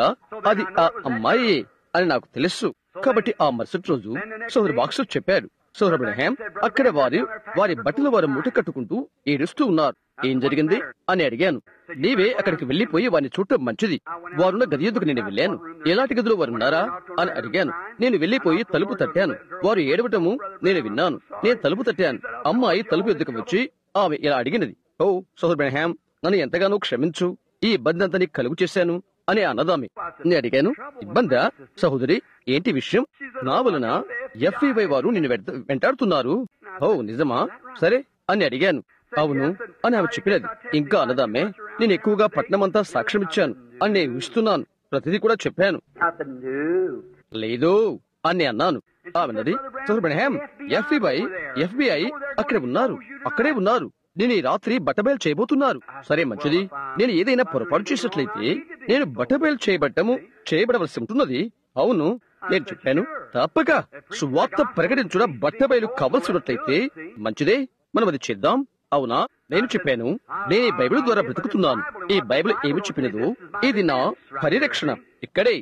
అది ఆ అమ్మాయి అని నాకు తెలుసు. కాబట్టి ఆ మరుసటి రోజు సహోదర బాక్సర్ చెప్పాడు, సహోదర అబ్రహాం అక్కడ వారి బట్టలు వారు మూట కట్టుకుంటూ ఏడుస్తూ ఉన్నారు. ఏం జరిగింది అని అడిగాను. నీవే అక్కడికి వెళ్లిపోయి వారిని చూడటం మంచిది. వారున్న గది ఎదుకు నేను వెళ్ళాను. ఎలాంటి గదిలో వారు ఉన్నారా అని అడిగాను. నేను వెళ్లిపోయి తలుపు తట్టాను. వారు ఏడవటము నేను విన్నాను. నేను తలుపు తట్టాను. అమ్మాయి తలుపు ఎద్దుకు వచ్చి ఆమె ఇలా అడిగినది, ఓ సహోదర అబ్రహాం నన్ను ఎంతగానో క్షమించు, ఈ ఇబ్బంది అంతా నీకు కలుగు చేశాను అని అన్నదామె. నేను అడిగాను, ఇబ్బందా సహోదరి, ఏంటి విషయం? నా వలన FBI వారు నిన్ను వెంటాడుతున్నారు. ఓ నిజమా? సరే అని అడిగాను. అవును అని ఆమె చెప్పినది. ఇంకా అన్నదామే, నేను ఎక్కువగా పట్నమంతా సాక్ష్యం ఇచ్చాను అని నేను ఊహిస్తున్నాను. ప్రతిదీ కూడా చెప్పాను. లేదు అని అన్నాను. ఆమెనది, సహోదర అబ్రహాం FBI అక్కడే ఉన్నారు. నేను ఈ రాత్రి బట్టబయలు చేయబోతున్నారు. సరే మంచిది. నేను ఏదైనా పొరపాటు చేసినట్లయితే నేను బట్టబయలు చేయబడవలసి ఉంటున్నది. అవును నేను చెప్పాను, తప్పక సువార్త ప్రకటించుట బట్టబయలు కావలసినట్లయితే మంచిదే, మనం అది చేద్దాం. అవునా నేను చెప్పాను, నేను ఈ బైబిల్ ద్వారా బ్రతుకుతున్నాను. ఈ బైబిల్ ఏమి చెప్పినదో ఇది నా పరిరక్షణ ఇక్కడే.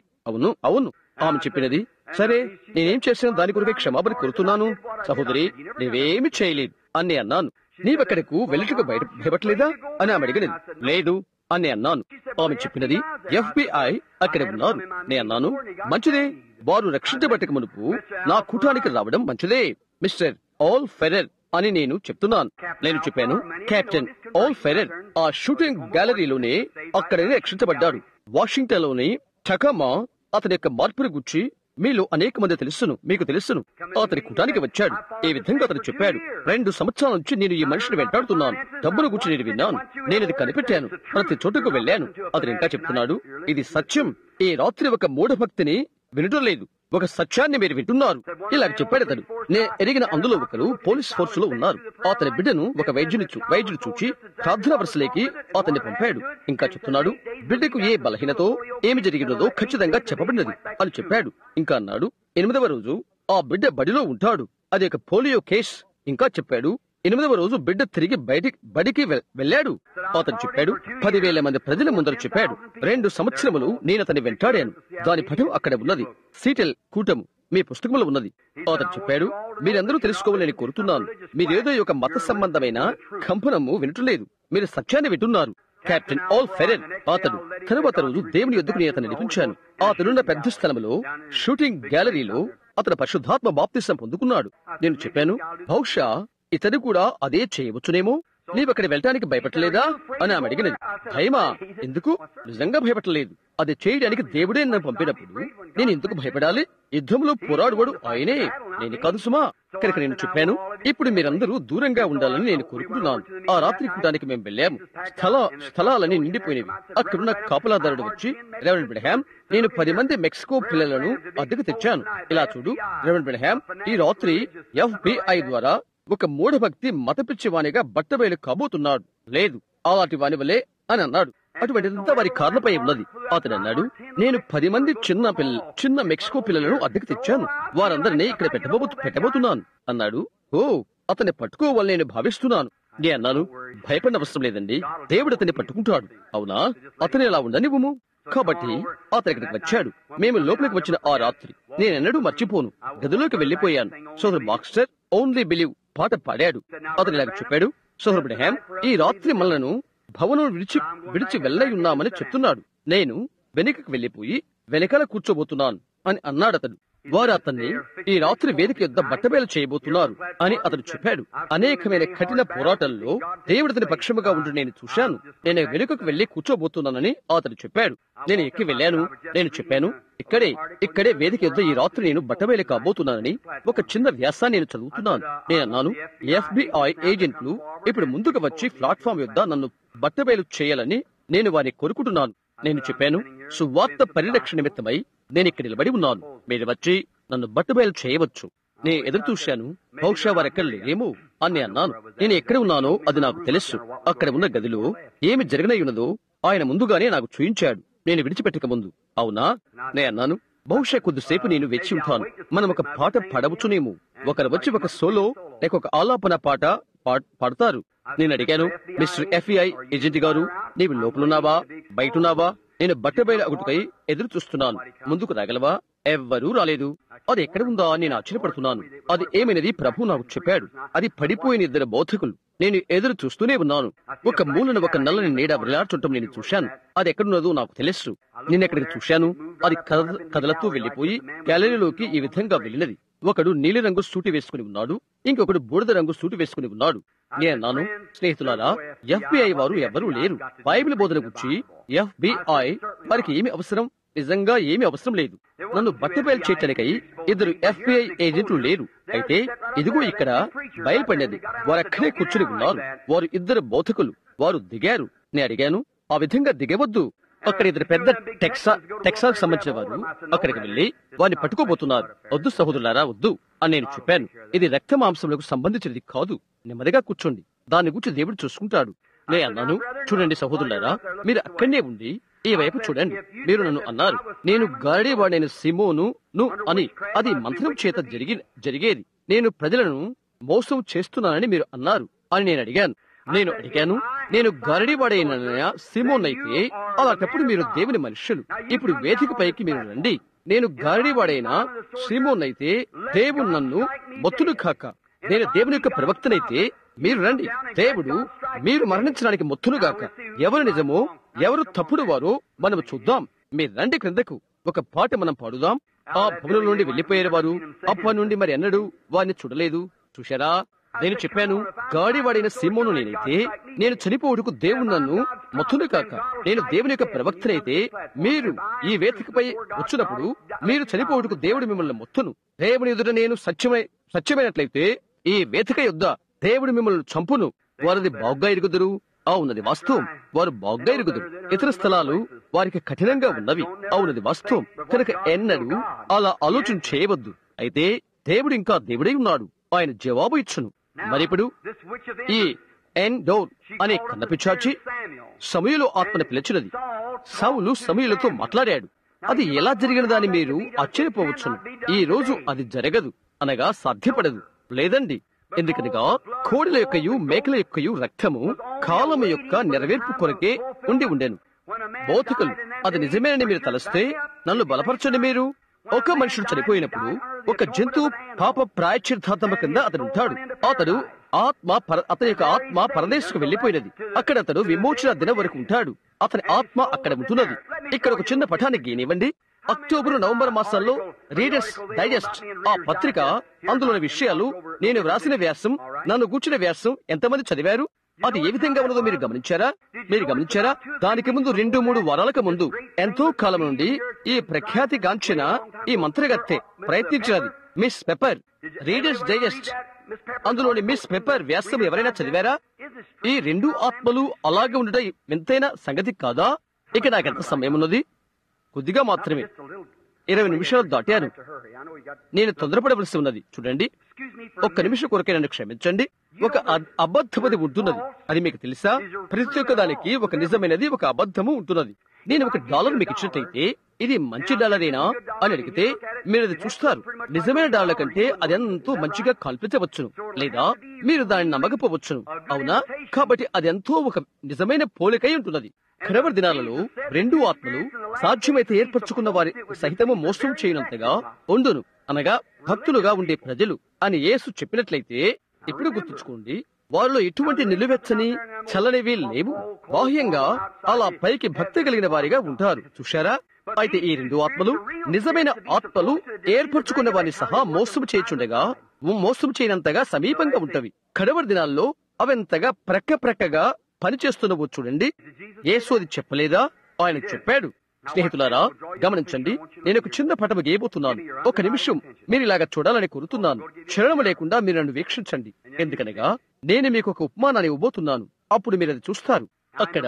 అవును ఆమె చెప్పినది. సరే నేనేం చేసిన దాని కొరకే క్షమాపణ కోరుతున్నాను. సహోదరి నీవేమి చేయలేదు అని అన్నాను. నీవెక్కడకు వెళ్ళటకు భయపడలేదా అని ఆమె అడిగినది. లేదు అని అన్నాను. ఆమె చెప్పినది, FBI అక్కడే ఉన్నారు. నేను అన్నాను, మంచిదే, వారు రక్షించబట్టక మునుపు నా కూటానికి రావడం మంచిదే మిస్టర్ ఆల్ ఫెరర్ అని నేను చెప్తున్నాను. నేను చెప్పాను, కెప్టెన్ ఆల్ ఫెరర్ ఆ షూటింగ్ గ్యాలరీలోనే అక్కడనే రక్షించబడ్డాడు. వాషింగ్టన్ లోని టకామా అతని యొక్క మార్పును గురించి మీలో అనేక మంది మీకు తెలుసును. అతని కూటానికి వచ్చాడు. ఈ విధంగా అతను చెప్పాడు, 2 సంవత్సరాల నుంచి నేను ఈ మనిషిని వెంటాడుతున్నాను. డబ్బును గురించి నేను విన్నాను. నేను ఇది కనిపెట్టాను. ప్రతి చోటుకు వెళ్ళాను. అతను ఇంకా చెప్తున్నాడు, ఇది సత్యం. ఈ రాత్రి ఒక మూఢభక్తిని వినటం లేదు, ఒక సత్యాన్ని మీరు వింటున్నారు. ఇలా చెప్పాడు అతడు. నేను ఎరిగిన అందులో ఒకరు పోలీస్ ఫోర్స్ లో ఉన్నారు. అతని బిడ్డను ఒక వైద్యుడు చూచి ప్రార్థనా వరుసలోకి అతన్ని పంపాడు. ఇంకా చెప్తున్నాడు, బిడ్డకు ఏ బలహీనతో ఏమి జరిగినదో ఖచ్చితంగా చెప్పబడినది అని చెప్పాడు. ఇంకా అన్నాడు, 8వ రోజు ఆ బిడ్డ బడిలో ఉంటాడు. అది ఒక పోలియో కేస్. ఇంకా చెప్పాడు, 8వ రోజు బిడ్డ తిరిగి బడికి వెళ్ళాడు. అతను చెప్పాడు, 10,000 మంది ప్రజల ముందర చెప్పాడు, 2 సంవత్సరములు నేను అతన్ని వెంటాడాను. దాని పటం అక్కడ ఉన్నది. సీటెల్ కూటము మీ పుస్తకంలో ఉన్నది. అతను చెప్పాడు, మీరందరూ తెలుసుకోవాలని కోరుతున్నాను. మీరేదో ఒక మత సంబంధమైన కంపనము వినట్లేదు, మీరు సత్యాన్ని వింటున్నారు. కెప్టెన్ ఆల్ ఫెరర్ అతడు. తరువాత రోజు దేవుని యొద్దకు నేను అతన్ని నడిపించాను. అతనున్న పెద్ద స్థలంలో షూటింగ్ గ్యాలరీలో అతను పరిశుద్ధాత్మ బాప్తిసం పొందుకున్నాడు. నేను చెప్పాను, బహుశా ఇతడు కూడా అదే చేయవచ్చునేమో. నీవక్కడ వెళ్ళటానికి భయపడలేదా అని ఆమె అడిగినది. భయమా? ఎందుకు? నిజంగా భయపడలేదు. అది చేయడానికి దేవుడే నన్ను పంపినప్పుడు నేను ఎందుకు భయపడాలి? యుద్ధంలో పోరాడువాడు ఆయనే, నేను కాదు సుమా. కనుక నేను చెప్పాను, ఇప్పుడు మీరందరూ దూరంగా ఉండాలని నేను కోరుకుంటున్నాను. ఆ రాత్రి కూటానికి మేము వెళ్ళాము. స్థలాలని నిండిపోయినవి. అక్కడున్న కాపలాదారుడు వచ్చి, రెవరెండ్ అబ్రహాం, నేను 10 మంది మెక్సికో పిల్లలను అద్దెకు తెచ్చాను. ఇలా చూడు రెవరెండ్ అబ్రహాం, ఈ రాత్రి FBI ద్వారా ఒక మూఢభక్తి మతపిచ్చి వానిగా బట్టబయలు కాబోతున్నాడు. లేదు అలాంటి వాని వలే అని అన్నాడు. అటువంటిదంతా వారి కార్లపై ఉన్నది. అతడు అన్నాడు, నేను 10 మంది చిన్న మెక్సికో పిల్లలను అద్దెకు తెచ్చాను. వారందరినీ ఇక్కడ పెట్టబోతున్నాను అన్నాడు. ఓ అతన్ని పట్టుకోవాలని నేను భావిస్తున్నాను. నేను అన్నాను, భయపడిన అవసరం లేదండి, దేవుడు అతన్ని పట్టుకుంటాడు. అవునా? అతని అలా ఉండనివ్వము. కాబట్టి అతని ఇక్కడికి వచ్చాడు. మేము లోపలికి వచ్చిన ఆ రాత్రి నేనెన్నడూ మర్చిపోను. గదిలోకి వెళ్లిపోయాను. సోదరు బాక్స్టర్ ఓన్లీ బిలీవ్ పాట పాడాడు. అతను ఇలాగ చెప్పాడు, సోదరు అబ్రహాం, ఈ రాత్రి మనలను భవనం విడిచి వెళ్ళై ఉన్నామని చెప్తున్నాడు. నేను వెనుకకు వెళ్లిపోయి వెనకాల కూర్చోబోతున్నాను అని అన్నాడు అతడు. వారు అతన్ని ఈ రాత్రి వేదిక యొద్ద బట్టబయలు చేయబోతున్నారు అని అతడు చెప్పాడు. అనేకమైన కఠిన పోరాటంలో దేవుడు అతని పక్షముగా ఉండి నేను చూశాను. నేను వెనుకకు వెళ్లి కూర్చోబోతున్నానని అతడు చెప్పాడు. నేను ఎక్కి వెళ్ళాను. నేను చెప్పాను, ఇక్కడే వేదిక యొద్ద ఈ రాత్రి నేను బట్టబయలు కాబోతున్నానని ఒక చిన్న వ్యాసాన్ని నేను చదువుతున్నాను. నేను అన్నాను, FBI ఏజెంట్లు ఇప్పుడు ముందుకు వచ్చి ప్లాట్ఫామ్ యొద్ద నన్ను బట్టబయలు చేయాలని నేను వారిని కోరుకుంటున్నాను. నేను చెప్పాను, సువార్త పరిరక్షణ నిమిత్తమై నేను ఇక్కడ నిలబడి ఉన్నాను. మీరు వచ్చి నన్ను బట్టబయలు చేయవచ్చు. నేను ఎదురు చూశాను. బహుశా వారెక్కడ లేరేమో అని అన్నాను. నేను ఎక్కడ ఉన్నానో అది నాకు తెలుసు. అక్కడ ఉన్న గదిలో ఏమి జరగనై ఉన్నదో ఆయన ముందుగానే నాకు చూయించాడు, నేను విడిచిపెట్టక ముందు. అవునా? నేను అన్నాను, బహుశా కొద్దిసేపు నేను వేచి ఉంటాను. మనం ఒక పాట పాడవచ్చునేమో. ఒకరు వచ్చి ఒక సోలో లేక ఒక ఆలాపన పాట పాడతారు. నేను అడిగాను, మిస్టర్ FBI ఏజెంట్ గారు, నీవు లోపలున్నావా బయటున్నావా? నేను బట్టబయలు అగుటకై ఎదురు చూస్తున్నాను, ముందుకు రాగలవా? ఎవ్వరూ రాలేదు. అది ఎక్కడ ఉందా అని నేను ఆశ్చర్యపడుతున్నాను. అది ఏమైనది ప్రభు నాకు చెప్పాడు. అది పడిపోయిన 2 బోధకులు. నేను ఎదురు చూస్తూనే ఉన్నాను. ఒక మూలన ఒక నల్లని నీడ వేలాడుతుండటం నేను చూశాను. అది ఎక్కడున్నదో నాకు తెలుసు. నేనెక్కడికి చూశాను. అది కదలతూ వెళ్లిపోయి గ్యాలరీలోకి ఈ విధంగా వెళ్ళినది. ఒకడు నీలిరంగు సూటి వేసుకుని ఉన్నాడు, ఇంకొకడు బూడిద రంగు సూటి వేసుకుని ఉన్నాడు. నేనన్నాను, స్నేహితులారా, FBI వారు ఎవ్వరూ లేరు. బైబిల్ బోధన గురించి FBI వారికి ఏమి అవసరం? నిజంగా ఏమీ అవసరం లేదు. నన్ను బట్టబయలు చేయటానికై 2 FBI ఏజెంట్లు లేరు. అయితే ఇదిగో ఇక్కడ బయలుపడినది. వారు అక్కడే కూర్చుని ఉన్నారు. వారు 2 బోధకులు. వారు దిగారు. నేను అడిగాను, ఆ విధంగా దిగవద్దు. అక్కడ 2 పెద్ద టెక్సాస్ సంబంధించిన వారు అక్కడికి వెళ్లి వారిని పట్టుకోబోతున్నారు. వద్దు సహోదరులారా, వద్దు అని నేను చెప్పాను. ఇది రక్త మాంసములకు సంబంధించినది కాదు. నెమ్మదిగా కూర్చోండి, దాని గురించి దేవుడు చూసుకుంటాడు. నే అన్నాను, చూడండి సహోదరులారా, మీరు అక్కడనే ఉండి ఈ వైపు చూడండి. మీరు నన్ను అన్నారు, నేను గారడీవాడైన సిమోను అని. అది మంత్రం చేత జరిగేది. నేను ప్రజలను మోసం చేస్తున్నానని మీరు అన్నారు అని నేను అడిగాను. నేను గారడీవాడైన సిమోన్ అయితే అలాంటప్పుడు మీరు దేవుని మనుష్యులు. ఇప్పుడు వేదిక పైకి మీరు రండి. నేను గారడీవాడైన సిమోన్ అయితే దేవుడు నన్ను మొత్తును కాక. నేను దేవుని యొక్క ప్రవక్తనైతే మీరు రండి. దేవుడు మీరు మరణించడానికి మొత్తునుగాక. ఎవరు నిజమో ఎవరు తప్పుడు వారో మనం చూద్దాం. మీరు రండి క్రిందకు. ఒక పాట మనం పాడుదాం. ఆ భవనం నుండి వెళ్లిపోయారు వారు. అప్పటి నుండి మరి ఎన్నడూ వారిని చూడలేదు. చూశారా? నేను చెప్పాను, గాడివాడైన సిమోను నేనైతే నేను చనిపోవుటకు దేవుడు నన్ను మొత్తును కాక. నేను దేవుని యొక్క ప్రవక్తనైతే మీరు ఈ వేదికపై వచ్చినప్పుడు మీరు చనిపోవుటకు దేవుడు మిమ్మల్ని మొత్తును. దేవుని ఎదుట నేను సత్యమైనట్లయితే ఈ వేదిక యొద్ద దేవుడు మిమ్మల్ని చంపును. వారిది బాగుగా ఎరుగుదురు. అవునది వాస్తవం. వారు బాగుగా ఎరుగుదురు. ఇతర స్థలాలు వారికి కఠినంగా ఉన్నవి. అవునది వాస్తవం. కనుక ఎన్నడూ అలా ఆలోచన చేయవద్దు. అయితే దేవుడు ఇంకా దేవుడై ఉన్నాడు. ఆయన జవాబు ఇచ్చును. మరిప్పుడు ఈ ఎన్డోర్ అనే కన్నపిచాచి సమూయేలు ఆత్మను పిలిచినది. సౌలు సమూయేలుతో మాట్లాడాడు. అది ఎలా జరిగినదని మీరు ఆశ్చర్యపోవచ్చును. ఈ రోజు అది జరగదు, అనగా సాధ్యపడదు. లేదండి. ఎందుకనగా కోడిల యొక్కయు మేకల యొక్కయు రక్తము కాలము యొక్క నెరవేర్పు కొరకే ఉండెను. బోధకులు అది నిజమేనని మీరు తలస్తే నన్ను బలపరచండి. మీరు ఒక మనుషుడు చనిపోయినప్పుడు ఒక జంతువు పాప ప్రాయశ్చిత్తార్థము కింద అతడు ఉంటాడు. అతని యొక్క ఆత్మ పరదేశకు వెళ్లిపోయినది. అక్కడ అతడు విమోచన దినం వరకు ఉంటాడు. అతని ఆత్మ అక్కడ ఉంటున్నది. ఇక్కడ ఒక చిన్న పఠాన్ని గీనివ్వండి. అక్టోబర్ నవంబర్ మాసాల్లో రీడర్స్ డైజెస్ట్ ఆ పత్రిక, అందులోని విషయాలు, నేను వ్రాసిన వ్యాసం, నన్ను కూర్చున్న వ్యాసం ఎంతమంది చదివారు? అది ఏ విధంగా ఉన్నదో మీరు గమనించారా? దానికి ముందు 2-3 వారాలకు ముందు ఎంతో కాలం నుండి ఈ ప్రఖ్యాతి గాంచిన ఈ మంత్రగత్తె ప్రయత్నించినది మిస్ పెప్పర్. రీడర్స్ డైజెస్ట్ అందులోని మిస్ పెప్పర్ వ్యాసం ఎవరైనా చదివారా? ఈ 2 ఆత్మలు అలాగే ఉండటం ఎంతైన సంగతి కాదా? ఇక నాకెంత సమయం ఉన్నది? కొద్దిగా మాత్రమే. 20 నిమిషాలు దాటాను. నేను తొందరపడవలసి ఉన్నది. చూడండి, 1 నిమిషం కొరకే నన్ను క్షమించండి. ఒక అబద్ధమది ఉంటున్నది. అది మీకు తెలుసా? ప్రతి ఒక్క దానికి ఒక నిజమైనది, ఒక అబద్ధము ఉంటున్నది. నేను $1 మీకు ఇచ్చినట్టయితే ఇది మంచి డాలరేనా అని అడిగితే మీరు అది చూస్తారు. నిజమైన డాలర్ కంటే అది ఎంతో మంచిగా కల్పించవచ్చును, లేదా మీరు దాన్ని నమ్మకపోవచ్చును. అవునా? కాబట్టి అది ఎంతో ఒక నిజమైన పోలికై ఉంటున్నది. కడవరి దినాలలో 2 ఆత్మలు సాధ్యమైతే ఏర్పరచుకున్న వారి సహితము మోసం చేయనంతగా ఉండును, అనగా భక్తులుగా ఉండే ప్రజలు అని యేసు చెప్పినట్లయితే, ఇప్పుడు గుర్తుంచుకోండి, వారిలో ఎటువంటి నిలువెచ్చని చల్లనివి లేవు. బాహ్యంగా అలా పైకి భక్తి కలిగిన వారిగా ఉంటారు. చూశారా? అయితే ఈ 2 ఆత్మలు నిజమైన ఆత్మలు ఏర్పరచుకున్న వారిని సహా మోసం చేయుచుండగా మోసం చేయనంతగా సమీపంగా ఉంటవి. కడవరి దినాల్లో అవంతగా ప్రక్కగా పనిచేస్తున్నవో చూడండి. యేసు అది చెప్పలేదా? ఆయన చెప్పాడు. స్నేహితులారా, గమనించండి, నేను ఒక చిన్న పటము గీయబోతున్నాను. 1 నిమిషం మీరు ఇలాగా చూడాలని కోరుతున్నాను. క్షణం లేకుండా మీరు నన్ను వీక్షించండి. ఎందుకనగా నేను మీకు ఒక ఉపమానాన్ని ఇవ్వబోతున్నాను. అప్పుడు మీరు అది చూస్తారు. అక్కడ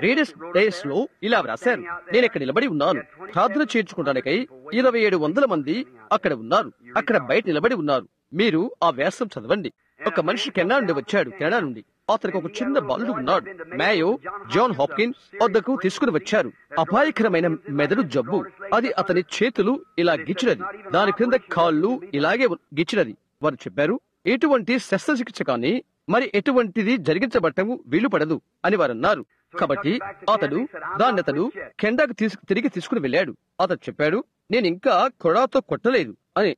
రీడర్స్ డైస్ లో ఇలా వ్రాశారు. నేను ఇక్కడ నిలబడి ఉన్నాను. ప్రార్థన చేర్చుకోవడానికై 2700 మంది అక్కడ ఉన్నారు. అక్కడ బయట నిలబడి ఉన్నారు. మీరు ఆ వ్యాసం చదవండి. ఒక మనిషి కెనడా నుండి వచ్చాడు. కెనడా నుండి అతనికి ఒక చిన్న బాలుడు ఉన్నాడు. మేయో జాన్ హాప్కిన్స్ వద్దకు తీసుకుని వచ్చారు. అపాయకరమైన మెదడు జబ్బు. అది అతని చేతులు ఇలా గిచ్చినది, దాని క్రింద కాళ్ళు ఇలాగే గిచ్చినది. వారు చెప్పారు, ఎటువంటి శస్త్రచికిత్స కానీ మరి ఎటువంటిది జరిగించబట్టం వీలు పడదు అని వారు అన్నారు. కాబట్టి అతడు కెండాకు తిరిగి తీసుకుని వెళ్ళాడు. అతడు చెప్పాడు, నేను ఇంకా కొడాతో కొట్టలేదు అని.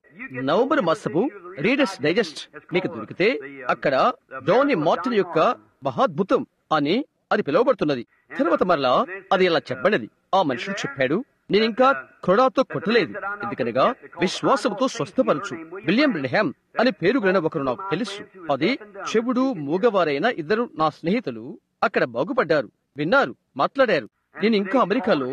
నవంబర్ మాసపు రీడర్స్ డైజెస్ట్ మీకు దొరికితే అక్కడ డోనీ మార్టిన్ యొక్క మహాద్భుతం అని అది పిలువబడుతున్నది. తర్వాత మరలా అది ఇలా చెప్పబడినది. ఆ మనుషుడు చెప్పాడు, నేను ఇంకా కొడాతో కొట్టలేదు, ఎందుకనగా విశ్వాసంతో స్వస్థపరచు విలియం బ్రెన్హామ్ అని పేరు గల ఒకరు నాకు తెలుసు. అది చెవుడు మూగవారైన ఇద్దరు నా స్నేహితులు అక్కడ బాగుపడ్డారు, విన్నారు, మాట్లాడారు. నేను ఇంకా అమెరికాలో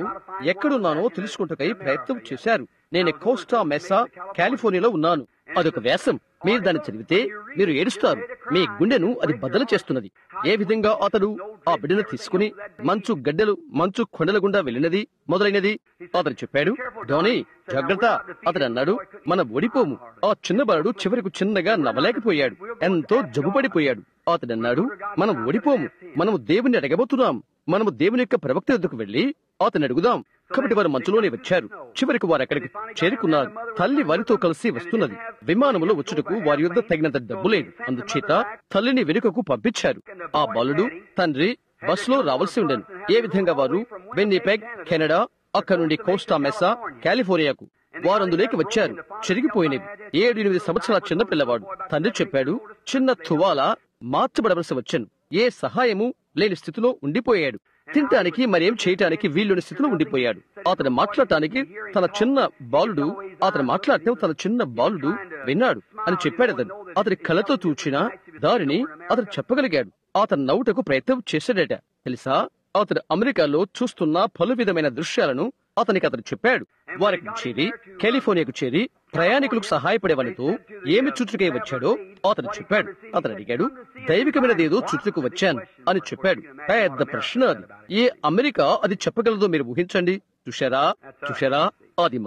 ఎక్కడున్నానో తెలుసుకుంటకై ప్రయత్నం చేశారు. నేను కోస్టా మెసా కాలిఫోర్నియాలో ఉన్నాను. అదొక వ్యాసం. మీరు దాన్ని చదివితే మీరు ఏడుస్తారు. మీ గుండెను అది బద్దలు చేస్తున్నది. ఏ విధంగా అతడు ఆ బిడ్డను తీసుకుని మంచు కొండల గుండా వెళ్ళినది మొదలైనది అతను చెప్పాడు. ధోని జాగ్రత్త, అతడు అన్నాడు, మనం ఓడిపోము. ఆ చిన్న బాలుడు చివరకు చిన్నగా నవ్వలేకపోయాడు, ఎంతో జబ్బుపడిపోయాడు. అతడు అన్నాడు, మనం ఓడిపోము, మనము దేవుని అడగబోతున్నాం, మనము దేవుని యొక్క ప్రవక్త వద్దకు వెళ్లి అతను అడుగుదాం. కాబట్టి వారు మంచులోనే వచ్చారు. చివరికి వారు అక్కడికి చేరుకున్నారు. తల్లి వారితో కలిసి వస్తున్నది. విమానంలో వచ్చుటకు వారి యొద్ద తగినంత డబ్బు లేదు. అందుచేత తల్లిని వెనుకకు పంపించారు. ఆ బాలుడు తండ్రి బస్సులో రావాల్సి ఉండను. ఏ విధంగా వారు విన్నిపెగ్ కెనడా, అక్కడ నుండి కోస్టా మెసా కాలిఫోర్నియాకు వారు అందులోకి వచ్చారు. చెరిగిపోయినవి 7-8 సంవత్సరాల చిన్న పిల్లవాడు. తండ్రి చెప్పాడు, చిన్న తువాల మార్చబడవలసి వచ్చాను. ఏ సహాయము లేని స్థితిలో ఉండిపోయాడు. తినటానికి మరేం చేయటానికి వీలుని స్థితిలో ఉండిపోయాడు. అతను మాట్లాడటానికి తన చిన్న బాలుడు విన్నాడు అని చెప్పాడు. అతని కళ్ళతో చూచిన దారిని అతను చెప్పగలిగాడు. అతను నవ్వుటకు ప్రయత్నం చేశాడట. తెలుసా, అతడు అమెరికాలో చూస్తున్న పలు విధమైన దృశ్యాలను అతను చెప్పాడు. వారికి చేరి కాలిఫోర్నియాకు చేరి ప్రయాణికులకు సహాయపడేవానితో ఏమి చుట్టుకై వచ్చాడో అతను చెప్పాడు. అతను అడిగాడు, దైవికమైనదేదో చుట్టుకు వచ్చాను అని చెప్పాడు. పెద్ద ప్రశ్న అది. ఏ అమెరికా అది చెప్పగలదో మీరు ఊహించండి. చూశారా, అది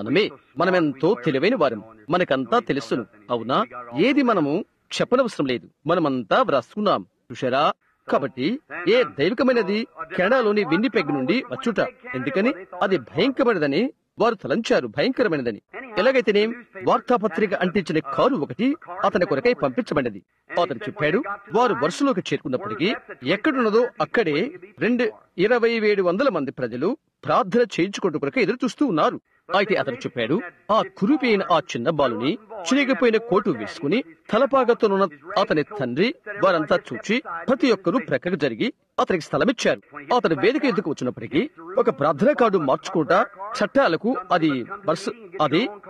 మనమెంతో తెలివైన వారం. మనకంతా తెలుసును, అవునా? ఏది మనము చెప్పనవసరం లేదు, మనమంతా వ్రాసుకున్నాం. చూశారా? కాబట్టి ఏ దైవికమైనది కెనడాలోని విన్నిపెగ్ నుండి వచ్చుట, ఎందుకని అది భయంకరమైనదని వారు తలంచారు. భయంకరమైనదని. ఎలాగైతేనేం వార్తాపత్రిక అంటించిన కారు ఒకటి అతని కొరకై పంపించబడినది. అతను చెప్పాడు, వారు వరుసలోకి చేరుకున్నప్పటికీ ఎక్కడున్నదో అక్కడే 2700 మంది ప్రజలు ప్రార్థన చేయించుకుంటూ కొరకై ఎదురు చూస్తూ ఉన్నారు. అయితే అతను చెప్పాడు, ఆ కురిపి అయిన ఆ చిన్న బాలుని చిరిగిపోయిన కోటు వేసుకుని తలపాగతోనున్న అతని తండ్రి వారంతా చూచి ప్రతి ఒక్కరూ ప్రక్కకు జరిగి అతనికి స్థలమిచ్చారు. అతను వేదిక ఎదుకు వచ్చినప్పటికీ ఒక ప్రార్థనా కార్డు మార్చుకుంటా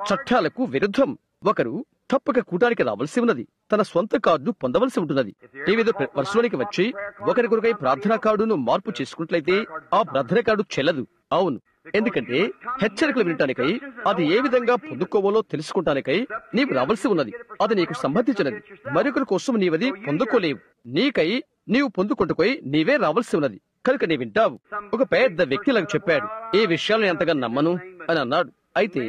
చట్టాలకు విరుద్ధం. ఒకరు తప్పక కూటానికి రావాల్సి ఉన్నది. తన సొంత కార్డు పొందవలసి ఉంటున్నది. టీవీలో వర్షంలోనికి వచ్చి ఒకరి కొరకై ప్రార్థనా కార్డును మార్పు చేసుకున్నట్లయితే ఆ ప్రార్థనా కార్డు చెల్లదు. అవును, ఎందుకంటే హెచ్చరికలు వినటానికై అది ఏ విధంగా పొందుకోవాలో తెలుసుకుంటానికై నీవు రావాల్సి ఉన్నది. అది నీకు సంబంధించినది. మరొకరి కోసం నీవది పొందుకోలేవు. నీకై నీవు పొందుకుంటుకోయి నీవే రావాల్సి ఉన్నది. కనుక నీ వింటావు. ఒక పెద్ద వ్యక్తిలకు చెప్పాడు, ఈ విషయాలను ఎంతగా నమ్మను అని అన్నాడు. అయితే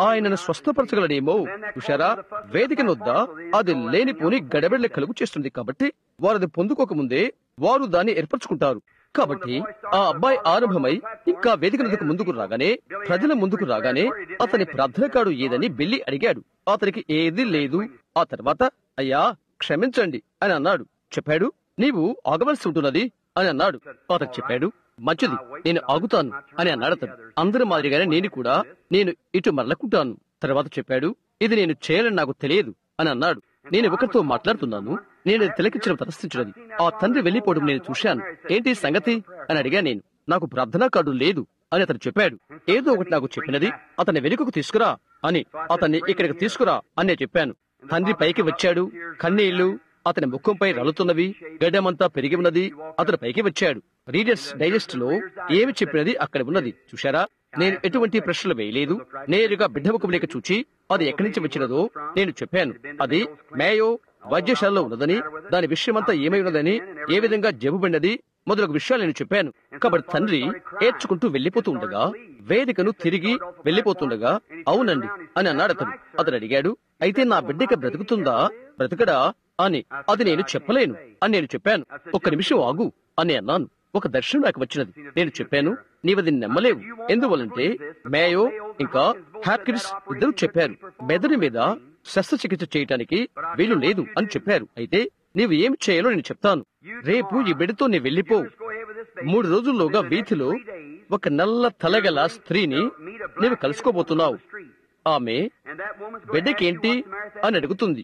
ఆయనను స్వస్థపరచగలడేమో. చూశారా, వేదిక నొద్ద అది లేనిపోని గడబిడల కలుగు చేస్తుంది. కాబట్టి వారు అది పొందుకోకముందే వారు దాన్ని ఏర్పరచుకుంటారు. కాబట్టి ఆ అబ్బాయి ఆరంభమై ఇంకా వేదిక నొద్దకు ప్రజల ముందుకు రాగానే అతని ప్రార్థన కార్డు ఏదని బిల్లి అడిగాడు. అతనికి ఏదీ లేదు. ఆ తర్వాత, అయ్యా క్షమించండి అని అన్నాడు. చెప్పాడు, నీవు ఆగవలసి ఉంటున్నది అని అన్నాడు. అతను చెప్పాడు, మంచిది, నేను ఆగుతాను అని అన్నాడు. అతను అందరి మాదిరిగానే నేను ఇటు మరలకుంటాను. తర్వాత చెప్పాడు, ఇది నేను చేయాలని నాకు తెలియదు అని అన్నాడు. నేను ఒకరితో మాట్లాడుతున్నాను, నేను తిలకించడం తటస్థించినది. ఆ తండ్రి వెళ్లిపోవడం నేను చూశాను. ఏంటి సంగతి అని అడిగా. నేను, నాకు ప్రార్థనా కార్డు లేదు అని అతను చెప్పాడు. ఏదో ఒకటి నాకు చెప్పినది, అతన్ని వెనుకకు తీసుకురా అని, అతన్ని ఇక్కడికి తీసుకురా అని నేను చెప్పాను. తండ్రి పైకి వచ్చాడు. కన్నీళ్లు అతని ముఖంపై రలుతున్నవి. గడ్డమంతా పెరిగి ఉన్నది. అతను పైకి వచ్చాడు. రీడర్స్ డైజెస్ట్ లో ఏమి చెప్పినది అక్కడ ఉన్నది. చూశారా, నేను ఎటువంటి ప్రశ్నలు వేయలేదు. నేరుగా బిడ్డ ముఖంలోకి చూచి అది ఎక్కడి నుంచి వచ్చినదో నేను చెప్పాను. అది మేయో వైద్యశాలలో ఉన్నదని, దాని విషయమంతా ఏమై ఉన్నదని, ఏ విధంగా జబ్బుబడినది మొదలగు విషయాలు నేను చెప్పాను. కాబట్టి తండ్రి ఏడ్చుకుంటూ వెళ్లిపోతూ ఉండగా, వేదికను తిరిగి వెళ్లిపోతుండగా, అవునండి అని అన్నాడు. అతను అడిగాడు, అయితే నా బిడ్డకి బ్రతకడా అని. అది నేను చెప్పలేను అని నేను చెప్పాను. ఒక్క నిమిషం ఆగు అని అన్నాను. ఒక దర్శనం నాకు వచ్చినది. నేను చెప్పాను, నీవది నమ్మలేవు. ఎందువల్లంటే మేయో ఇంకా హాప్కిన్స్ ఇద్దరు చెప్పారు, మెదడు మీద శస్త్రచికిత్స చేయటానికి వీలు లేదు అని చెప్పారు. అయితే నీవు ఏం చేయాలో నేను చెప్తాను. రేపు ఈ బిడ్డతో నీ వెళ్ళిపో. 3 రోజుల్లోగా వీధిలో ఒక నల్ల తలగల స్త్రీని నీవు కలుసుకోబోతున్నావు. ఆమె బిడ్డకేంటి అని అడుగుతుంది.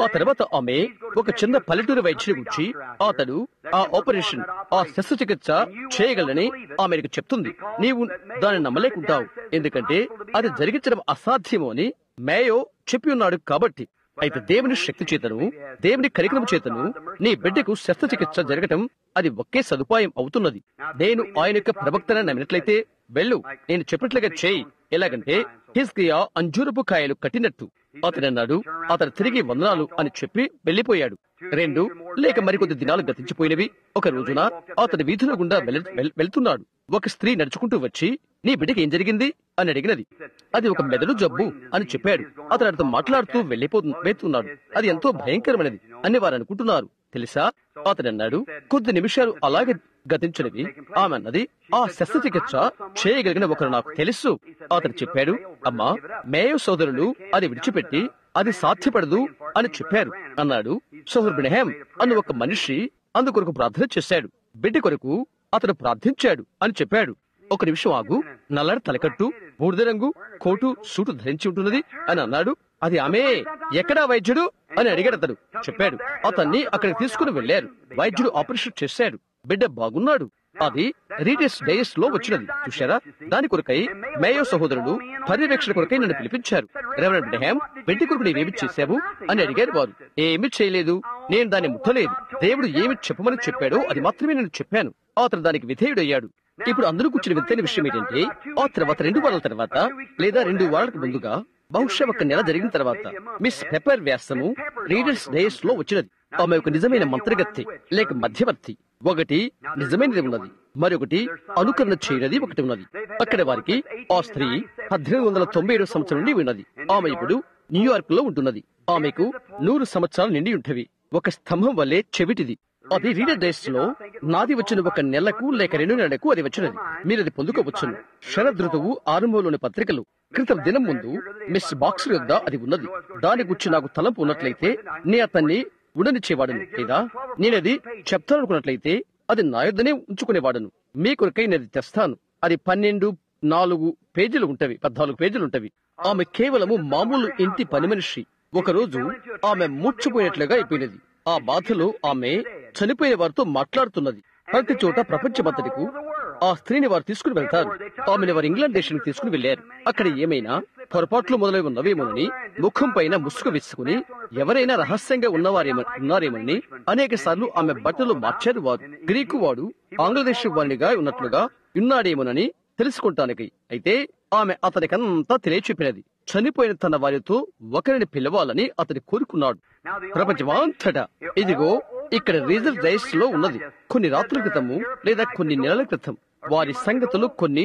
ఆ తర్వాత ఆమె ఒక చిన్న పల్లెటూరు వైద్యుని గురించి అతడు ఆ ఆపరేషన్, ఆ శస్త్రచికిత్స చేయగలని ఆమెకు చెప్తుంది. నీవు దాన్ని నమ్మలేకుంటావు, ఎందుకంటే అది జరిగించడం అసాధ్యము అని మేయో చెప్పి ఉన్నాడు కాబట్టి. అయితే దేవుని శక్తి చేతను, దేవుని కరికరం చేతను నీ బిడ్డకు శస్త్రచికిత్స జరగటం అది ఒకే సదుపాయం అవుతున్నది. నేను ఆయన యొక్క ప్రవక్తను నమ్మినట్లయితే వెళ్ళు, నేను చెప్పినట్లుగా చేయి. ఎలాగంటే హిజ్కియా అంజూరపు కాయలు కట్టినట్టు. అతడు అన్నాడు, అతడు తిరిగి వందనాలు అని చెప్పి వెళ్లిపోయాడు. 2 లేక మరికొద్ది దినాలు గతించిపోయినవి. ఒక రోజున అతడు వీధుల గుండా వెళ్తున్నాడు. ఒక స్త్రీ నడుచుకుంటూ వచ్చి, నీ బిడ్డకి ఏం జరిగింది అని అడిగినది. అది ఒక మెదడు జబ్బు అని చెప్పాడు. అతడు అతను మాట్లాడుతూ వెళ్తున్నాడు. అది ఎంతో భయంకరమైనది అని వారు అనుకుంటున్నారు తెలుసా. అతడు అన్నాడు, కొద్ది నిమిషాలు అలాగే గతించినవి. ఆమె అన్నది, ఆ శస్త్రచికిత్స చేయగలిగిన ఒకరు నాకు తెలుసు. అతడు చెప్పాడు, అమ్మా, మేయో సోదరులు అది విడిచిపెట్టి అది సాధ్యపడదు అని చెప్పారు అన్నాడు. సోదరు బ్రహ్యాం అన్న ఒక మనిషి అందుకొరకు ప్రార్థన చేశాడు. బిడ్డ కొరకు అతడు ప్రార్థించాడు అని చెప్పాడు. ఒక నిమిషం ఆగు, నల్లటి తలకట్టు, బూడిద రంగు కోటు సూటు ధరించి ఉంటున్నది అని అన్నాడు. అది ఆమె. ఎక్కడా వైద్యుడు అని అడిగాడు. అతడు చెప్పాడు. అతన్ని అక్కడికి తీసుకుని వెళ్లారు. వైద్యుడు ఆపరేషన్ చేశాడు. బిడ్డ బాగున్నాడు. అది రీడర్స్ డైస్ లో వచ్చినది. చూశారా? దాని కొరకై మేయో సహోదరుడు పర్యవేక్షణ కొరకై నన్ను పిలిపించారు. రెవరెండ్ బ్రహ్యాం, బిడ్డ కొరకు నీవేమి చేశావు అని అడిగారు వారు. ఏమీ చేయలేదు, నేను దాన్ని ముట్టలేదు. దేవుడు ఏమి చెప్పమని చెప్పాడో అది మాత్రమే నేను చెప్పాను. అతను దానికి విధేయుడయ్యాడు. ఇప్పుడు అందరూ కూర్చుని వింతైన విషయం ఏంటంటే, ఆ తర్వాత 2 వారాల తర్వాత లేదా 2 వారాలకు ముందుగా, బహుశా 1 నెల జరిగిన తర్వాత మిస్ పెప్పర్ వ్యాసము రీడర్స్ డైస్ లో వచ్చినది. ఆమె ఒక నిజమైన మంత్రగత్తె లేక మధ్యవర్తి. ఒకటి నిజమైనది ఉన్నది, మరొకటి అనుకరణ చేయనది ఒకటి ఉన్నది. అక్కడ వారికి ఆ స్త్రీ 1897 సంవత్సరం నుండి ఉన్నది. ఆమె ఇప్పుడు న్యూయార్క్ లో ఉంటున్నది. ఆమెకు 100 సంవత్సరాలు నిండి ఉంటవి. ఒక స్తంభం వల్లే చెవిటిది. అది రీడర్ డేస్ లో నాది వచ్చిన 1 నెలకు లేక 2 నెలలకు అది వచ్చినది. మీరు అది పొందుకోవచ్చును. శరదృతువు ఆరంభంలోని పత్రికలు క్రితం దినం ముందు మిస్ బాక్స్ యొద్ద అది ఉన్నది. దాని గురించి నాకు తలంపు ఉన్నట్లయితే నే అతన్ని ఉండనిచ్చేవాడును, లేదా నేనది చెప్తాననుకున్నట్లయితే అది నా యొద్దనే ఉంచుకునేవాడును. మీ కొరకై నేను తెస్తాను. అది 12-4 పేజీలు ఉంటవి, 14 పేజీలు ఉంటవి. ఆమె కేవలము మామూలు ఇంటి పని మనిషి. ఒకరోజు ఆమె మూర్ఛపోయినట్లుగా అయిపోయినది. ఆ బాధలో ఆమె చనిపోయిన వారితో మాట్లాడుతున్నది. ప్రతి చోట ప్రపంచమంతటికు ఆ స్త్రీని వారు తీసుకుని వెళ్తారు. ఆమెను వారు ఇంగ్లాండ్ దేశానికి తీసుకుని వెళ్లారు. అక్కడ ఏమైనా పొరపాట్లు మొదలై ఉన్నవేమోనని ముఖం పైన ముసుగు వేసుకుని ఎవరైనా రహస్యంగా ఉన్నారేమని అనేక సార్లు ఆమె బట్టలు మార్చారు. వారు గ్రీకు వాడు ఆంగ్లదేశం వాడినిగా ఉన్నట్లుగా ఉన్నాడేమోనని తెలుసుకుంటానికి. అయితే ఆమె అతనికంతా తెలియచెప్పినది. చనిపోయిన తన వారితో ఒకరిని పిలవాలని అతని కోరుకున్నాడు. ప్రపంచమంతటా ఇదిగో ఇక్కడ రీజర్ డైస్ లో ఉన్నది. కొన్ని రాత్రుల క్రితము లేదా కొన్ని నెలల క్రితం వారి సంగతులు కొన్ని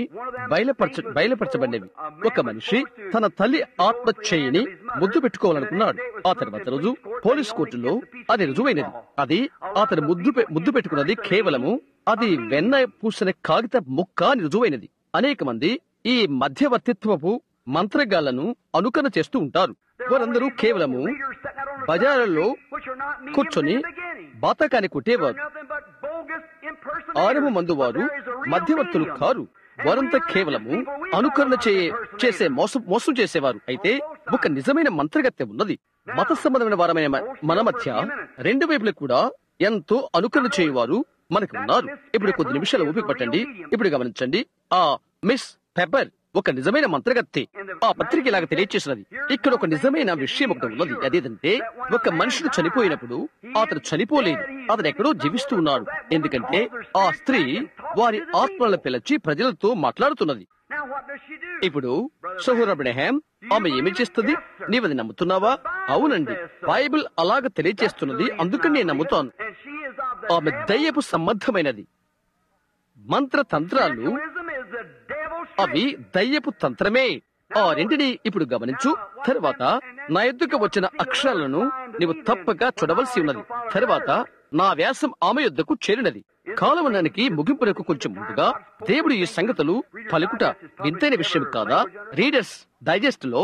బయలుపరచబడినవి. ఒక మనిషి తన తల్లి ఆత్మహత్యని ముద్దు పెట్టుకోవాలనుకున్నాడు. ఆ తర్వాత రోజు పోలీస్ కోర్టులో అది రుజువైనది. అది అతను ముద్దు పెట్టుకున్నది కేవలము అది వెన్న పూసిన కాగిత ముక్క అని రుజువైనది. అనేక మంది ఈ మధ్యవర్తిత్వపు మంత్రగాళ్లను అనుకరణ చేస్తూ ఉంటారు. వారందరూ కేవలము బజారులో కూర్చొని బాతకాన్ని కొట్టేవారు. ఆరంభమందు వారు మధ్యవర్తులు కారు. వారంతా కేవలము అనుకరణ చేసే మోసం చేసేవారు. అయితే ఒక నిజమైన మంత్రగత్తె ఉన్నది. మత సంబంధమైన వారమైన మన మధ్య 2 వైపులకు కూడా ఎంతో అనుకరణ చేయవారు మనకు ఉన్నారు. ఇప్పుడు కొద్ది నిమిషాలు ఓపిక పట్టండి. ఇప్పుడు గమనించండి. ఆ మిస్ పెప్పర్ ఒక నిజమైన మంత్రగత్తె. ఆ పత్రిక ఇలాగ తెలియచేసినది. ఇక్కడ ఒక నిజమైన విషయం ఒకటి ఉన్నది. అదేంటంటే ఒక మనుషుడు చనిపోయినప్పుడు అతను చనిపోలేదు, అతను ఎక్కడో జీవిస్తూ ఉన్నాడు. ఎందుకంటే ఆ స్త్రీ వారి ఆత్మలను పిలిచి ప్రజలతో మాట్లాడుతున్నది. ఇప్పుడు సహోదరు అబ్రహాం, ఆమె ఏమి చేస్తుంది? నీవది నమ్ముతున్నావా? అవునండి, బైబిల్ అలాగ తెలియచేస్తున్నది, అందుకని నేను నమ్ముతాను. ఆమె దయ్యపు సంబంధమైనది. మంత్రతంత్రాలు అవి దయ్యపు తంత్రమే. ఆ రెంటిని ఇప్పుడు గమనించు. తర్వాత నా యొద్దకు వచ్చిన అక్షరాలను నీవు తప్పక చూడవలసి ఉన్నది. తర్వాత నా వ్యాసం ఆమె యొద్దకు చేరినది. కాలవనానికి ముగింపునకు కొంచెం ముందుగా దేవుడు ఈ సంగతులు పలుకుట వింతైన విషయం కాదా? రీడర్స్ డైజెస్ట్ లో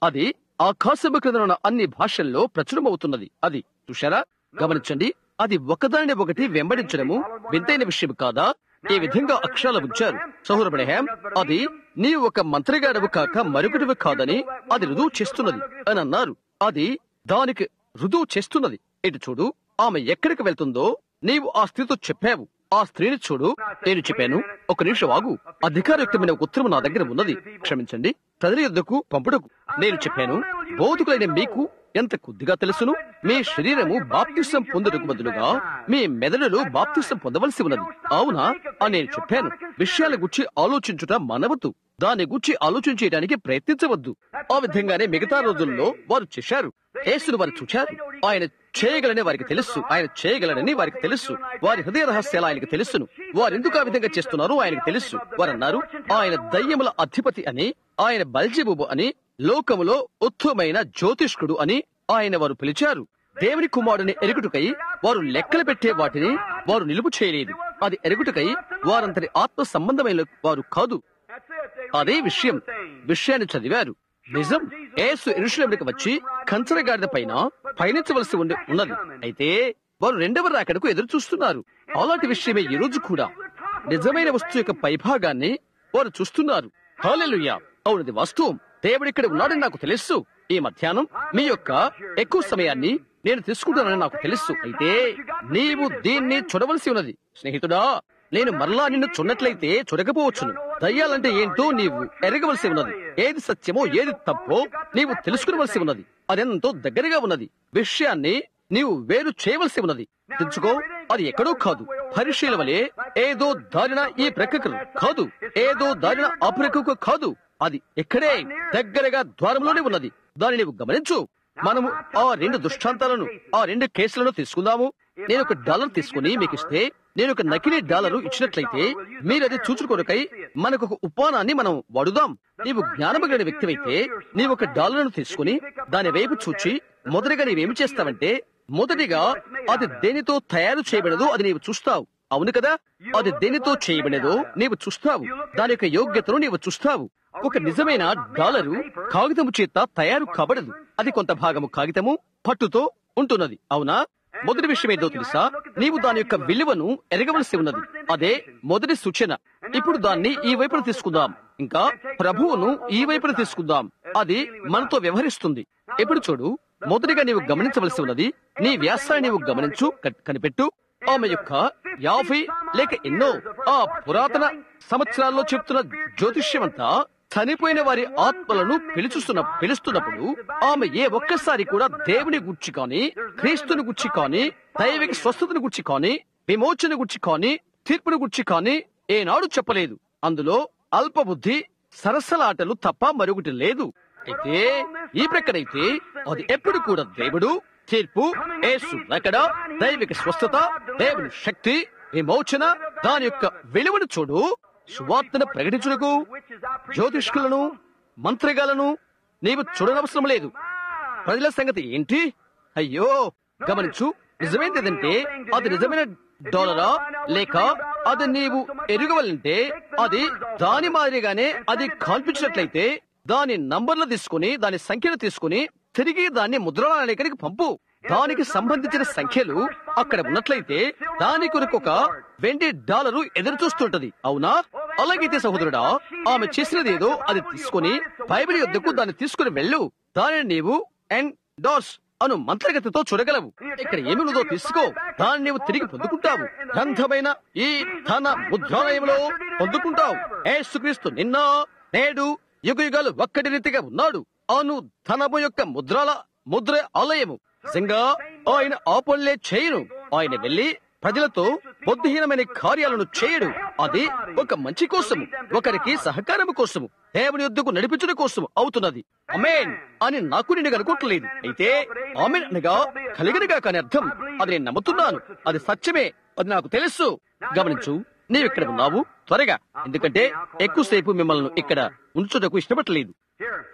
అది ఆకాశము క్రింద ఉన్న అన్ని భాషల్లో ప్రచురమవుతున్నది. అది చూశారా? గమనించండి, అది ఒకదానిని ఒకటి వెంబడించడము వింతైన విషయం కాదా? ఈ విధంగా అక్షరాలు ఉంచారు. సహోదరు బ్రహ్యాం, అది నీవు ఒక మంత్రిగాడవు కాక మరొకటివి కాదని అది రుజువు చేస్తున్నది అని అన్నారు. అది దానికి రుజువు చేస్తున్నది. ఇటు చూడు, ఆమె ఎక్కడికి వెళ్తుందో నీవు ఆ స్త్రీతో చెప్పావు. ఆ స్త్రీని చూడు. నేను చెప్పాను, ఒక నిమిషం ఆగు, అధికారయుక్తమైన ఒక ఉత్తరం నా దగ్గర ఉన్నది, క్షమించండి, ప్రజల యొద్దకు పంపుటకు. నేను చెప్పాను, బోధకులైన మీకు ఎంత కొద్దిగా తెలుసును? మీ శరీరము బాప్తిసం పొందుటకు బదులుగా మీ మెదడులు బాప్తిసం పొందవలసి ఉన్నది. అవునా అని నేను చెప్పాను. విషయాల గురించి ఆలోచించుట మనవద్దు, దాని గురించి ఆలోచించడానికి ప్రయత్నించవద్దు. ఆ విధంగానే మిగతా రోజుల్లో వారు చేశారు. యేసును వారు చూశారు. ఆయన చేయగలని వారికి తెలుసు. ఆయన చేయగలనని వారికి తెలుసు. వారి హృదయ రహస్యాలు ఆయనకు తెలుసును. వారు ఎందుకు ఆ విధంగా చేస్తున్నారో ఆయనకు తెలుసు. వారు అన్నారు, ఆయన దయ్యముల అధిపతి అని, ఆయన బల్జెబూబు అని, లోకములో ఉత్తమమైన జ్యోతిష్కుడు అని ఆయన వారు పిలిచారు. దేవుని కుమారుడిని ఎరుగుటకై వారు లెక్కలు పెట్టే వాటిని వారు నిలుపు చేయలేదు. అది ఎరుగుటకై వారంతటి ఆత్మ సంబంధమైన వారు కాదు. అదే విషయాన్ని చదివారు. నిజం, యేసు యెరూషలేముకు వచ్చి కంచరగాడిద పైన పయనించవలసి ఉన్నది. అయితే వారు రెండవ రాకడకు ఎదురు చూస్తున్నారు. అలాంటి విషయమే ఈ రోజు కూడా. నిజమైన వస్తువు యొక్క పైభాగాన్ని వారు చూస్తున్నారు. హల్లెలూయా! అవునది వాస్తవం. దేవుడు ఇక్కడ ఉన్నాడని నాకు తెలుసు. ఈ మధ్యాహ్నం మీ యొక్క ఎక్కువ సమయాన్ని నేను తీసుకుంటానని నాకు తెలుసు. అయితే నీవు దీన్ని చూడవలసి ఉన్నది. స్నేహితుడా, నేను మరలా నిన్ను చూడనట్లయితే చూడకపోవచ్చును. దయ్యాలంటే ఏంటో నీవు ఎరగవలసి ఉన్నది. ఏది సత్యమో ఏది తప్పో నీవు తెలుసుకునవలసి ఉన్నది. అదెంతో దగ్గరగా ఉన్నది. విషయాన్ని నీవు వేరు చేయవలసి ఉన్నది. తెలుసుకో, అది ఎక్కడో కాదు. పరిశీల వలె ఏదో దారిన ఈ ప్రక్కకు కాదు, ఏదో దారిన ఆ ప్రక్కకు కాదు. అది ఎక్కడే దగ్గరగా ద్వారంలోనే ఉన్నది. దాన్ని నీవు గమనించు. మనము ఆ రెండు దృష్టాంతాలను, ఆ రెండు కేసులను తీసుకుందాము. నేను $1 తీసుకుని మీకు ఇస్తే, నేను ఒక నకిలీ డాలరు ఇచ్చినట్లయితే మీరు అది చూచుకొనకై మనకు ఒక ఉపానాన్ని మనం వాడుదాం. నీవు జ్ఞానమగిన వ్యక్తివైతే నీవు ఒక $1 తీసుకుని దాని వైపు చూచి మొదటిగా నీవేమి చేస్తావంటే, మొదటిగా అది దేనితో తయారు చేయబడినదో అది నీవు చూస్తావు. అవును కదా? అది దేనితో చేయబడినదో నీవు చూస్తావు. దాని యొక్క యోగ్యతను నీవు చూస్తావు. ఒక నిజమైన డాలరు కాగితము చేత తయారు కాబడదు. అది కొంత భాగము కాగితము, పట్టుతో ఉంటున్నది. అవునా? మొదటి విషయం ఏదో తెలుసా? నీవు దాని యొక్క విలువను ఎరగవలసి ఉన్నది. అదే మొదటి సూచన. ఇప్పుడు దాన్ని ఈ వైపున తీసుకుందాం, ఇంకా ప్రభువును ఈ వైపున తీసుకుందాం. అది మనతో వ్యవహరిస్తుంది. ఇప్పుడు చూడు, మొదటిగా నీవు గమనించవలసి ఉన్నది, నీ వ్యాసాన్ని నీవు గమనించు, కనిపెట్టు. ఆమె యొక్క 50 లేక ఎన్నో ఆ పురాతన సంవత్సరాల్లో చెప్తున్న జ్యోతిష్యమంతా చనిపోయిన వారి ఆత్మలను పిలుస్తున్నప్పుడు ఆమె ఏ ఒక్కసారి కూడా దేవుని గురించి కానీ, క్రీస్తుని గురించి కానీ, దైవిక స్వస్థతను గురించి కానీ, విమోచన గురించి కానీ, తీర్పును గురించి కానీ ఏనాడు చెప్పలేదు. అందులో అల్పబుద్ధి సరసలాటలు తప్ప మరొకటి లేదు. అయితే ఈ ప్రక్కనైతే అది ఎప్పుడు కూడా దేవుడు, తీర్పు, యేసు రాకడ, దైవిక స్వస్థత, దేవుని శక్తి, విమోచన, దాని యొక్క విలువను చూడు. సువార్తను ప్రకటించుటకు జ్యోతిష్కులను, మంత్రిగాలను నీవు చూడనవసరం లేదు. ప్రజల సంగతి ఏంటి? అయ్యో, గమనించు. నిజమైనది ఏదంటే అది నిజమైన డాలరా లేక అది నీవు ఎరుగవాలంటే అది దాని మాదిరిగానే అది కల్పించినట్లయితే దాని నంబర్లు తీసుకుని, దాని సంఖ్యను తీసుకుని తిరిగి దాన్ని ముద్రణాలయానికి పంపు. దానికి సంబంధించిన సంఖ్యలు అక్కడ ఉన్నట్లయితే దాని కొరకు ఒక $20 ఎదురు చూస్తుంటది. అవునా? అలాగైతే సహోదరుడా, ఆమె చేసినది ఏదో అది తీసుకుని బైబిల్ యొద్దకు దాన్ని తీసుకుని వెళ్ళు. దానిని నీవు ఎండార్స్ అను మంత్రగతితో చూడగలవు. ఇక్కడ ఏమి ఉన్నదో తీసుకో, దాన్ని నీవు తిరిగి పొందుకుంటావు. గ్రంథమైన ఈ ధన ముద్రాలయంలో పొందుకుంటావు. యేసుక్రీస్తు నిన్న, నేడు, యుగయుగాలు ఒక్కటి రీతిగా ఉన్నాడు. అను ధనము యొక్క ముద్ర ఆలయము. నిజంగా ఆయన ఆ పనులే చేయను. ఆయన వెళ్లి ప్రజలతో బుద్ధిహీనమైన కార్యాలను చేయడు. అది ఒక మంచి కోసము, ఒకరికి సహకారము కోసము, దేవుని యొద్దకు నడిపించడం కోసము అవుతున్నది. ఆమేన్ అని నాకు నేను అనుకోవట్లేదు. అయితే ఆమేన్ అనగా కలిగినగా కాని అర్థం. అది నేను నమ్ముతున్నాను. అది సత్యమే. అది నాకు తెలుసు. గమనించు, నీవు ఇక్కడ ఉన్నావు త్వరగా, ఎందుకంటే ఎక్కువసేపు మిమ్మల్ని ఇక్కడ ఉంచుటకు ఇష్టపడలేదు.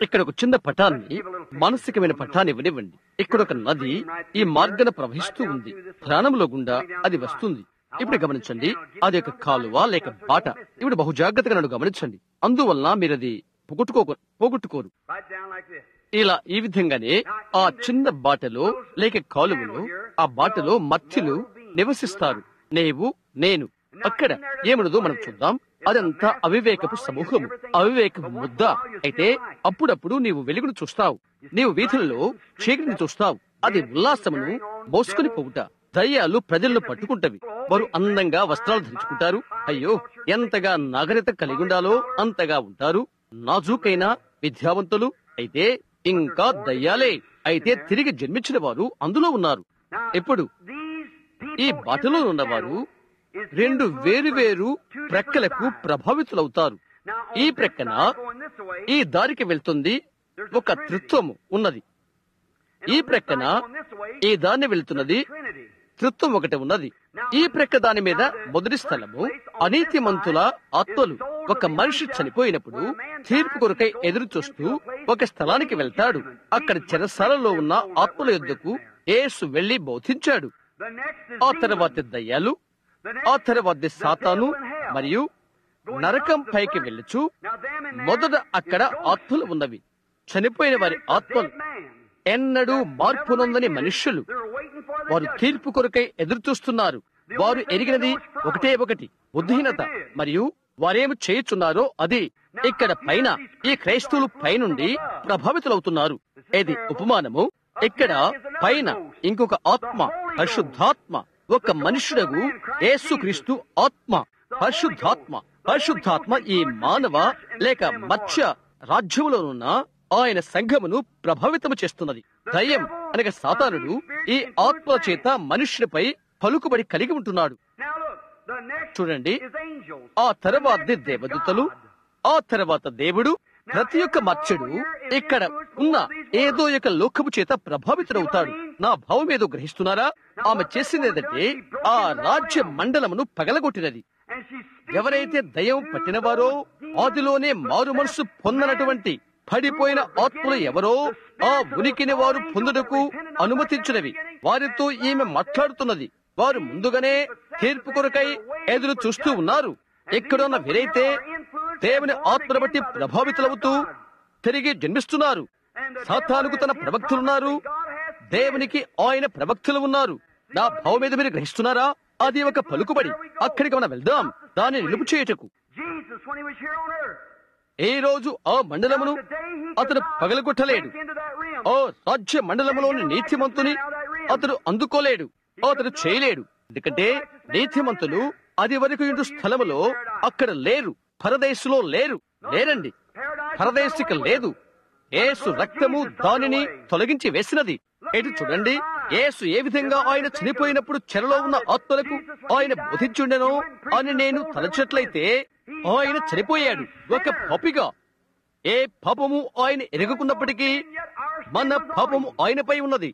ఇక్కడ ఒక చిన్న పటాన్ని, మానసికమైన పటాన్ని ఇవ్వనివ్వండి. ఇక్కడ ఒక నది ఈ మార్గాన ప్రవహిస్తూ ఉంది. ప్రాణంలో గుండా అది వస్తుంది. ఇప్పుడు గమనించండి, అది ఒక కాలువ లేక బాట. ఇప్పుడు బహు జాగ్రత్తగా నన్ను గమనించండి. అందువలన మీరు అది పోగొట్టుకోరు. ఇలా ఈ విధంగానే ఆ చిన్న బాటలో లేక కాలువలో ఆ బాటలో మత్స్యులు నివసిస్తారు. నీవు నేను అక్కడ ఏమున్నదో మనం చూద్దాం. అదంతా అవివేకపు సమూహము, అవివేకపు ముద్ద. అయితే అప్పుడప్పుడు నీవు వెలుగును చూస్తావు, నీవు వీధులలో చీకటిని చూస్తావు. అది ఉల్లాసమును మోసుకుని పోవుట. దయ్యాలు ప్రజలను పట్టుకుంటవి. వారు అందంగా వస్త్రాలు ధరించుకుంటారు. అయ్యో, ఎంతగా నాగరికత కలిగి ఉండాలో అంతగా ఉంటారు. నాజూకైన విద్యావంతులు. అయితే ఇంకా దయ్యాలే. అయితే తిరిగి జన్మించిన వారు అందులో ఉన్నారు. ఇప్పుడు ఈ బాటలో ఉన్నవారు రెండు వేరు ప్రక్కలకు ప్రభావితులవుతారు. ఈ ప్రక్కన ఈ దారికి వెళ్తుంది ఒక త్రిత్వము ఉన్నది, ఈ ప్రక్కన ఈ దాన్ని వెళ్తున్నది త్రిత్వం ఒకటి ఉన్నది. ఈ ప్రక్క దాని మీద మొదటి స్థలము అనీతిమంతుల ఆత్మలు. ఒక మనిషి చనిపోయినప్పుడు తీర్పు కొరకై ఎదురు చూస్తూ ఒక స్థలానికి వెళ్తాడు. అక్కడ చెరసాలలో ఉన్న ఆత్మల యొద్దకు యేసు వెళ్లి బోధించాడు. ఆ తర్వాత దయ్యాలు, ఆ తర్వాత సాతాను మరియు నరకం పైకి వెళ్ళచ్చు. మొదట అక్కడ ఆత్మలు ఉన్నవి, చనిపోయిన వారి ఆత్మలు, ఎన్నడూ మార్పు నొందని మనుష్యులు. వారు తీర్పు కొరకై ఎదురు చూస్తున్నారు. వారు ఎరిగినది ఒకటే ఒకటి, బుద్ధిహీనత. మరియు వారేమి చేయుచున్నారో అది. ఇక్కడ పైన ఈ క్రైస్తవులు పైనుండి ప్రభావితులవుతున్నారు. ఇది ఉపమానము. ఇక్కడ పైన ఇంకొక ఆత్మ, పరిశుద్ధాత్మ. ఒక మనుష్యుడగు యేసుక్రీస్తు ఆత్మ, పరిశుద్ధాత్మ. పరిశుద్ధాత్మ ఈ మానవ లేక మత్స్య రాజ్యములోనున్న ఆయన సంఘమును ప్రభావితము చేస్తున్నది. దయ్యం అనగా సాతానుడు ఈ ఆత్మ చేత మనుష్యునిపై పలుకుబడి కలిగి ఉంటున్నాడు. చూడండి, ఆ తర్వాత దేవదూతలు, ఆ తర్వాత దేవుడు. ప్రతి ఒక్క మత్స్యుడు ఇక్కడ ఉన్న ఏదో ఒక లోకము చేత ప్రభావితుడవుతాడు. నా భావం ఏదో గ్రహిస్తున్నారా? ఆమె చేసింది ఏదంటే ఆ రాజ్య మండలమును పగలగొట్టినది. ఎవరైతే దయ్యం పట్టినవారో, ఆదిలోనే మారు మనసు పొందనటువంటి పడిపోయిన ఆత్మలు ఎవరో, ఆ ఉనికిని వారు పొందుటకు అనుమతించినవి, వారితో ఈమె మాట్లాడుతున్నది. వారు ముందుగానే తీర్పు కొరకై ఎదురు చూస్తూ ఉన్నారు. ఎక్కడున్న వీరైతే దేవుని ఆత్మను బట్టి ప్రభావితులవుతూ తిరిగి జన్మిస్తున్నారు. సాతానుకు తన ప్రవక్తలున్నారు, దేవునికి ఆయన ప్రవక్తలు ఉన్నారు. నా భావం మీద మీరు గ్రహిస్తున్నారా? అది ఒక పలుకుబడి. అక్కడికి మనం వెళ్దాం, దాన్ని నిలుపు చేయుటకు. ఏ రోజు ఆ మండలమును అతడు పగలగొట్టలేడు. ఆ రాజ్య మండలములోని నీతిమంతుని అతడు అందుకోలేడు, అతడు చేయలేడు. ఎందుకంటే నీతిమంతులు అది వరకు ఇంటి స్థలములో అక్కడ లేరు, పరదేశులో లేరండి. పరదేశిక లేదు. యేసు రక్తము దానిని తొలగించి వేసినది. ఎటు చూడండి, యేసు ఏ విధంగా ఆయన చనిపోయినప్పుడు చెరలో ఉన్న ఆత్మలకు ఆయన బోధించుండెనో అని నేను తలచినట్లయితే, ఆయన చనిపోయాడు ఒక పాపిగా. ఏ పాపము ఆయన ఎరగకున్నప్పటికీ మన పాపము ఆయనపై ఉన్నది.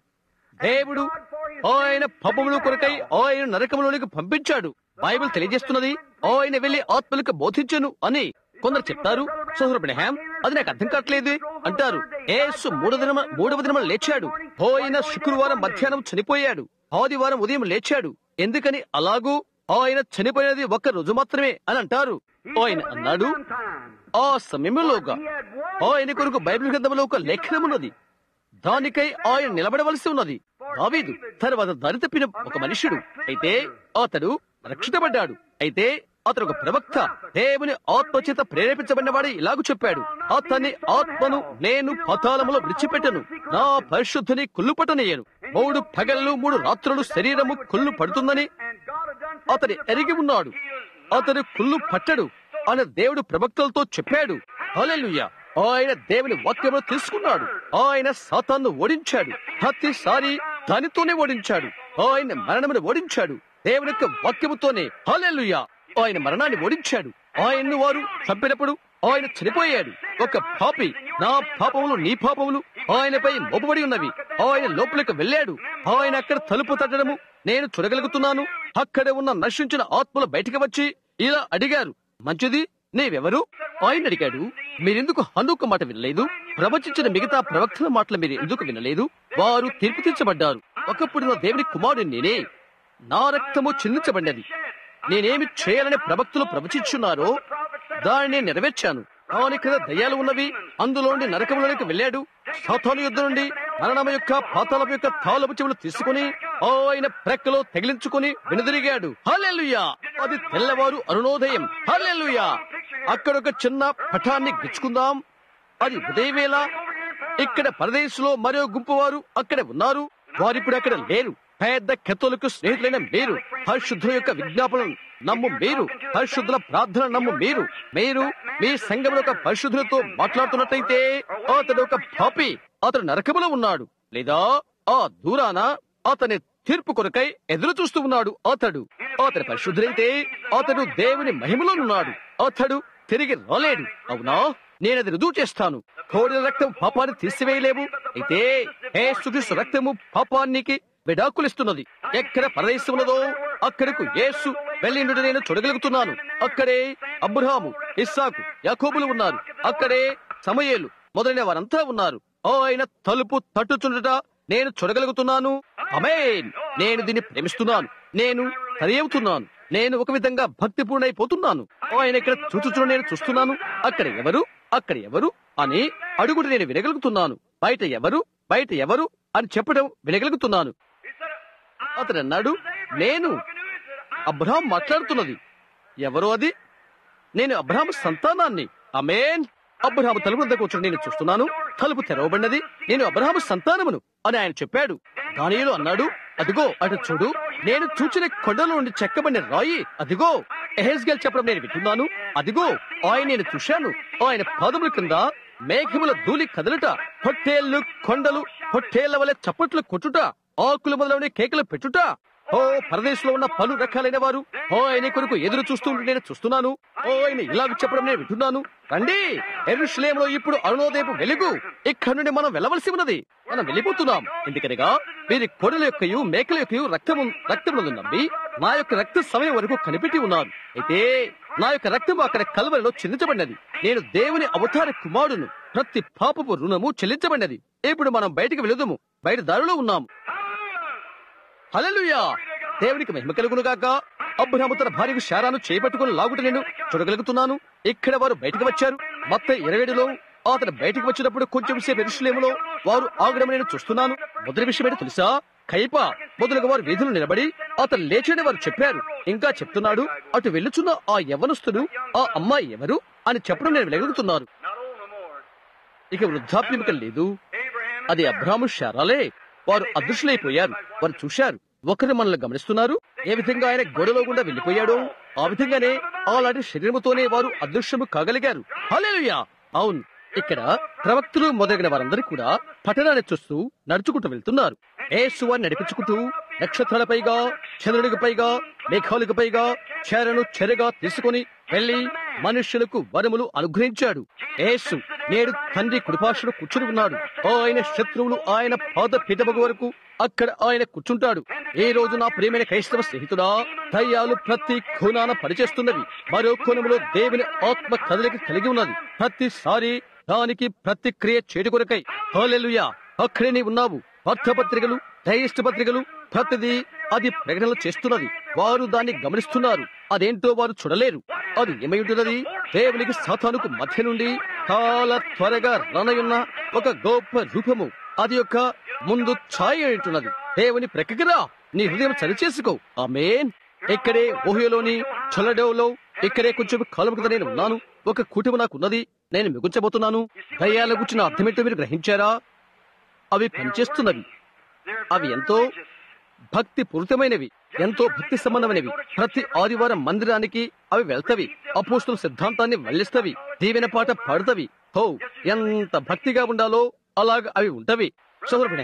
దేవుడు ఆయన పాపముల కొరకై ఆయన నరకములోనికి పంపించాడు. బైబిల్ తెలియజేస్తున్నది ఆయన వెళ్లి ఆత్మలకు బోధించను అని. కొందరు చెప్తారు, సోదరు బ్రహ్యాం, అది నాకు అర్థం కావట్లేదు అంటారు. యేసు మూడవ దినం లేచాడు. పోయిన శుక్రవారం మధ్యాహ్నం చనిపోయాడు, ఆదివారం ఉదయం లేచాడు. ఎందుకని అలాగూ? ఆయన చనిపోయినది ఒక్క రోజు మాత్రమే అని అంటారు. ఆయన అన్నాడు, ఆ సమయంలోగా ఆయన కొరకు బైబిల్ గ్రంథంలో ఒక లేఖనమున్నది, దానికై ఆయన నిలబడవలసి ఉన్నది. దావీదు తర్వాత దారి తప్పిన ఒక మనుష్యుడు, అయితే అతడు రక్షించబడ్డాడు. అయితే అతడు ఒక ప్రవక్త, దేవుని ఆత్మచేత ప్రేరేపించబడినవాడు. ఇలాగూ చెప్పాడు, అతని ఆత్మను నేను పాతాళములో విడిచిపెట్టను, నా పరిశుద్ధిని కుళ్ళుపట్టనయ్యను. 3 పగళ్ళు 3 రాత్రులు శరీరము కుళ్ళు పడుతుందని అతడు ఎరిగి ఉన్నాడు. అతడు కుళ్ళు పట్టడు అని దేవుడు ప్రవక్తలతో చెప్పాడు. హల్లెలూయా! ఆయన దేవుని వాక్యమును తీసుకున్నాడు. ఆయన సాతాను ఓడించాడు. ప్రతిసారి దానితోనే ఓడించాడు. ఆయన మరణమును ఓడించాడు దేవుని యొక్క వాక్యముతోనే. హల్లెలూయా! ఆయన మరణాన్ని ఓడించాడు. ఆయన్ను వారు చంపినప్పుడు ఆయన చనిపోయాడు. ఒక పాపి, నా పాపములు నీ పాపములు ఆయనపై మోపబడి ఉన్నవి. ఆయన లోపలికి వెళ్ళాడు. ఆయన అక్కడ తలుపు తట్టడము నేను చూడగలుగుతున్నాను. అక్కడ ఉన్న నశించిన ఆత్మలు బయటికి వచ్చి ఇలా అడిగారు, మంచిది, నీవెవరు? ఆయన అడిగాడు, మీరెందుకు హనోకు మాట వినలేదు? ప్రవచించిన మిగతా ప్రవక్తల మాటలు మీరు ఎందుకు వినలేదు? వారు తీర్పు తీర్చబడ్డారు. ఒకప్పుడు దేవుని కుమారుడు నేనే, నా రక్తము చిందించబడినది. నేనేమి చేయాలని ప్రవక్తలు ప్రవచించున్నారో దానిని నెరవేర్చాను. దాని క్రింద దయ్యాలు ఉన్నవి. అందులోని నరకంలోనికి వెళ్ళాడు. సాతాను యుద్ధ నుండి మరణం యొక్క పాతాళం యొక్క తాళపు చెవులు తీసుకుని ఆయన ప్రక్కలో తగిలించుకుని వెనుదిరిగాడు. హల్లెలూయా! అది తెల్లవారు అరుణోదయం. హల్లెలూయా! అక్కడ ఒక చిన్న పటాన్ని గిచ్చుకుందాం. అది ఉదయవేళ. ఇక్కడ పరదేశంలో మరో గుంపు వారు అక్కడ ఉన్నారు. వారిప్పుడు అక్కడ లేరు. పెద్ద కెథోలిక్ స్నేహితులైన మీరు, పరిశుద్ధుల యొక్క విజ్ఞాపనం నమ్ము మీరు, పరిశుద్ధుల ప్రార్థన నమ్ము మీరు, మీరు మీ సంఘంలో ఒక పరిశుద్ధులతో మాట్లాడుతున్నట్టయితే అతడు ఒక పాపి. అతడు నరకములో ఉన్నాడు, లేదా ఆ దూరాన అతని తీర్పు కొరకై ఎదురు చూస్తూ ఉన్నాడు. అతడు పరిశుద్ధులైతే అతడు దేవుని మహిమలోనున్నాడు. అతడు తిరిగి రాలేడు. అవునా? నేనది రుజువు చేస్తాను. కోడిల రక్తం పాపాన్ని తీసివేయలేవు. అయితే యేసుక్రీస్తు రక్తము పాపానికి విడాకులిస్తున్నది. ఎక్కడ పరదేశం ఉన్నదో అక్కడకు యేసు వెళ్ళిండు నేను చూడగలుగుతున్నాను. అక్కడే అబ్రహాము, ఇస్సాకు, యాకోబులు ఉన్నారు. అక్కడే సమూయేలు మొదలైన వారంతా ఉన్నారు. ఆయన తలుపు తట్టుచుండట నేను చూడగలుగుతున్నాను. ఆమేన్. నేను దీన్ని ప్రేమిస్తున్నాను. నేను సరియవుతున్నాను. నేను ఒక విధంగా భక్తిపూర్ణైపోతున్నాను. ఆయన ఇక్కడ చూచుచున్న నేను చూస్తున్నాను. అక్కడ ఎవరు అని అడుగుడు నేను వినగలుగుతున్నాను. బయట ఎవరు అని చెప్పడం వినగలుగుతున్నాను. అతడు అన్నాడు, నేను అబ్రహాం మాట్లాడుతున్నది. ఎవరు అది? నేను అబ్రహాం సంతానాన్ని. ఆమేన్. అబ్రహాము తలుపు వద్ద కూర్చొని నేను చూస్తున్నాను. తలుపు తెరవబడినది. నేను అబ్రహాము సంతానమును అని ఆయన చెప్పాడు. దానియేలు అన్నాడు, అదిగో అటు చూడు, నేను చూచిన కొండల నుండి చెక్కబడిన రాయి అదిగో. ఎహెజ్కేలు చెప్పడం నేను వింటున్నాను. అదిగో ఆయన నేను చూశాను. ఆయన పాదముల కింద మేఘముల ధూళి కదలుట, పొట్టేళ్లు కొండలు పొట్టేళ్ల వలె చప్పట్లు కొట్టుట, ఆకులు మొదలైన కేకలు పెట్టుట. పరదేశంలో ఉన్న పలు రకాలైన వారు ఆయన కొరకు ఎదురు చూస్తూ నేను చూస్తున్నాను. ఆయన ఇలాగ చెప్పడం నేను వింటున్నాను. రండి, యెరూషలేములో ఇప్పుడు అరుణోదయపు వెలుగు. ఇక్కడ నుండి మనం వెళ్ళవలసి ఉన్నది. మనం వెళ్ళిపోతున్నాం. ఎందుకనగా వీరి కొడుల యొక్కయు మేకల యొక్కయు రక్తములను నమ్మి నా యొక్క రక్త సమయం వరకు కనిపెట్టి ఉన్నారు. అయితే నా యొక్క రక్తము అక్కడ కల్వరిలో చెల్లించబడినది. నేను దేవుని అవతార కుమారుడును. ప్రతి పాపపు రుణము చెల్లించబడినది. ఇప్పుడు మనం బయటికి వెళుదాము. బయట దారిలో ఉన్నాము. హల్లెలూయా! దేవునికి మహిమ కలుగును గాక. అబ్రహాము తన భార్యకు శారాను చేపట్టుకుని లాగుట నేను చూడగలుగుతున్నాను. ఇక్కడ వారు బయటకు వచ్చారు. మత్తయి 27లో అతను బయటకు వచ్చినప్పుడు కొంచెం సేపు యెరూషలేములో వారు ఆగడం నేను చూస్తున్నాను. మొదటి విషయం ఏంటో తెలుసా? కయప మొదలుగా వారు వీధులు నిలబడి అతను లేచని వారు చెప్పారు. ఇంకా చెప్తున్నాడు, అటు వెళ్ళుచున్న ఆ యవ్వనస్తుడు ఆ అమ్మాయి ఎవరు అని చెప్పడం నేను వెళ్ళగలుగుతున్నాను. ఇక వృద్ధాప్యమిక లేదు. అది అబ్రహాము శారాలే. వారు అదృశ్యులైపోయారు. వారు చూశారు. ఒకరు మనల్ని గమనిస్తున్నారు. ఏ విధంగా ఆయన గోడలో గుండా వెళ్లిపోయాడో ఆ విధంగానే అలాంటి శరీరముతోనే వారు అదృశ్యము కాగలిగారు. హల్లెలూయా! అవును, ఇక్కడ ప్రవక్తలు మొదలైన వారందరూ కూడా పట్టణాన్ని చూస్తూ నడుచుకుంటూ వెళ్తున్నారు. యేసు వారిని నడిపించుకుంటూ నక్షత్రాల పైగా, చంద్రునికి పైగా, మేఘాలకు పైగా చెరను చెరగా తీసుకుని వెళ్లి మనుష్యులకు వరములు అనుగ్రహించాడు. యేసు నేడు తండ్రి కుడిపార్శ్వన కూర్చుని ఉన్నాడు. ఆయన శత్రువులు ఆయన పాద పీఠమగు వరకు అక్కడ ఆయన కూర్చుంటాడు. ఈ రోజు నా ప్రియమైన క్రైస్తవ స్నేహితుడా, దయ్యాలు ప్రతి కోణాన పనిచేస్తున్నవి. మరో కోణములో దేవుని ఆత్మ కదలిక కలిగి ఉన్నది. ప్రతిసారి దానికి ప్రతిక్రియ చేటు కొరకై. హల్లెలూయా! అక్కడే నీ ఉన్నావు. వార్తాపత్రికలు, డైజెస్ట్ పత్రికలు, ప్రతిదీ అది ప్రకటనలు చేస్తున్నది. వారు దాన్ని గమనిస్తున్నారు. అదేంటో వారు చూడలేరు. అది ఏమై ఉంటున్నది? దేవునికి సాతానుకు మధ్య నుండి చాలా త్వరగా రానయున్న ఒక గొప్ప రూపము. అది యొక్క ముందు ఛాయ ఉంటున్నది. దేవుని ప్రక్కరా నీ హృదయం సరిచేసుకో. ఆమేన్. ఇక్కడే ఓహియోలోని చొలడోలో ఇక్కడే కొంచెం కాలం కింద నేను ఉన్నాను. ఒక కుటుంబం నాకున్నది. నేను మిగుల్చబోతున్నాను. దయ్యాల గురించిన అర్థమేంటో మీరు గ్రహించారా? అవి పనిచేస్తున్నవి. అవి ఎంతో భక్తి పూరితమైనవి, ఎంతో భక్తి సంబంధమైనవి. ప్రతి ఆదివారం మందిరానికి అవి వెళ్తవి. అపోస్తుల సిద్ధాంతాన్ని వల్లిస్తవి. దీవెన పాట పాడుతవి. ఎంత భక్తిగా ఉండాలో అలాగ అవి ఉంటవి. సోదరుడు,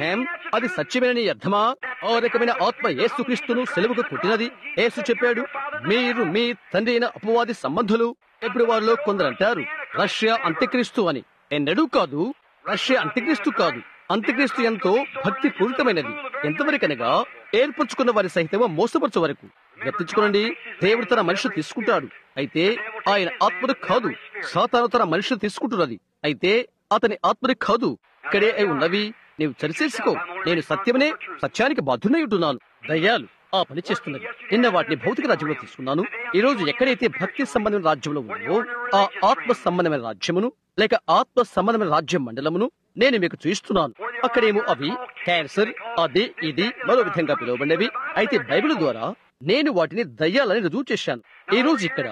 అది సత్యమైన నీ అర్థమా? ఆ రకమైన ఆత్మ యేసుక్రీస్తును సెలవుకు కొట్టినది. యేసు చెప్పాడు, మీరు మీ తండ్రి అయిన అపవాది సంబంధులు. ఇప్పుడు వారిలో కొందరు అంటారు రష్యా అంత్యక్రీస్తు అని. ఎన్నడూ కాదు. రష్యా అంత్యక్రీస్తు కాదు. అంత్యక్రీస్తు ఎంతో భక్తి పూరితమైనది. ఎంతవరకనగా ఏర్పరచుకున్న వారి సహితం మోసపరచు వరకు. గుర్తుంచుకోండి, దేవుడు తన మనిషిని తీసుకుంటాడు. అయితే ఆయన ఆత్మను కాదు. సాతాను తన మనిషిని తీసుకుంటున్నది. అయితే అతని ఆత్మని కాదు. ఇక్కడే అవి ఉన్నవి. నీవు సరిచేసుకో. నేను సత్యమనే సత్యానికి బాధ్యునై ఉంటున్నాను. దయ్యాలు ఆ పని చేస్తున్నది. నిన్న వాటిని భౌతిక రాజ్యంలో తీసుకున్నాను. ఈ రోజు ఎక్కడైతే భక్తి సంబంధమైన రాజ్యంలో ఉన్నదో ఆ ఆత్మ సంబంధమైన రాజ్యమును లేక ఆత్మ సంబంధమైన రాజ్యం మండలమును నేను మీకు చూస్తున్నాను. అక్కడేమో అవి క్యాన్సర్, అది ఇది మరో విధంగా పిలువబడినవి. అయితే బైబిల్ ద్వారా నేను వాటిని దయ్యాలని రుజువు చేశాను. ఈ రోజు ఇక్కడ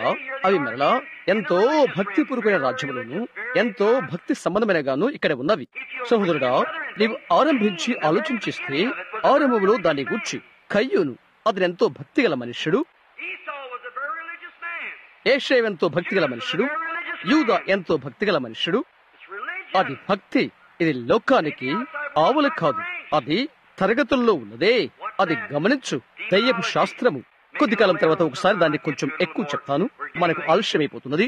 అవి మరలా ఎంతో భక్తిపూర్వకమైన రాజ్యములను ఎంతో భక్తి సంబంధమైనగాను ఇక్కడ ఉన్నవి. సహోదరుడా, నీవు ఆరంభించి ఆలోచించిస్తే ఆరంభంలో దాన్ని గూర్చి కయ్యూను అతను ఎంతో భక్తిగల మనుష్యుడు, ఏషయ ఎంతో భక్తిగల మనుష్యుడు, యూదా ఎంతో భక్తిగల మనుష్యుడు. అది భక్తి, ఇది లోకానికి ఆవులు కాదు, అది తరగతుల్లో ఉన్నదే. అది గమనించు, దయ్యపు శాస్త్రము. కొద్ది కాలం తర్వాత ఒకసారి దాన్ని కొంచెం ఎక్కువ చెప్తాను, మనకు ఆలస్యమైపోతున్నది.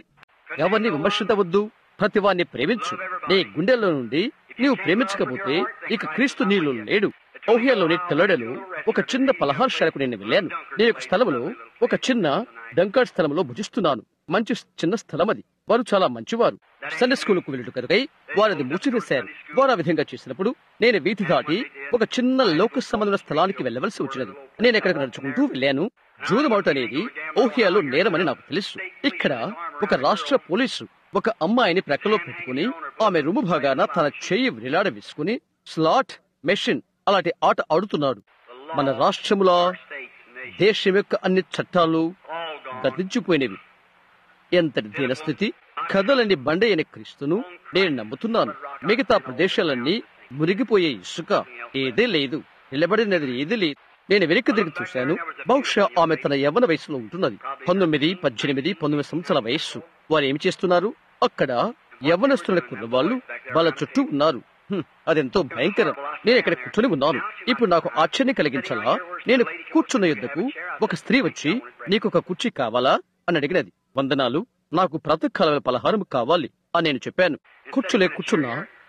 ఎవరిని విమర్శించవద్దు, ప్రతివాన్ని ప్రేమించు. నీ గుండెల్లో నుండి నీవు ప్రేమించకపోతే ఇక క్రీస్తు నీలో లేడు. ఓహియాలోని టొలెడోలో ఒక చిన్న పలహారశాలకు నేను వెళ్ళాను. నేను ఒక స్థలంలో ఒక చిన్న డంకాడ్ స్థలంలో భుజిస్తున్నాను. మంచి చిన్న స్థలం అది. వారు చాలా మంచివారు. సండే స్కూల్కు వెళ్ళుట కనుకై వారు అది మూసివేశారు. వారు ఆ విధంగా చేసినప్పుడు నేను వీధి దాటి ఒక చిన్న లోక సంబంధమైన స్థలానికి వెళ్ళవలసి వచ్చినది. నేను ఎక్కడికి నడుచుకుంటూ వెళ్ళాను. జూదమౌట అనేది ఓహియాలో నేరమని నాకు తెలుసు. ఇక్కడ ఒక రాష్ట్ర పోలీసు ఒక అమ్మాయిని ప్రక్కలో పెట్టుకుని ఆమె రుము భాగాన తన చెయ్యి వ్రేలాడ వేసుకుని స్లాట్ మెషిన్ అలాంటి ఆట ఆడుతున్నాడు. మన రాష్ట్రముల దేశం యొక్క అన్ని చట్టాలు గతించిపోయినవి. ఎంతటి దీనస్థితి! కథలన్నీ బండ అయిన క్రీస్తును నేను నమ్ముతున్నాను. మిగతా ప్రదేశాలన్నీ మునిగిపోయే ఇసుక, ఏదే లేదు, నిలబడినది ఏది లేదు. నేను వెనక్కి తిరిగి చూశాను. బహుశా ఆమె తన యవ్వన వయసులో ఉంటున్నది. 19, 18, 19 సంవత్సరాల వయస్సు. వారు ఏమి చేస్తున్నారు? అక్కడ యవ్వనస్తుల కుర్రవాళ్ళు వాళ్ళ చుట్టూ ఉన్నారు. అదెంతో భయంకరం. నేను ఇక్కడ కూర్చొని ఉన్నాను. ఇప్పుడు నాకు ఆశ్చర్యం కలిగించాలా, నేను కూర్చున్న యుద్ధకు ఒక స్త్రీ వచ్చి నీకు ఒక కుర్చీ కావాలా అని అడిగినది. వందనాలు, నాకు ప్రాతకాల పలహారం కావాలి అని నేను చెప్పాను. కూర్చులే కూర్చున్న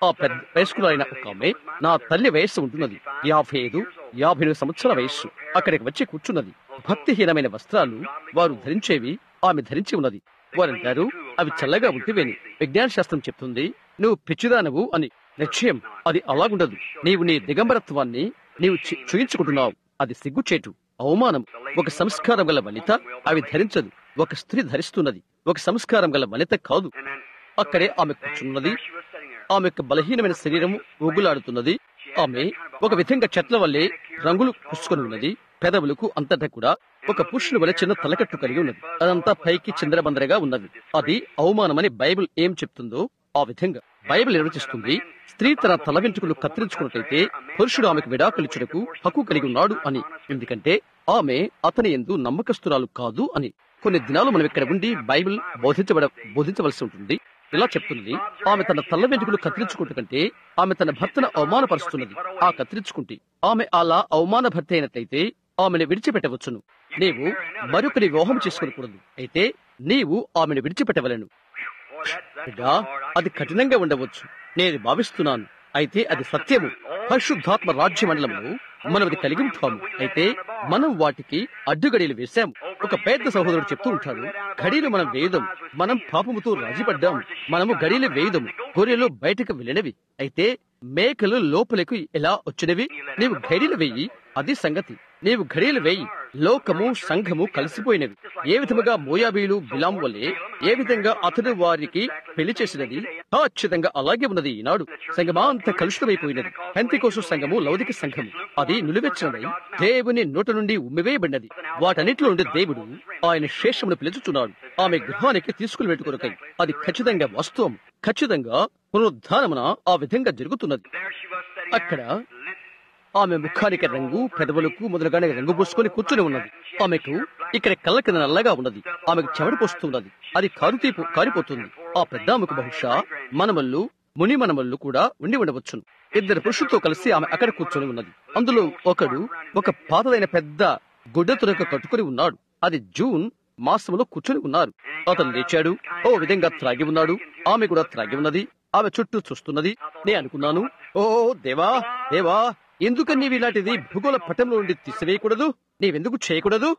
ఆ పెద్ద వయస్కులైన ఒక ఆమె, నా తల్లి వయస్సు ఉంటున్నది, 55, 58 సంవత్సరాల వయస్సు, అక్కడికి వచ్చి కూర్చున్నది. భక్తిహీనమైన వస్త్రాలు వారు ధరించేవి ఆమె ధరించి ఉన్నది. వారంటారు, అవి చల్లగా ఉంటేవేని. విజ్ఞాన శాస్త్రం చెప్తుంది నువ్వు పిచ్చిదానవు అని. నిశ్చయం అది అలాగుండదు. నీవు నీ దిగంబరత్వాన్ని నీవు చూయించుకుంటున్నావు. అది సిగ్గుచేటు, అవమానం. ఒక సంస్కారం గల వనిత అవి ధరించదు. ఒక స్త్రీ ధరిస్తున్నది, ఒక సంస్కారం గల వనిత కాదు. అక్కడే ఆమె కూర్చున్నది. ఆమె యొక్క బలహీనమైన శరీరము ఊగులాడుతున్నది. ఆమె ఒక విధంగా చెట్ల వల్లే రంగులు పుచ్చుకొని ఉన్నది. పెదవులకు అంతటా కూడా ఒక పురుషుని వలె చిన్న తలకట్టు కలిగి ఉన్నది. అదంతా పైకి చిందరబందరగా ఉన్నది. అది అవమానమని బైబిల్ ఏం చెప్తుందో ఆ విధంగా బైబిల్ నిర్వచిస్తుంది. స్త్రీ తన తల వెంట్రుకలు కత్తిరించుకున్నట్లయితే పురుషుడు ఆమెకు విడాకులిచ్చుటకు హక్కు కలిగి ఉన్నాడు అని. ఎందుకంటే ఆమె అతని యందు నమ్మకస్తురాలు కాదు అని. కొన్ని దినాలు మనం ఇక్కడ ఉండి బైబిల్ బోధించవలసి ఉంటుంది. ఇలా చెప్తున్నది, ఆమె తన తల్ల వెంట్రుకలు కత్తిరించుకుంటు కంటే ఆమె తన భర్తను అవమానపరుస్తున్నది. ఆ కత్తిరించుకుంటే ఆమె అలా అవమాన భర్త అయినట్లయితే ఆమెను విడిచిపెట్టవచ్చును. నీవు మరొకరి వివాహం చేసుకోకూడదు, అయితే నీవు ఆమెను విడిచిపెట్టవలను. అది కఠినంగా ఉండవచ్చు, నేను భావిస్తున్నాను. అయితే అది సత్యము. పరిశుద్ధాత్మ రాజ్య మండలంలో మనం అది కలిగి ఉంటాము. అయితే మనం వాటికి అడ్డుగడియలు వేశాము. ఒక పెద్ద సహోదరుడు చెప్తూ ఉంటాడు, గడియలు మనం వేయదాం, మనం పాపముతో రాజీపడ్డాం, మనము గడియలు వేయదాము. గొర్రెలు బయటకు వెళ్ళినవి, అయితే మేకలు లోపలకు ఎలా వచ్చినవి? నీవు గడియలు వేయి, అది సంగతి. నీవు గడియలు వేయి. లోకము సంఘము కలిసిపోయినవి. ఏ విధముగా మోయాబీలు బిలాం వల్లే ఏ విధంగా అతడు వారికి పెళ్లి చేసినది, ఖచ్చితంగా అలాగే ఉన్నది. ఈనాడు సంఘమా అంత కలుషితమైపోయినది. పెంతెకోస్తు సంఘము లౌకిక సంఘము అది నిలువెచ్చనై దేవుని నోట నుండి ఉమ్మివేయబడినది. వాటన్నిటిలో నుండి దేవుడు ఆయన శేషమును పిలుచుచున్నాడు ఆమె గృహానికి తీసుకుని పెట్టుకొరకై. అది ఖచ్చితంగా వాస్తవం. ఖచ్చితంగా పునరుద్ధానమున ఆ విధంగా జరుగుతున్నది. అక్కడ ఆమె ముఖానికి రంగు, పెదవులకు మొదలుగానే రంగు పూసుకొని కూర్చుని ఉన్నది. ఆమెకు ఇక్కడ కళ్ళ కింద నల్లగా ఉన్నది. ఆమెకు చెమట పోస్తున్నది. అది కారిపోతుంది. ఆ పెద్ద ఆమెకు బహుశా మనమల్లు, ముని మనమల్లు కూడా ఉండి ఉండవచ్చును. 2 పురుషులతో కలిసి ఆమె అక్కడ కూర్చొని ఉన్నది. అందులో ఒకడు ఒక పాతదైన పెద్ద గుడ్డ తునక కట్టుకుని ఉన్నాడు. అది జూన్ మాసంలో కూర్చొని ఉన్నారు. అతను లేచాడు, ఓ విధంగా త్రాగి ఉన్నాడు. ఆమె కూడా త్రాగి ఉన్నది. ఆమె చుట్టూ చూస్తున్నది. నేను అనుకున్నాను, ఓ దేవా దేవా, ఎందుకని నీవు ఇలాంటిది భూగోళ పటంలో నుండి తీసివేయకూడదు? నీవెందుకు చేయకూడదు?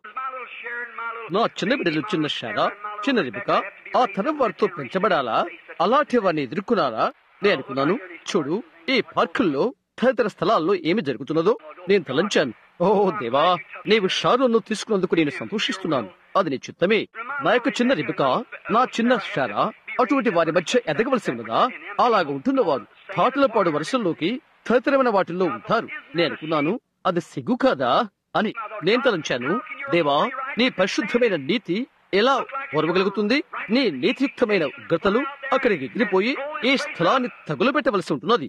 నా చిన్న బిడ్డలు, చిన్న షారా, చిన్న రిబిక ఆ తరం వారితో పెంచబడాలా? అలాంటి వారిని ఎదుర్కొన్నారా? నేను అనుకున్నాను, చూడు ఈ పార్కుల్లో తదితర స్థలాల్లో ఏమి జరుగుతున్నదో నేను తలంచాను. ఓ దేవా, నీవు షారోను తీసుకున్నందుకు నేను సంతోషిస్తున్నాను. అది నీ చిత్తమే. నా యొక్క చిన్న రిబికా, నా చిన్న షారా అటువంటి వారి మధ్య ఎదగవలసి ఉన్నదా? అలాగ ఉంటున్న వారు పాటలపాడు వరుసల్లోకి తదితరమైన వాటిల్లో ఉంటారు. నేను అనుకున్నాను, అది సిగ్గు కాదా అని నేను తలంచాను. దేవా, నీ పరిశుద్ధమైన నీతి ఎలా ఒరవగలుగుతుంది? నీ నీతియుక్తమైన ఉగ్రతలు అక్కడికి ఎగిరిపోయి ఈ స్థలాన్ని తగులబెట్టవలసి ఉంటున్నది.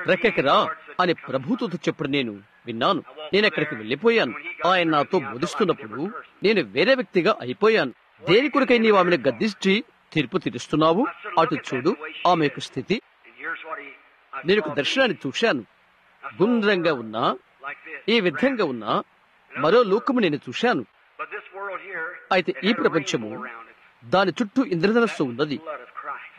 రెక్కకి రా అని ప్రభుతో చెప్పుడు నేను విన్నాను. నేను అక్కడికి వెళ్లిపోయాను. ఆయన నాతో బోధిస్తున్నప్పుడు నేను వేరే వ్యక్తిగా అయిపోయాను. దేని కొరకై నీవు ఆమెను గద్దించి తీర్పు తీరుస్తున్నావు? అటు చూడు ఆమె యొక్క స్థితి. నేను ఒక దర్శనాన్ని చూశాను. గుండ్రంగా ఉన్నా, ఈ విధంగా ఉన్నా మరో లోకము నేను చూశాను. అయితే ఈ ప్రపంచము దాని చుట్టూ ఇంద్రధనస్సు ఉన్నది.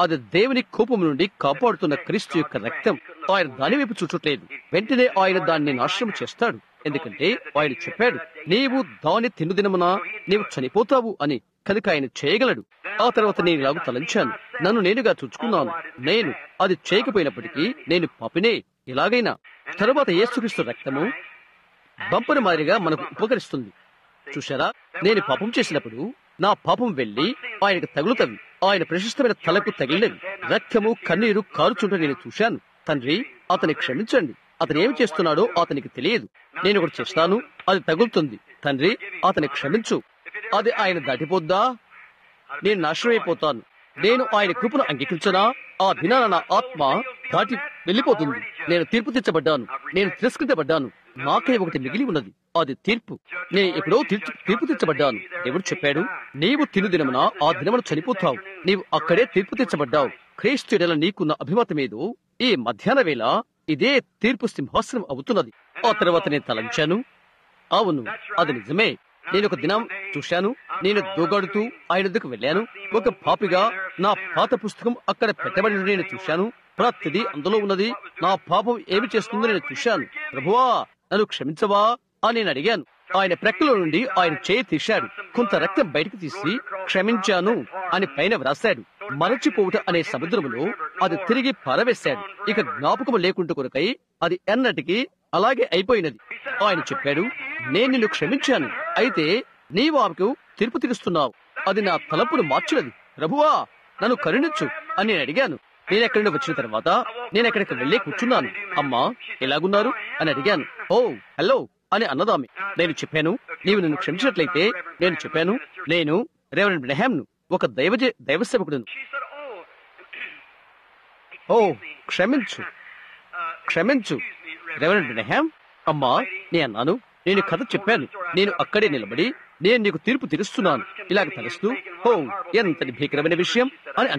అది దేవుని కోపము నుండి కాపాడుతున్న క్రీస్తు యొక్క రక్తం. ఆయన దాని వైపు చూచట్లేదు. వెంటనే ఆయన దాన్ని నాశనం చేస్తాడు. ఎందుకంటే ఆయన చెప్పాడు, నీవు దాని తినుదినమున నీవు చనిపోతావు అని. కనుక ఆయన చేయగలడు. ఆ తర్వాత నేను ఇలాగ తలంచాను, నన్ను నేనుగా చూచుకున్నాను. నేను అది చేయకపోయినప్పటికీ నేను పాపినే. ఎలాగైనా తరువాత యేసుక్రీస్తు రక్తము బంపరు మాదిరిగా మనకు ఉపకరిస్తుంది. చూశారా, నేను పాపం చేసినప్పుడు నా పాపం వెళ్లి ఆయనకు తగులుతవి. ఆయన ప్రశస్తమైన తలకు తగిలినవి. రక్తము కన్నీరు కారుచుంటే నేను చూశాను. తండ్రి, అతని క్షమించండి. అతను ఏమి చేస్తున్నాడో అతనికి తెలియదు. నేను ఒకటి చేస్తాను, అది తగులుతుంది. తండ్రి, అతని క్షమించు. అది ఆయన దాటిపోద్దా? నేను నాశనమైపోతాను. నేను ఆయన కృపను అంగీకరించనా? ఆ దినాన నా ఆత్మ దాటి వెళ్లిపోతుంది. నేను తీర్పు తెచ్చబడ్డాను. నేను తిరస్కరించబడ్డాను. నాకే ఒకటి మిగిలి ఉన్నది, అది తీర్పు. నేను ఎప్పుడో తీర్పు తెచ్చబడ్డాను. దేవుడు చెప్పాడు, నీవు తినుదినమున ఆ దినమున చనిపోతావు. నీవు అక్కడే తీర్పు తెచ్చబడ్డావు. క్రీస్తు ఎడల నీకున్న అభిమతమేదో ఈ మధ్యాహ్న వేళ ఇదే తీర్పు సింహాసనం అవుతున్నది. ఆ తర్వాత నేను తలంచాను, అవును, అది నిజమే. నేను ఒక దినం చూశాను. నేను దూగాడుతూ ఆయన వద్దకు వెళ్ళాను. ఒక పాపిగా నా పాత పుస్తకం అక్కడ పెట్టబడి నేను చూశాను. ప్రతిదీ అందులో ఉన్నది. నా పాపం ఏమి చేస్తుందో నేను చూశాను. ప్రభువా, నన్ను క్షమించవా అని నేను అడిగాను. ఆయన ప్రక్కలో నుండి ఆయన చేయి తీశాడు. కొంత రక్తం బయటకు తీసి క్షమించాను అని పైన వ్రాశాడు. మరచిపోవుట అనే సముద్రములో అది తిరిగి పారవేశాడు. ఇక జ్ఞాపకం లేకుండా కొరకై అది ఎన్నటికీ అలాగే అయిపోయినది. ఆయన చెప్పాడు, నేను నిన్ను క్షమించాను. అయితే నీవు ఆమెకు తీర్పు తీరుస్తున్నావు. అది నా తలపును మార్చినది. ప్రభువా, నన్ను కరుణించు అని నేను అడిగాను. నేను ఎక్కడి నుండి వచ్చిన తర్వాత నేను ఎక్కడికి వెళ్ళి కూర్చున్నాను. అమ్మా, ఎలాగున్నారు అని అడిగాను. ఓ హలో అని అన్నదామె. నేను చెప్పాను, నీవు నన్ను క్షమించినట్లయితే నేను చెప్పాను, నేను రెవరెండ్ బ్రహాంను, ఒక దైవ సేవకుడును. ఓ క్షమించు, క్షమించు రెవరెండ్ బ్రహాం. అమ్మా, నేను అన్నాను, నేను కథ చెప్పాను. నేను అక్కడే నిలబడి నేను నీకు తీర్పు తీరుస్తున్నాను ఇలాగ తలుస్తూ, ఓ ఎంతటి భీకరమైన విషయం అని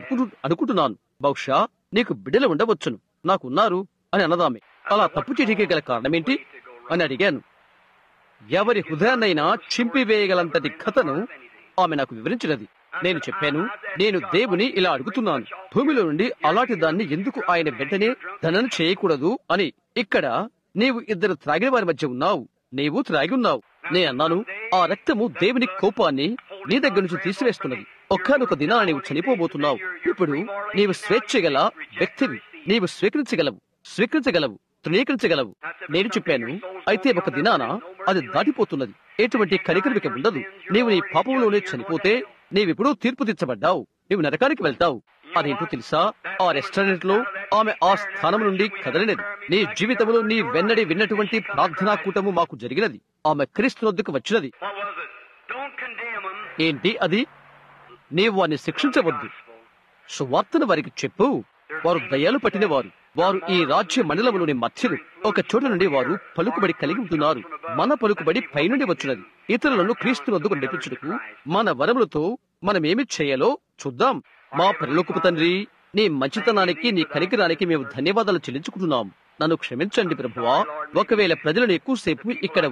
అనుకుంటున్నాను. బహుశా నీకు బిడ్డలు ఉండవచ్చును, నాకున్నారు అని అన్నదామె. అలా తప్పు చేయడానికి గల కారణమేంటి అని అడిగాను. ఎవరి హృదయాన్నైనా చింపివేయగలంతటి కథను ఆమె నాకు వివరించినది. నేను చెప్పాను, నేను దేవుని ఇలా అడుగుతున్నాను, భూమిలో నుండి అలాంటి దాన్ని ఎందుకు ఆయన వెంటనే ధనన చేయకూడదు అని. ఇక్కడ నీవు ఇద్దరు త్రాగిన వారి మధ్య ఉన్నావు, నీవు త్రాగి ఉన్నావు. నేను అన్నాను, ఆ రక్తము దేవుని కోపాన్ని నీ దగ్గర నుంచి తీసివేస్తున్నది. ఒక్కనొక దినాన నీవు చనిపోబోతున్నావు. ఇప్పుడు నీవు స్వేచ్ఛ గల వ్యక్తివి. నీవు స్వీకరించగలవు, తృణీకరించగలవు. నేను చెప్పాను, అయితే ఒక దినాన అది దాటిపోతున్నది. ఎటువంటి కనికరిక ఉండదు. నీవు నీ పాపంలోనే చనిపోతే నీవిప్పుడు తీర్పు తీర్చబడ్డావు. నీవు నరకానికి వెళ్తావు. అదేంటో తెలుసా? ఆ రెస్టారెంట్ లో ఆమె ఆ స్థానం నుండి కదలినది. నీ జీవితంలో నీ వెన్నడి విన్నటువంటి ప్రార్థనా కూటము మాకు జరిగినది. ఆమె క్రీస్తు వద్దకు వచ్చినది. ఏంటి అది? నీవు వారిని శిక్షించవద్దు. సువార్తను వారికి చెప్పు. వారు దయ్యాలు పట్టినవారు. వారు ఈ రాజ్య మండలంలోని మధ్యలు. ఒక చోట నుండి వారు పలుకుబడి కలిగి ఉంటున్నారు. మన పలుకుబడి పైనుండి వచ్చినది. ఇతరులను క్రీస్తు వద్దకు నడిపించుటకు మన వరములతో మనమేమి చేయాలో చూద్దాం. మా పరలోకపు తండ్రి, నీ మంచితనానికి, నీ కనికరానికి మేము ధన్యవాదాలు చెల్లించుకుంటున్నాం. నన్ను క్షమించండి ప్రభువా. ఒకవేళ ప్రజలను ఎక్కువసేపు ఇక్కడ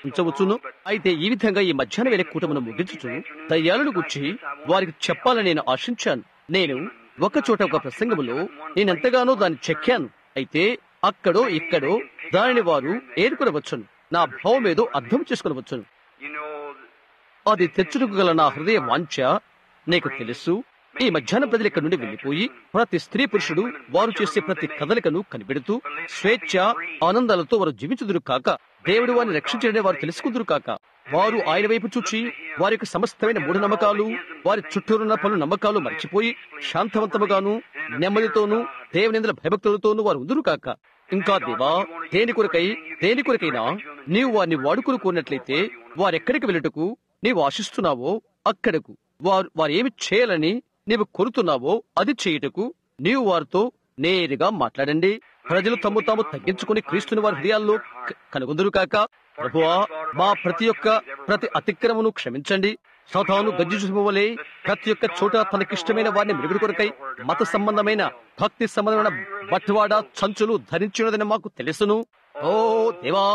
ఉంచవచ్చును. అయితే ఈ విధంగా ఈ మధ్యాహ్న వేళ కూటమును ముగించుచు దయ్యాలను గుర్చి వారికి చెప్పాలని నేను ఆశించాను. నేను ఒక చోట ఒక ప్రసంగములో నేనెంతగానో దాన్ని చెక్కాను. అయితే అక్కడో ఇక్కడో దానిని వారు ఏరుకునవచ్చును. నా భావం ఏదో అర్థం చేసుకునవచ్చును. అది తెచ్చుటకు గల నా హృదయ వాంఛ నీకు తెలుసు. ఈ మధ్యాహ్న ప్రజలు ఇక్కడ నుండి వెళ్లిపోయి ప్రతి స్త్రీ పురుషుడు వారు చేసే ప్రతి కదలికను కనిపెడుతూ స్వేచ్ఛ ఆనందాలతో వారు జీవించుదురు కాక దేవుడు వారిని రక్షించడని వారు తెలుసుకుందరు కాక. వారు ఆయన వైపు చూచి వారి యొక్క సమస్తమైన మూఢనమ్మకాలు, వారి చుట్టూరున్న పలు నమ్మకాలు మర్చిపోయి శాంతవంతముగాను నెమ్మదితోనూ దేవునిందుల భయభక్తులతోనూ వారు ఉందురు కాక. ఇంకా దేవా, దేని కొరకైనా నీవు వారిని వాడుకుని కోరినట్లయితే వారెక్కడికి వెళ్ళుటకు నీవు ఆశిస్తున్నావో అక్కడకు, వారు ఏమి చేయాలని నీవు కోరుతున్నావో అది చేయుటకు నీవు వారితో నేరుగా మాట్లాడండి. ప్రజలు తమ్ము తాము తగ్గించుకుని క్రీస్తుని వారి హృదయాల్లో కనుగొందురు కాక. ప్రభువా, మా ప్రతి అతిక్రమను క్షమించండి. సాతాను గర్జించువలే ప్రతి ఒక్క చోట తనకిష్టమైన వారిని మెరుగుడు కొరకై మత సంబంధమైన, భక్తి సంబంధమైన బట్వాడ సంచులు ధరించినదని మాకు తెలుసును. ఓ దేవా,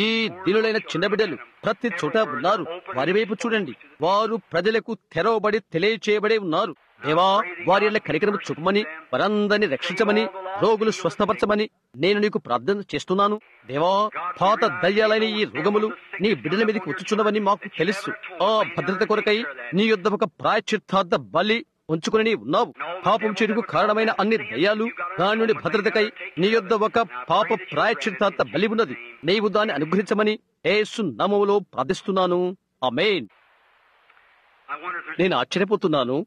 ఈ దినులైన చిన్న బిడ్డలు ప్రతి చోట ఉన్నారు. వారి వైపు చూడండి. వారు ప్రజలకు తెరవబడి తెలియచేయబడి ఉన్నారు. దేవా, వారి యొక్క కనికరము చూపమని, వారందరినీ రక్షించమని, రోగులు స్వస్థపరచమని నేను నీకు ప్రార్థన చేస్తున్నాను. దేవా, పాత దయ్యాలైన ఈ రోగములు నీ బిడ్డల మీదకి వచ్చుచున్నవని మాకు తెలుసు. ఆ భద్రత కొరకై నీ యొద్ద ఒక ప్రాయశ్చిత్తార్థ బలి ఉంచుకుని ఉన్నావు. పాపం చెడుకు కారణమైన అన్ని దయ్యాలు దాని నుండి భద్రతకై నీ యొద్ద ఒక పాప ప్రాయశ్చిత్తార్థ బలి ఉన్నది. నీవు దాన్ని అనుగ్రహించమని యేసు నామములో ప్రార్థిస్తున్నాను. ఆమేన్. నేను ఆశ్చర్యపోతున్నాను.